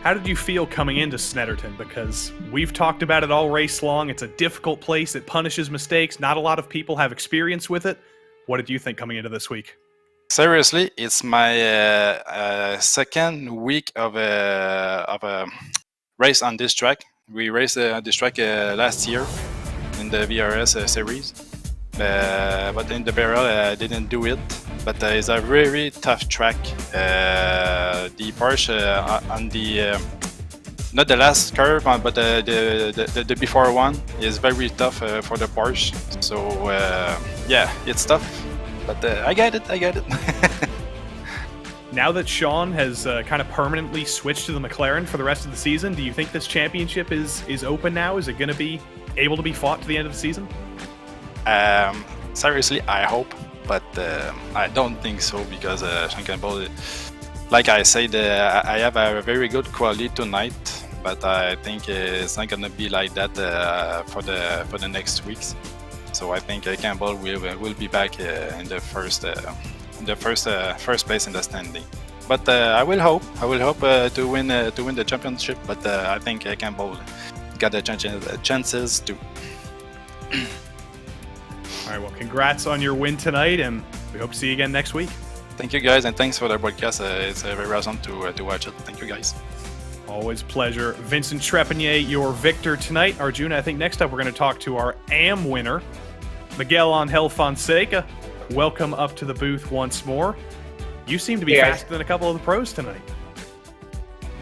C: How did you feel coming into Snetterton? Because we've talked about it all race long. It's a difficult place. It punishes mistakes. Not a lot of people have experience with it. What did you think coming into this week?
F: Seriously, it's my second week of a race on this track. We raced on this track last year in the VRS series, but in the PRL I didn't do it. But it's a very tough track. The Porsche on the not the last curve, but the before one is very tough for the Porsche. So yeah, it's tough. But I get it.
C: Now that Sean has kind of permanently switched to the McLaren for the rest of the season, do you think this championship is open now? Is it going to be able to be fought to the end of the season?
F: Seriously, I hope. But I don't think so, because Sean Campbell, like I said, I have a very good quality tonight, but I think it's not going to be like that for the next weeks. So I think Campbell will be back in the first place in the standing. But I will hope to win the championship. But I think Campbell got the chances to.
C: All right, well, congrats on your win tonight, and we hope to see you again next week.
F: Thank you, guys, and thanks for the broadcast. It's very awesome to watch it. Thank you, guys.
C: Always pleasure. Vincent Trepignet, your victor tonight. Arjuna, I think next up we're going to talk to our AM winner, Miguel Angel Fonseca. welcome up to the booth once more. You seem to be
G: Hey,
C: faster than a couple of the pros tonight.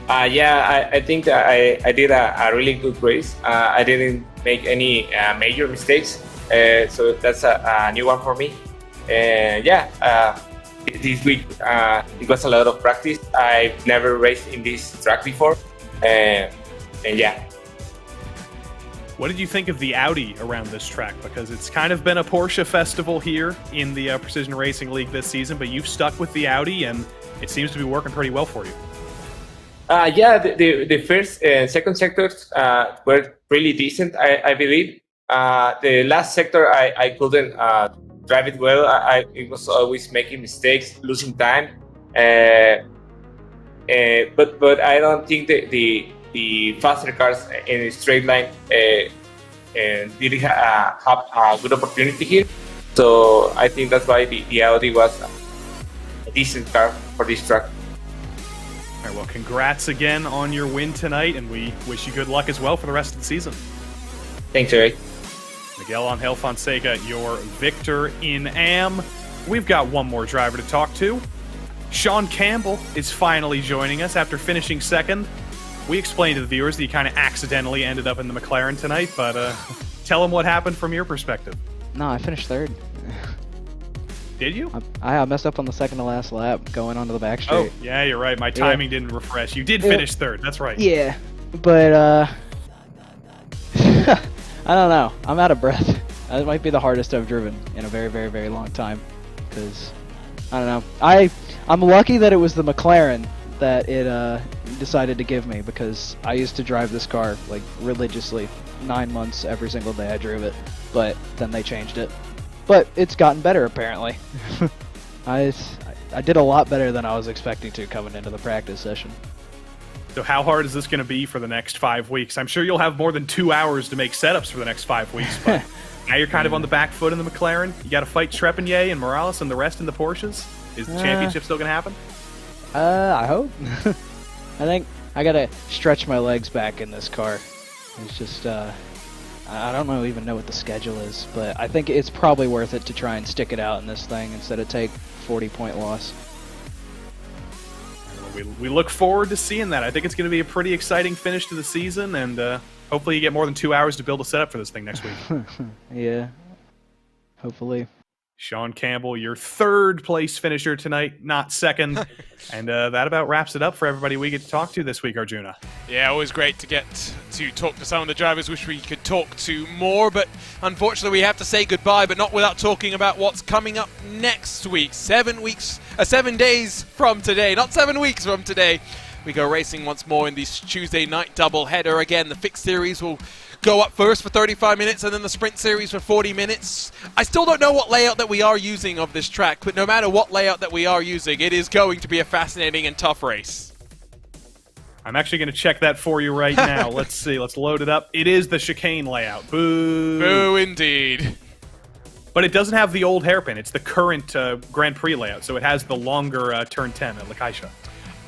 G: Yeah, I think that I did a really good race. I didn't make any major mistakes, so that's a new one for me. And yeah, this week it was a lot of practice. I've never raced in this track before, and yeah.
C: What did you think of the Audi around this track? Because it's kind of been a Porsche festival here in the Precision Racing League this season, but you've stuck with the Audi, and it seems to be working pretty well for you.
G: Yeah, the first and second sectors were really decent, I believe. The last sector, I couldn't drive it well. It was always making mistakes, losing time. But I don't think the faster cars in a straight line didn't have a good opportunity here. So I think that's why the Audi was a decent car for this track.
C: All right, well, congrats again on your win tonight, and we wish you good luck as well for the rest of the season.
G: Thanks, Eric.
C: Miguel Angel Fonseca, your victor in AM. We've got one more driver to talk to. Sean Campbell is finally joining us after finishing second. We explained to the viewers that you kind of accidentally ended up in the McLaren tonight, but tell them what happened from your perspective.
H: No, I finished third.
C: Did you?
H: I messed up on the second to last lap going onto the back straight.
C: Oh, yeah, you're right. My timing didn't refresh. You did finish third. That's right.
H: Yeah, but I don't know. I'm out of breath. That might be the hardest I've driven in a very, very, very long time. Because, I don't know. I'm lucky that it was the McLaren that it decided to give me, because I used to drive this car like religiously 9 months every single day I drove it, but then they changed it. But it's gotten better apparently. I did a lot better than I was expecting to coming into the practice session.
C: So how hard is this going to be for the next 5 weeks? I'm sure you'll have more than 2 hours to make setups for the next 5 weeks, but now you're kind of on the back foot in the McLaren. You got to fight Trepanier and Morales and the rest in the Porsches. Is the championship still going to happen?
H: I hope. I think I gotta stretch my legs back in this car. It's just, I don't even know what the schedule is, but I think it's probably worth it to try and stick it out in this thing instead of take 40-point loss.
C: We look forward to seeing that. I think it's going to be a pretty exciting finish to the season, and hopefully you get more than 2 hours to build a setup for this thing next week.
H: Yeah, hopefully.
C: Sean Campbell, your third place finisher tonight, not second. And that about wraps it up for everybody we get to talk to this week, Arjuna.
B: Yeah, always great to get to talk to some of the drivers. Wish we could talk to more, but unfortunately we have to say goodbye, but not without talking about what's coming up next week. 7 days from today, not 7 weeks from today. We go racing once more in this Tuesday night doubleheader. Again, the fixed series will go up first for 35 minutes and then the sprint series for 40 minutes. I still don't know what layout that we are using of this track, but no matter what layout that we are using, it is going to be a fascinating and tough race.
C: I'm actually going to check that for you right now. Let's see. Let's load it up. It is the chicane layout. Boo.
B: Boo, indeed.
C: But it doesn't have the old hairpin. It's the current Grand Prix layout, so it has the longer turn 10 at Lakaisha.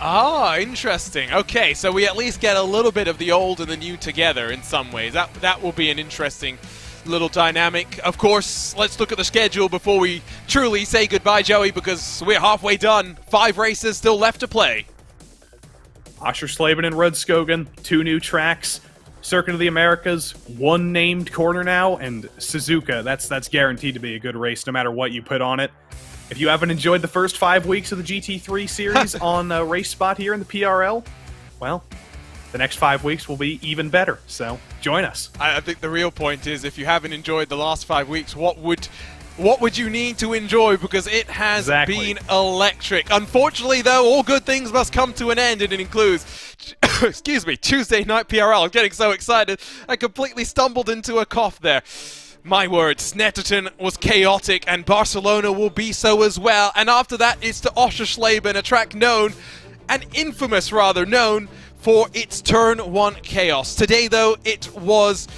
B: Ah, interesting. Okay, so we at least get a little bit of the old and the new together in some ways. That will be an interesting little dynamic. Of course, let's look at the schedule before we truly say goodbye, Joey, because we're halfway done. 5 races still left to play.
C: Oschersleben and Rudskogen, 2 new tracks. Circuit of the Americas, 1 named corner now, and Suzuka. That's guaranteed to be a good race no matter what you put on it. If you haven't enjoyed the first 5 weeks of the GT3 series on RaceSpot here in the PRL, well, the next 5 weeks will be even better, so join us.
B: I think the real point is, if you haven't enjoyed the last 5 weeks, what would you need to enjoy? Because it has been electric. Unfortunately, though, all good things must come to an end, and it includes, excuse me, Tuesday night PRL. I'm getting so excited, I completely stumbled into a cough there. My word, Snetterton was chaotic, and Barcelona will be so as well. And after that, it's to Oschersleben, a track known, and infamous rather, known for its Turn 1 chaos. Today, though, it was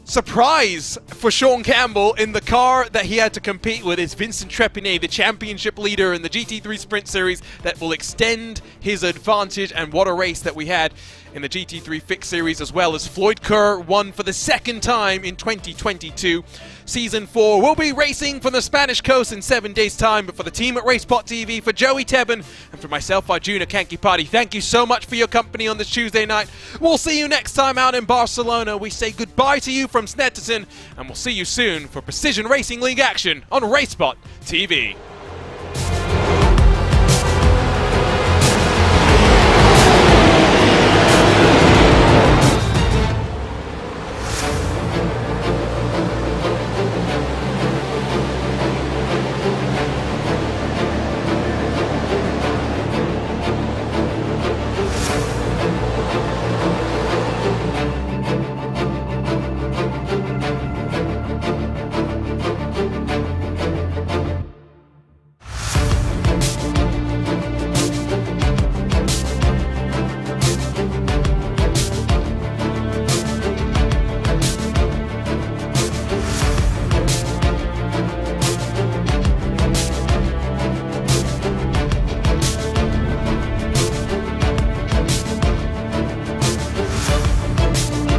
B: surprise for Sean Campbell in the car that he had to compete with. It's Vincent Trepanier, the championship leader in the GT3 Sprint Series, that will extend his advantage, and what a race that we had. in the GT3 Fix Series, as well as Floyd Kerr won for the second time in 2022. Season 4 will be racing from the Spanish coast in 7 days' time, but for the team at RaceSpotTV, for Joey Tebben, and for myself, Arjuna Kankipati, thank you so much for your company on this Tuesday night. We'll see you next time out in Barcelona. We say goodbye to you from Snetterton, and we'll see you soon for Precision Racing League action on RaceSpotTV.